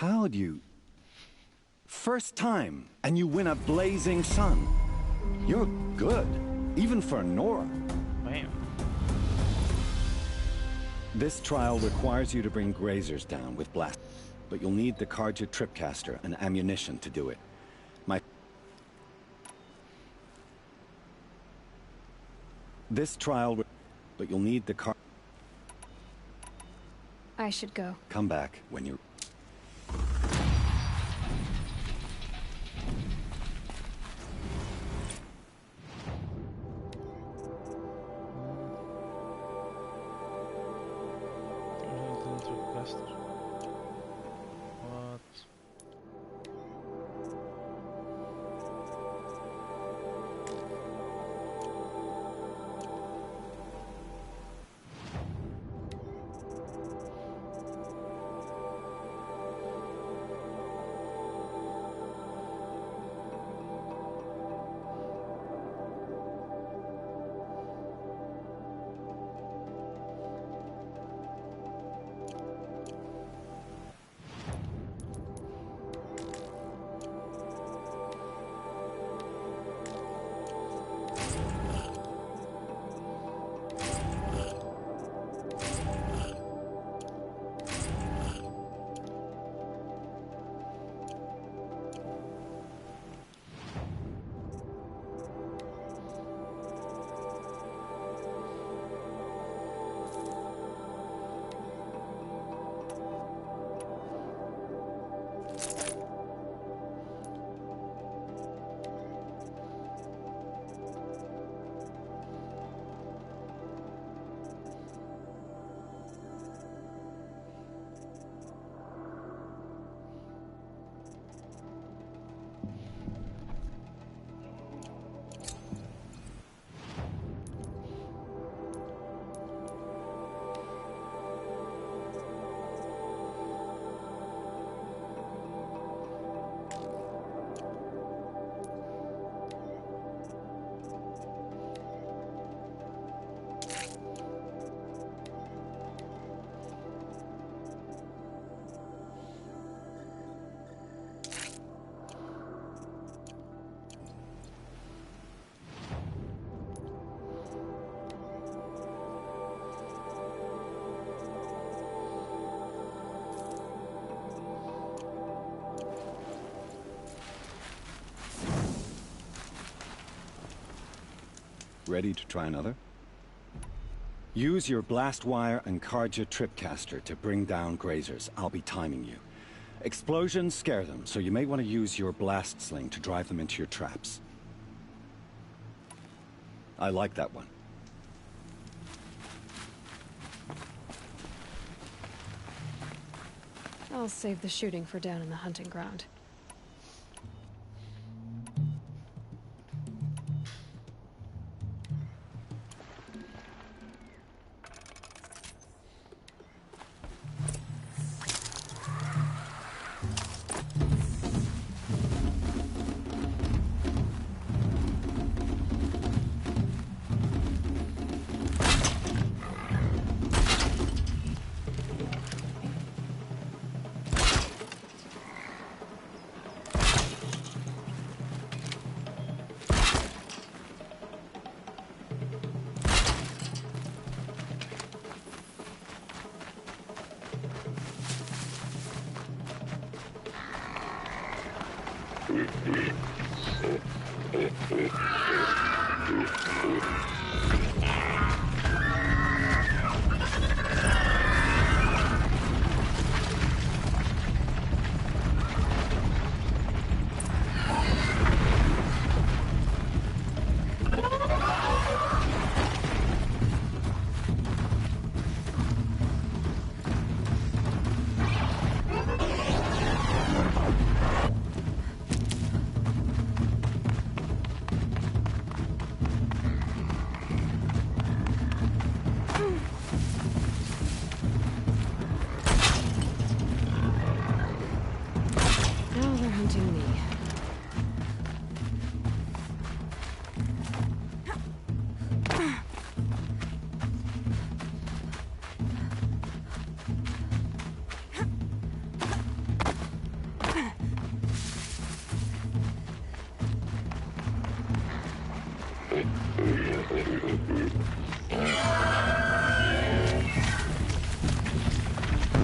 How'd you... First time, and you win a blazing sun. You're good, even for Nora. Damn. This trial requires you to bring grazers down with blast, but you'll need the Carja tripcaster and ammunition to do it. This trial, but you'll need the car. I should go. Come back when you're... Ready to try another? Use your blast wire and Karja tripcaster to bring down grazers. I'll be timing you. Explosions scare them, so you may want to use your blast sling to drive them into your traps. I like that one. I'll save the shooting for down in the hunting ground.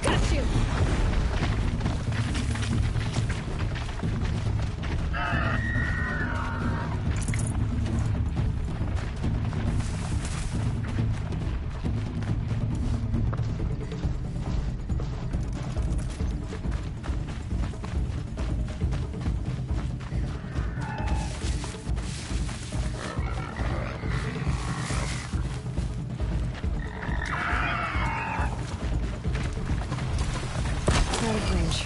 Got you! Out of range.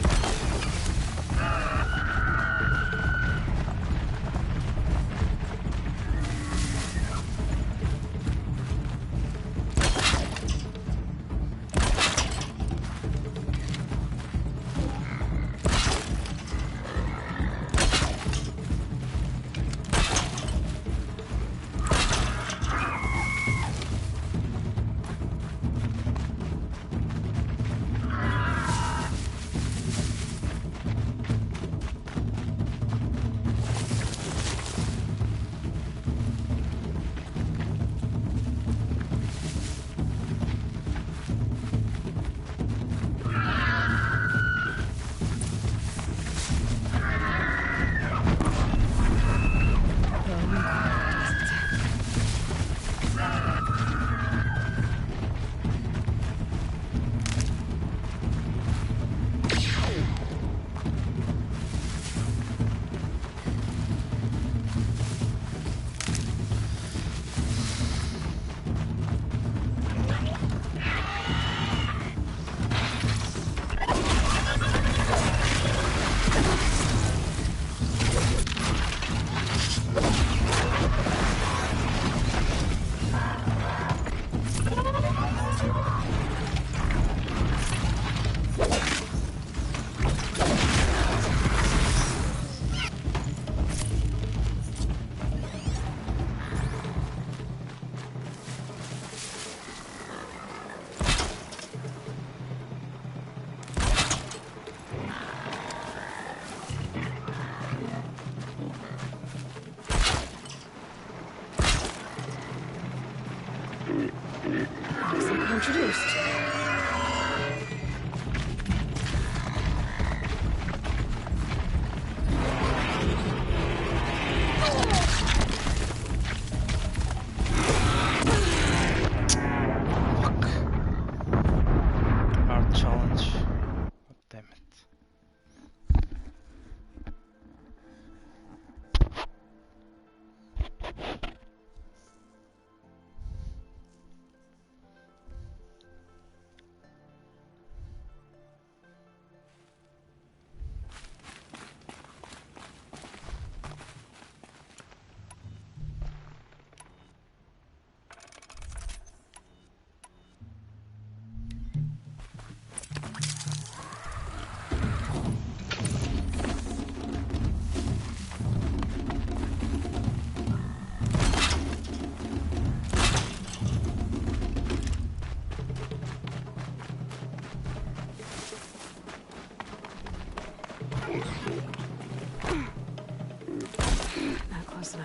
Looks like we're introduced.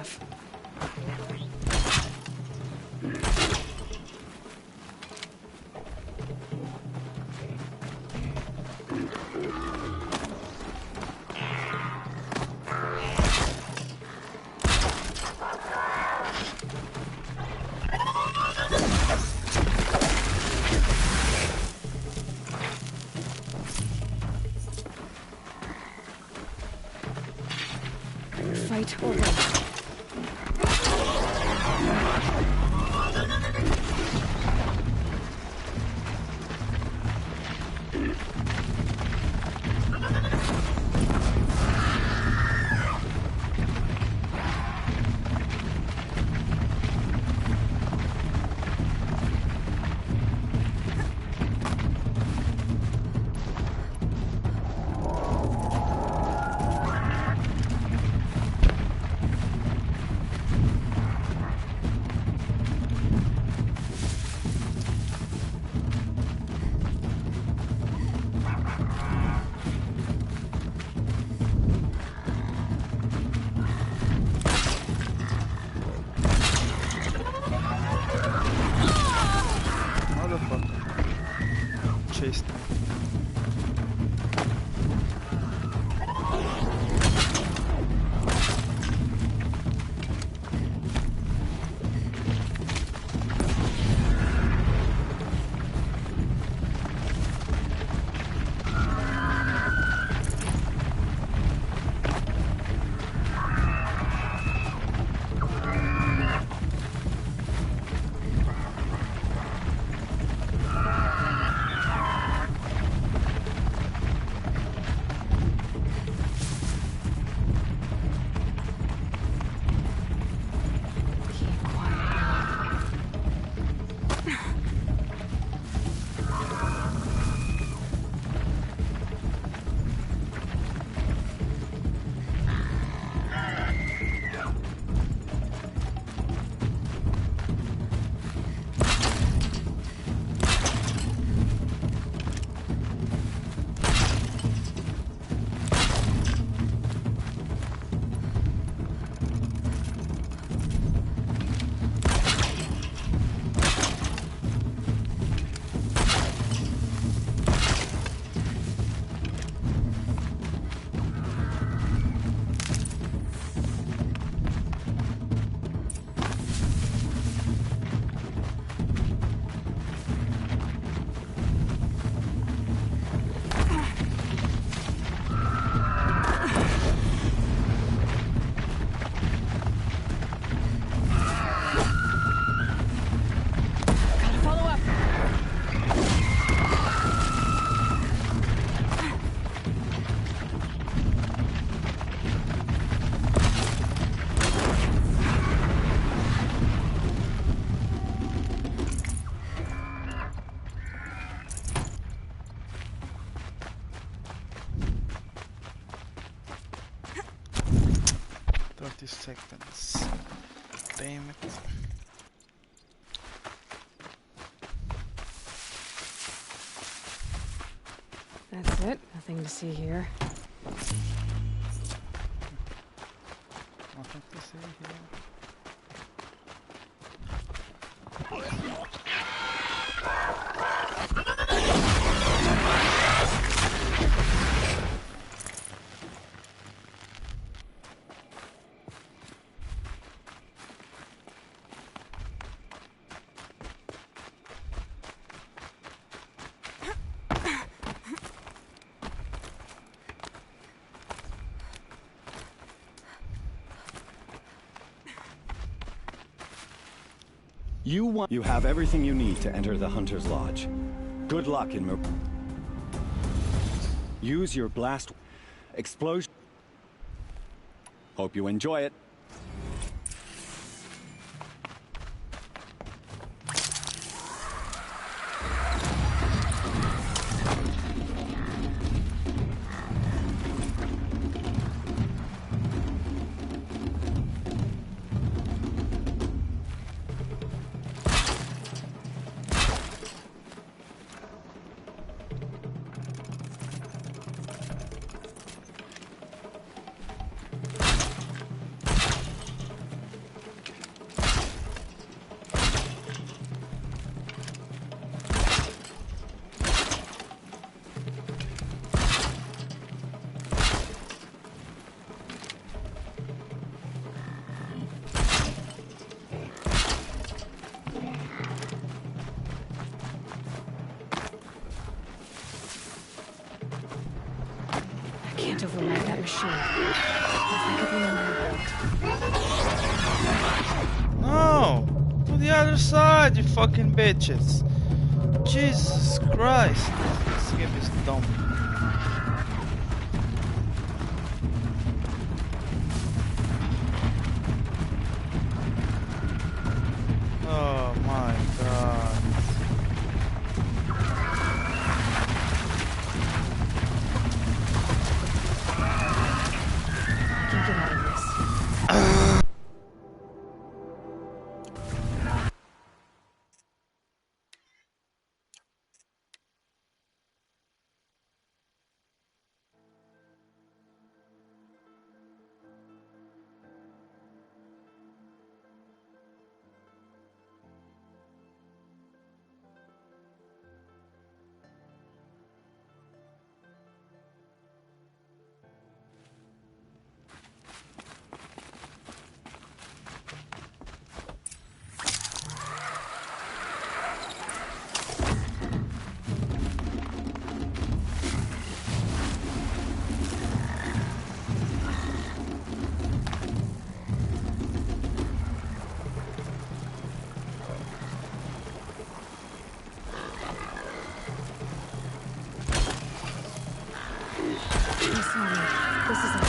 enough. Fight or run. Chase them. Seconds. Damn it. That's it. Nothing to see here. Nothing to see here. You have everything you need to enter the Hunter's Lodge. Good luck in Use your blast explosion. Hope you enjoy it. No! To the other side, you fucking bitches! Jesus Christ! This game is dumb. Oh my god. I can get out of this. This is it.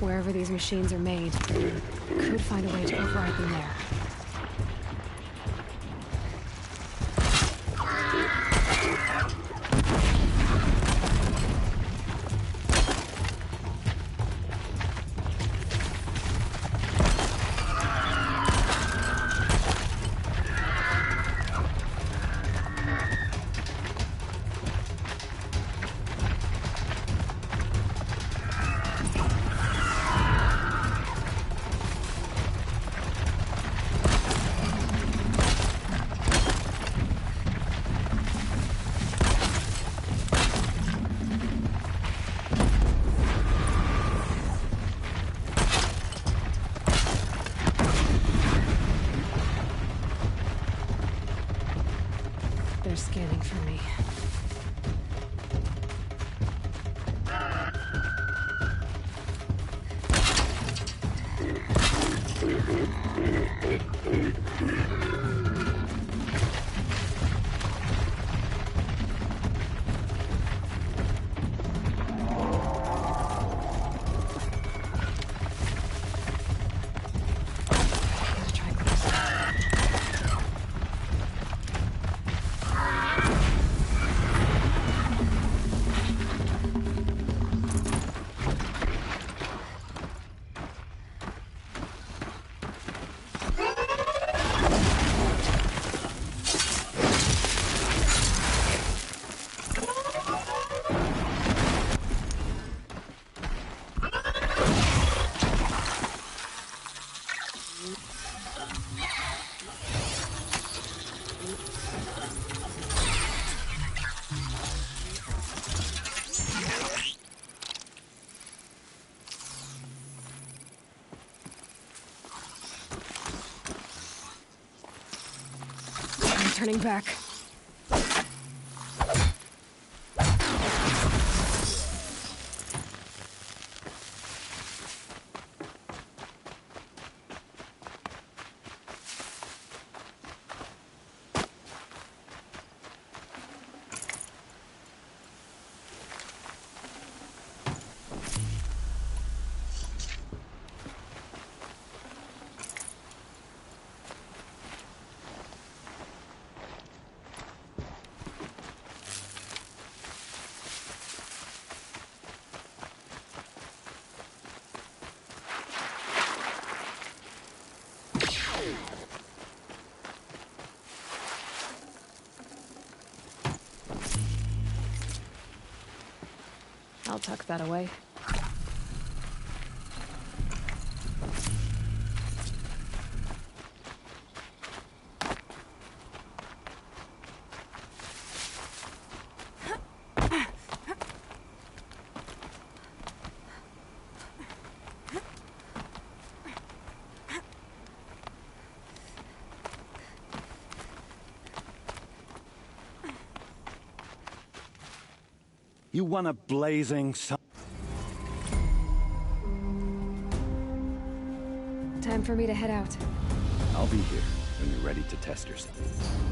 Wherever these machines are made, could find a way to override them there. They're scanning for me. turning back. I'll tuck that away. You want a blazing sun? Time for me to head out. I'll be here when you're ready to test yourself.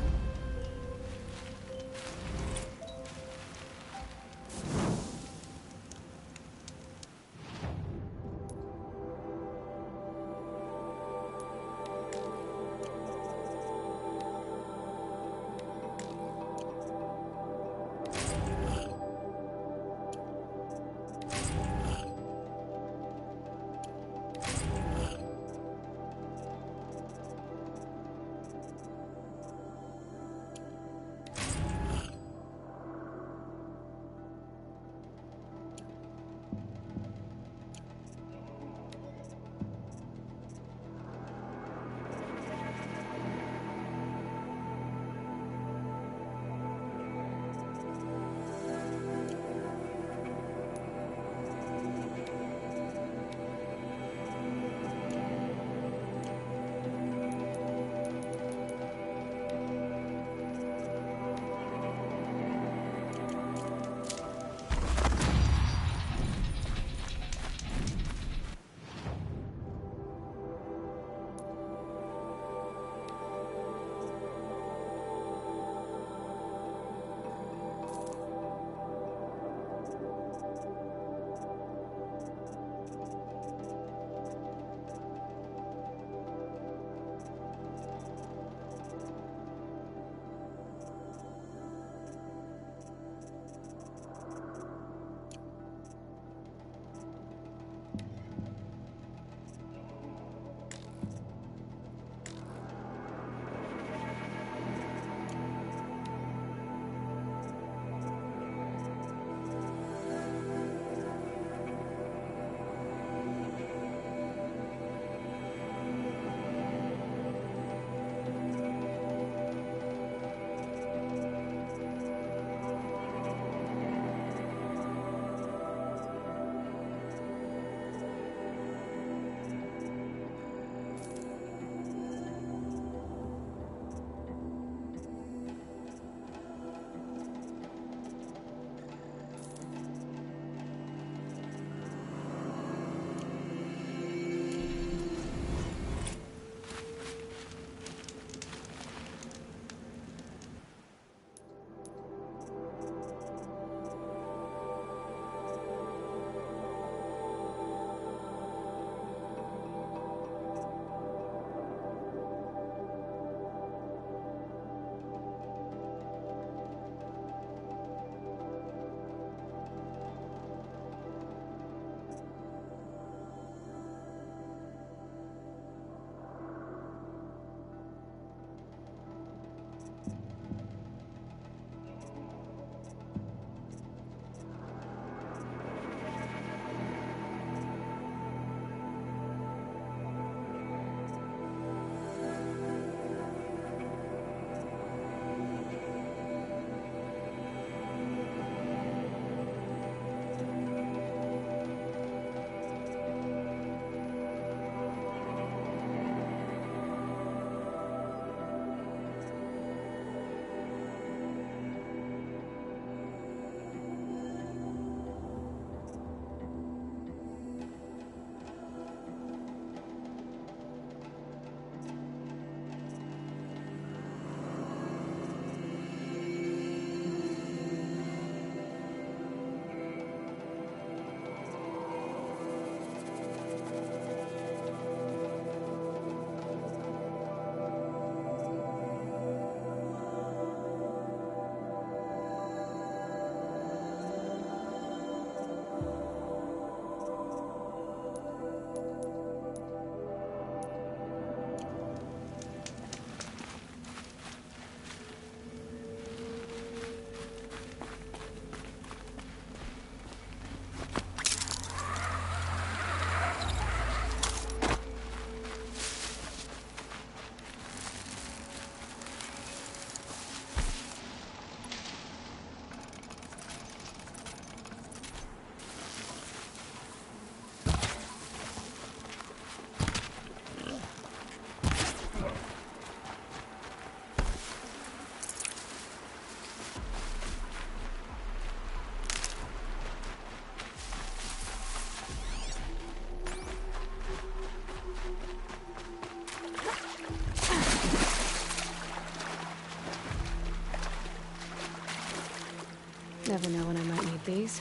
Never know when I might need these.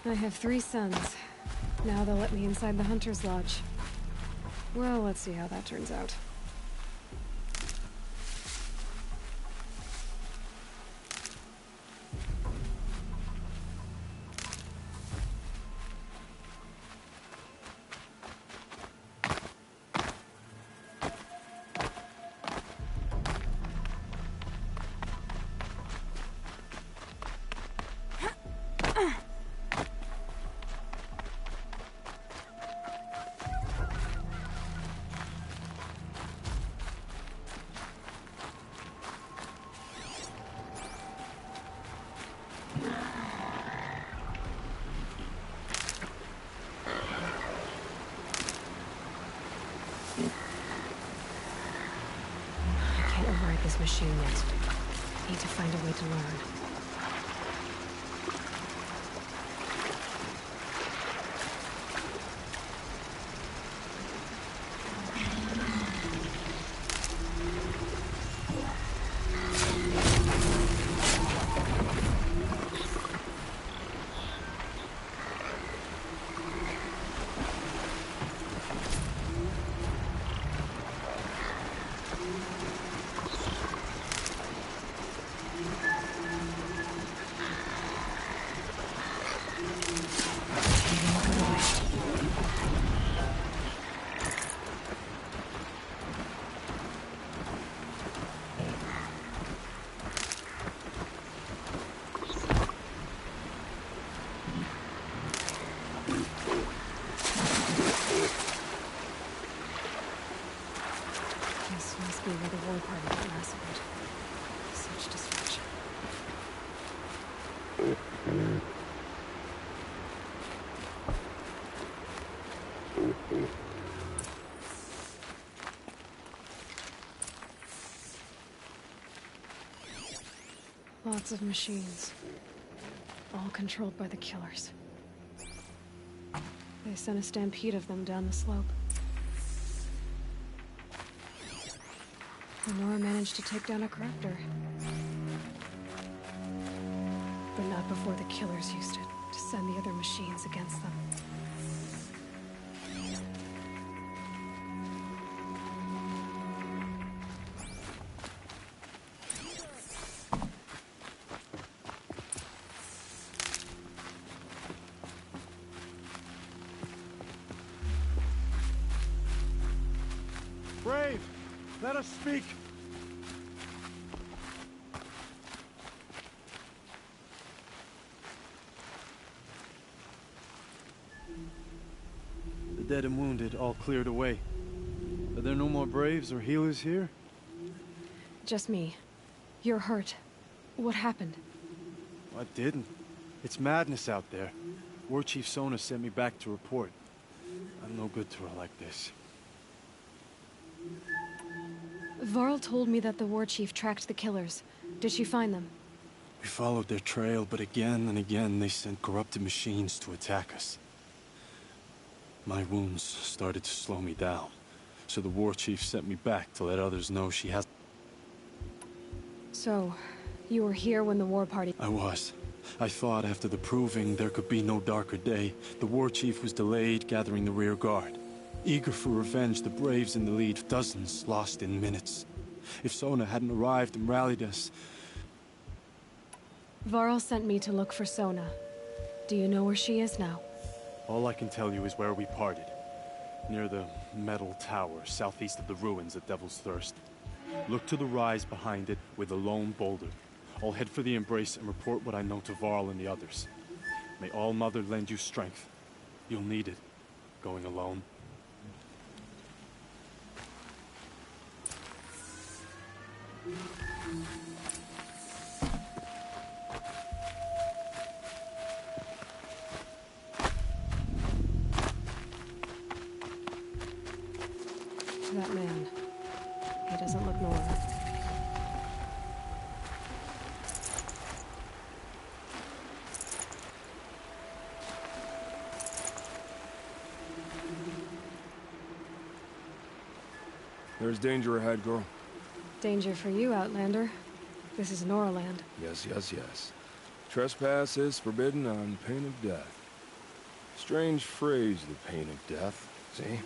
I have 3 sons. Now they'll let me inside the Hunter's Lodge. Well, let's see how that turns out. This machine yet. Need to find a way to learn. Where the war party got massacred. Such destruction. Lots of machines. All controlled by the killers. They sent a stampede of them down the slope. Nora managed to take down a corruptor. But not before the killers used it to send the other machines against them. Brave! Let us speak! The dead and wounded all cleared away. Are there no more braves or healers here? Just me. You're hurt. What happened? I didn't. It's madness out there. War Chief Sona sent me back to report. I'm no good to her like this. Varl told me that the war chief tracked the killers. Did she find them? We followed their trail, but again and again they sent corrupted machines to attack us. My wounds started to slow me down, so the war chief sent me back to let others know she has... So, you were here when the war party... I was. I thought after the proving there could be no darker day. The war chief was delayed gathering the rear guard. Eager for revenge, the braves in the lead, dozens lost in minutes. If Sona hadn't arrived and rallied us... Varl sent me to look for Sona. Do you know where she is now? All I can tell you is where we parted. Near the metal tower, southeast of the ruins at Devil's Thirst. Look to the rise behind it with a lone boulder. I'll head for the embrace and report what I know to Varl and the others. May All Mother lend you strength. You'll need it, going alone. That man. He doesn't look normal. There's danger ahead, girl. Danger for you, Outlander. This is Noraland. Yes, yes, yes. Trespass is forbidden on pain of death. Strange phrase, the pain of death. See?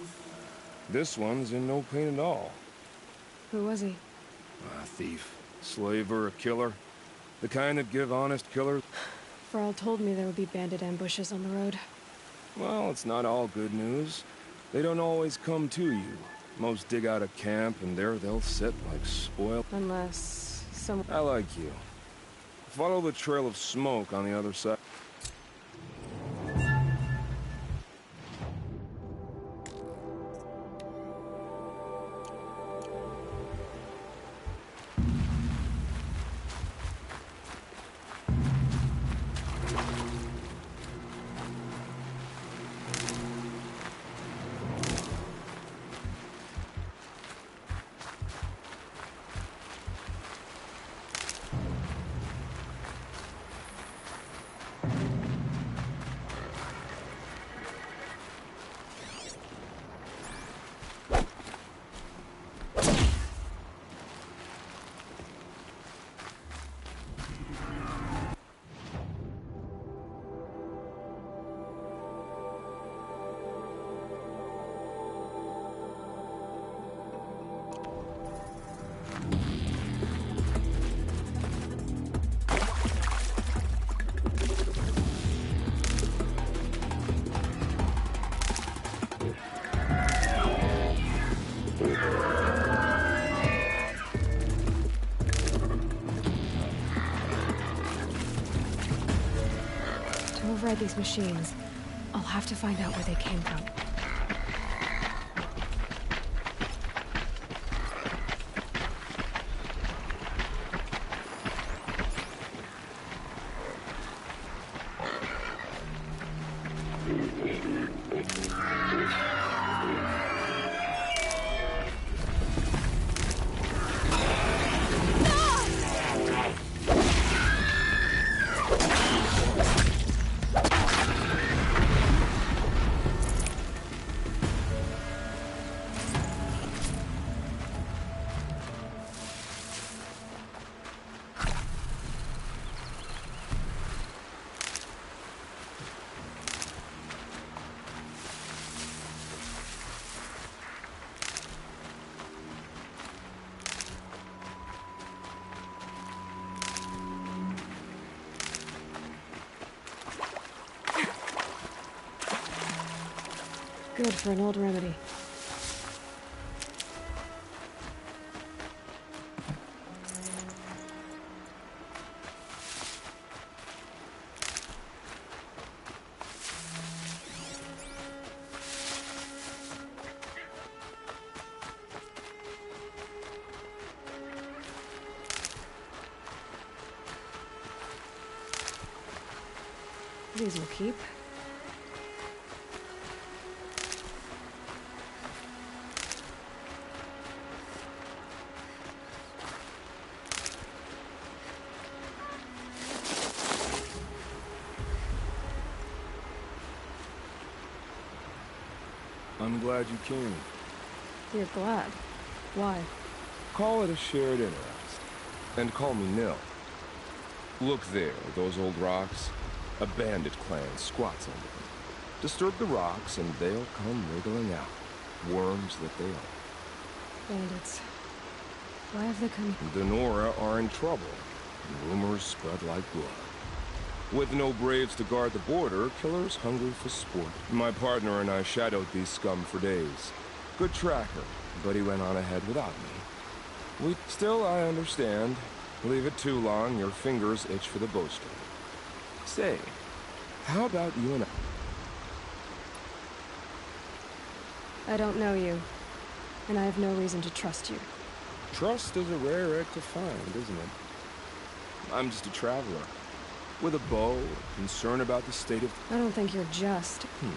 This one's in no pain at all. Who was he? A thief, slaver, a killer. The kind that give honest killers. Varl told me there would be bandit ambushes on the road. Well, it's not all good news. They don't always come to you. Most dig out a camp, and there they'll sit like spoiled. Unless someone... I like you. Follow the trail of smoke on the other side. Override these machines. I'll have to find out where they came from. Good for an old remedy. These will keep. I'm glad you came. You're glad. Why? Call it a shared interest. And call me Nil. Look there, those old rocks. A bandit clan squats under them. Disturb the rocks and they'll come wriggling out. Worms that they are. Bandits. Why have they come? The Nora are in trouble. And rumors spread like blood. With no braves to guard the border, killers hungry for sport. My partner and I shadowed these scum for days. Good tracker, but he went on ahead without me. Still, I understand. Leave it too long, your fingers itch for the bowstring. Say, how about you and I don't know you, and I have no reason to trust you. Trust is a rare egg to find, isn't it? I'm just a traveler, with a bow, concern about the state of... I don't think you're just. Well,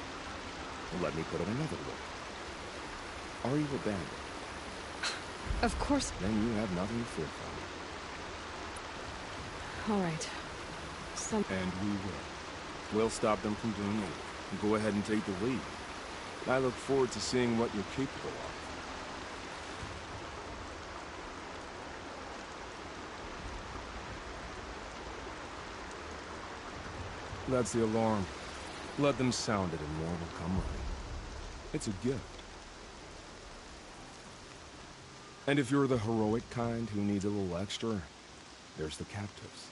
let me put it another way. Are you a bandit? Of course. Then you have nothing to fear from. All right. And we will. We'll stop them from doing it. Go ahead and take the lead. I look forward to seeing what you're capable of. That's the alarm. Let them sound it and more will come running. It's a gift. And if you're the heroic kind who needs a little extra, there's the captives.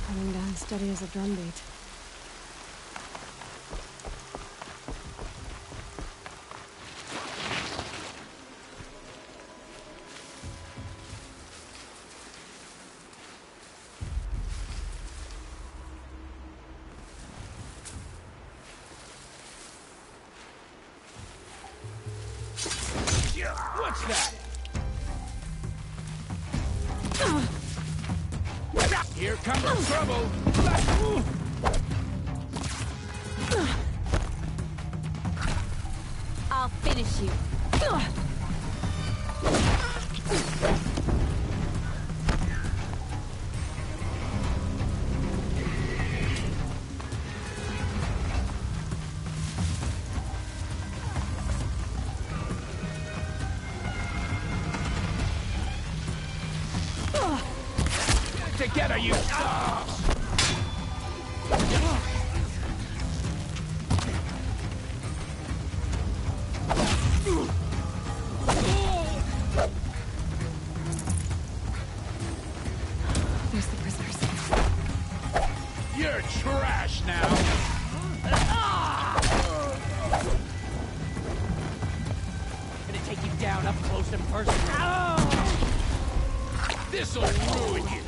Coming down steady as a drumbeat. What's that? Here comes the trouble. I'll finish you. Together, you... There's the prisoners. You're trash now. Gonna take you down up close and personal. This'll ruin you.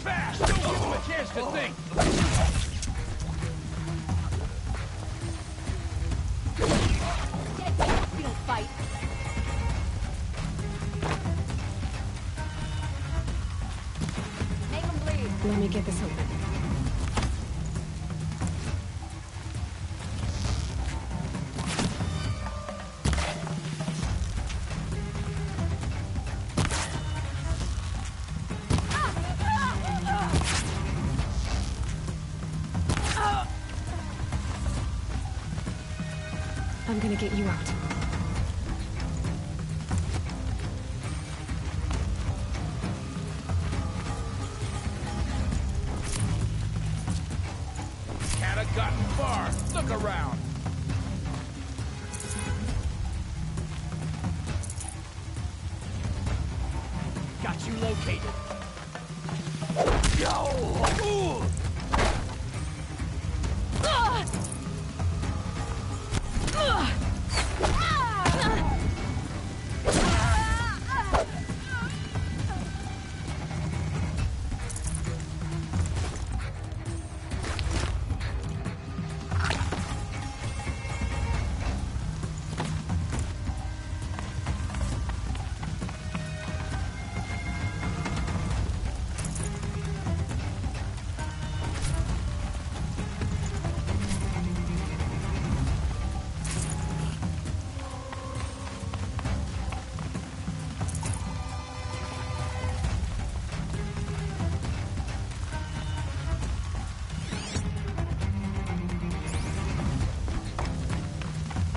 Fast! Don't give him a chance to think! You'll fight. Make them bleed. Let me get this open. I'm gonna get you out. Can't have gotten far. Look around. Got you located. Yo! Ooh!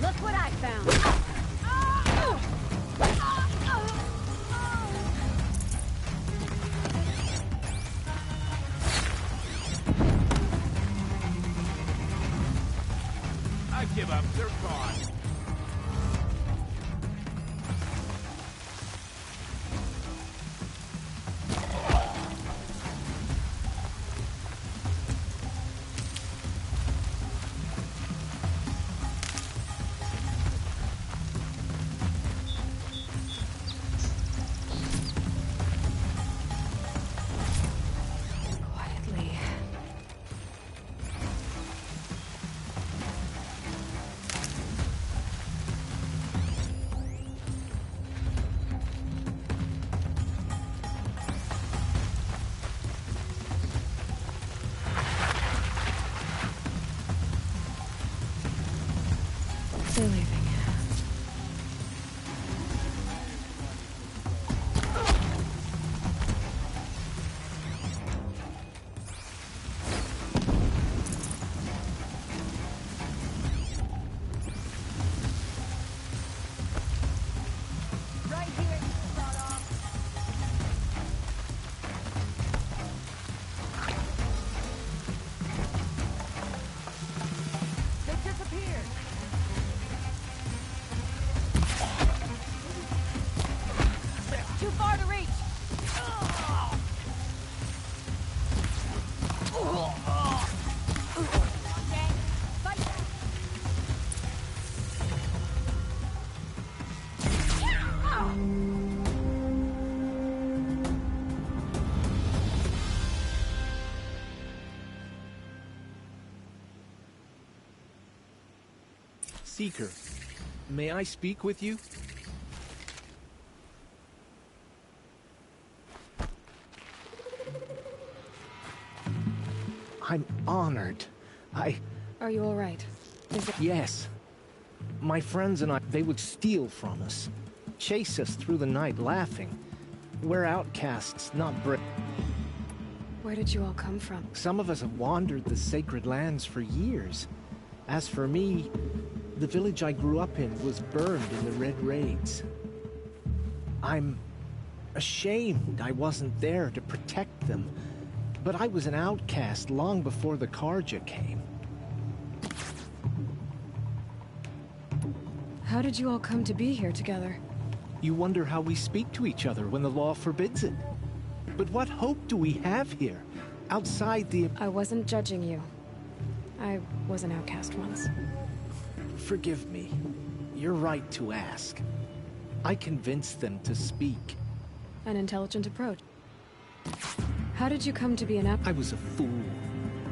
Look what I found. I give up. They're gone. Seeker. May I speak with you? I'm honored. Are you all right? Yes. My friends and I, they would steal from us. Chase us through the night laughing. We're outcasts, not brave. Where did you all come from? Some of us have wandered the sacred lands for years. As for me, the village I grew up in was burned in the Red Raids. I'm ashamed I wasn't there to protect them, but I was an outcast long before the Karja came. How did you all come to be here together? You wonder how we speak to each other when the law forbids it. But what hope do we have here, outside the... I wasn't judging you. I was an outcast once. Forgive me. You're right to ask. I convinced them to speak. An intelligent approach. How did you come to be an I was a fool.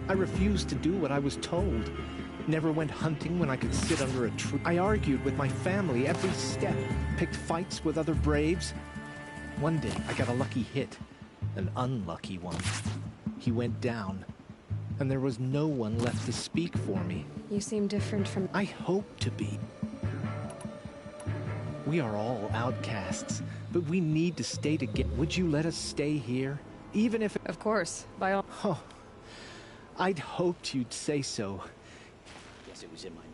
I refused to do what I was told. Never went hunting when I could sit under a tree. I argued with my family every step, picked fights with other braves. One day, I got a lucky hit. An unlucky one. He went down, and there was no one left to speak for me. You seem different from... I hope to be. We are all outcasts, but we need to stay together. Would you let us stay here, even if... Of course, by all... Oh, I'd hoped you'd say so. Guess it was in my novel.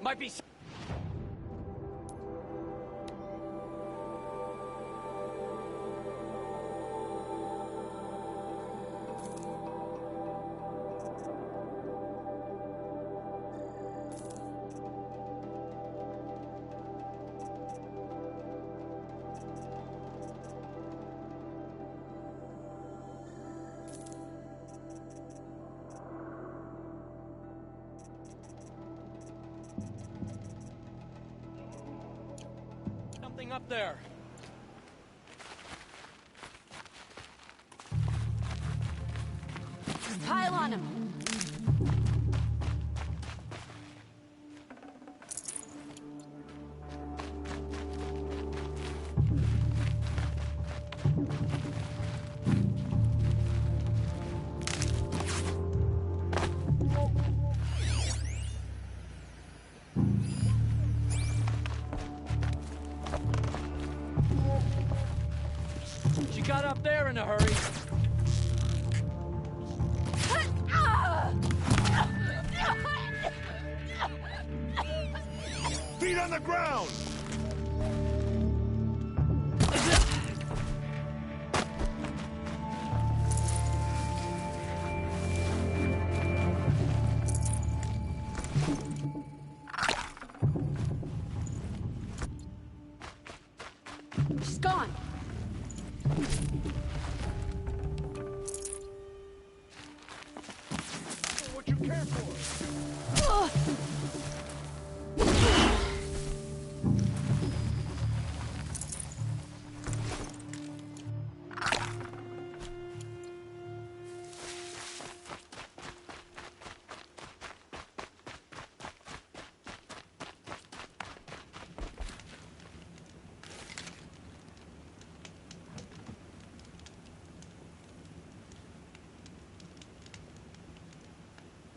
Might be... up there. Pile on him. She got up there in a hurry. Feet on the ground! She's gone. What you care for?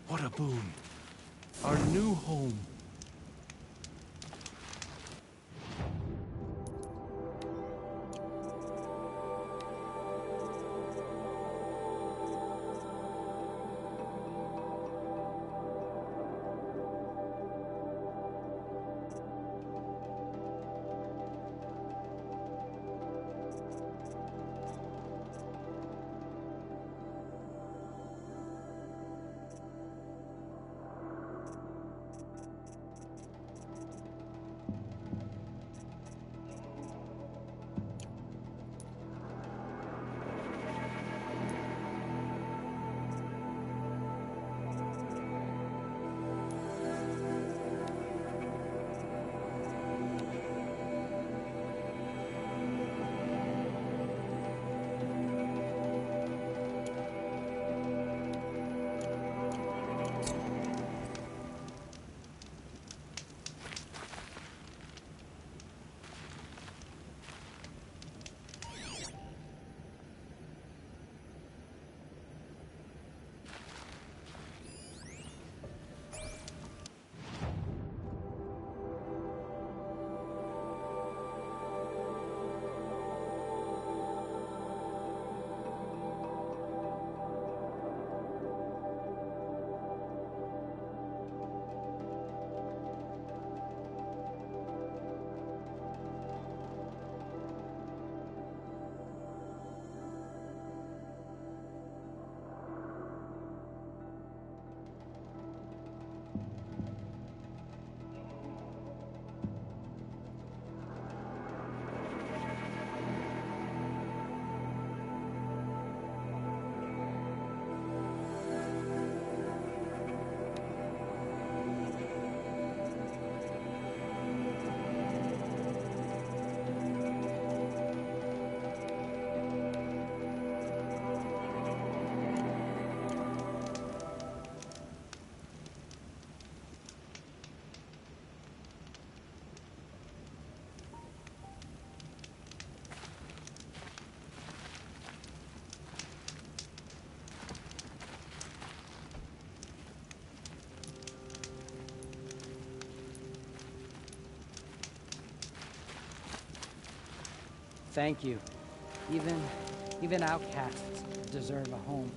What a boon. Our new home. Thank you. Even outcasts deserve a home.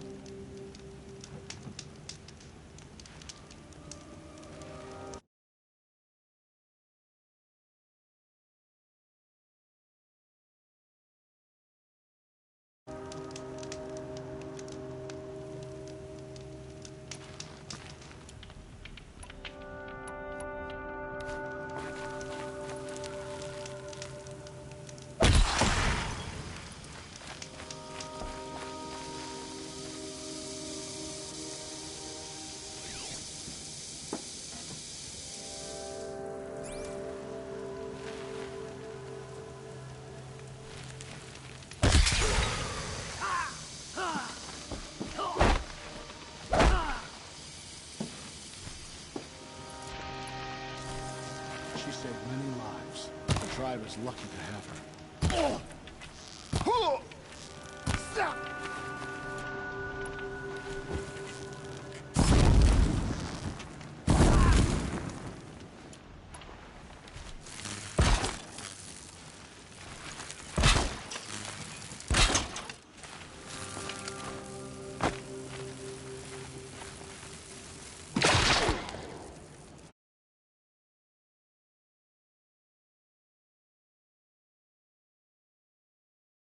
saved many lives. The tribe is lucky to have her.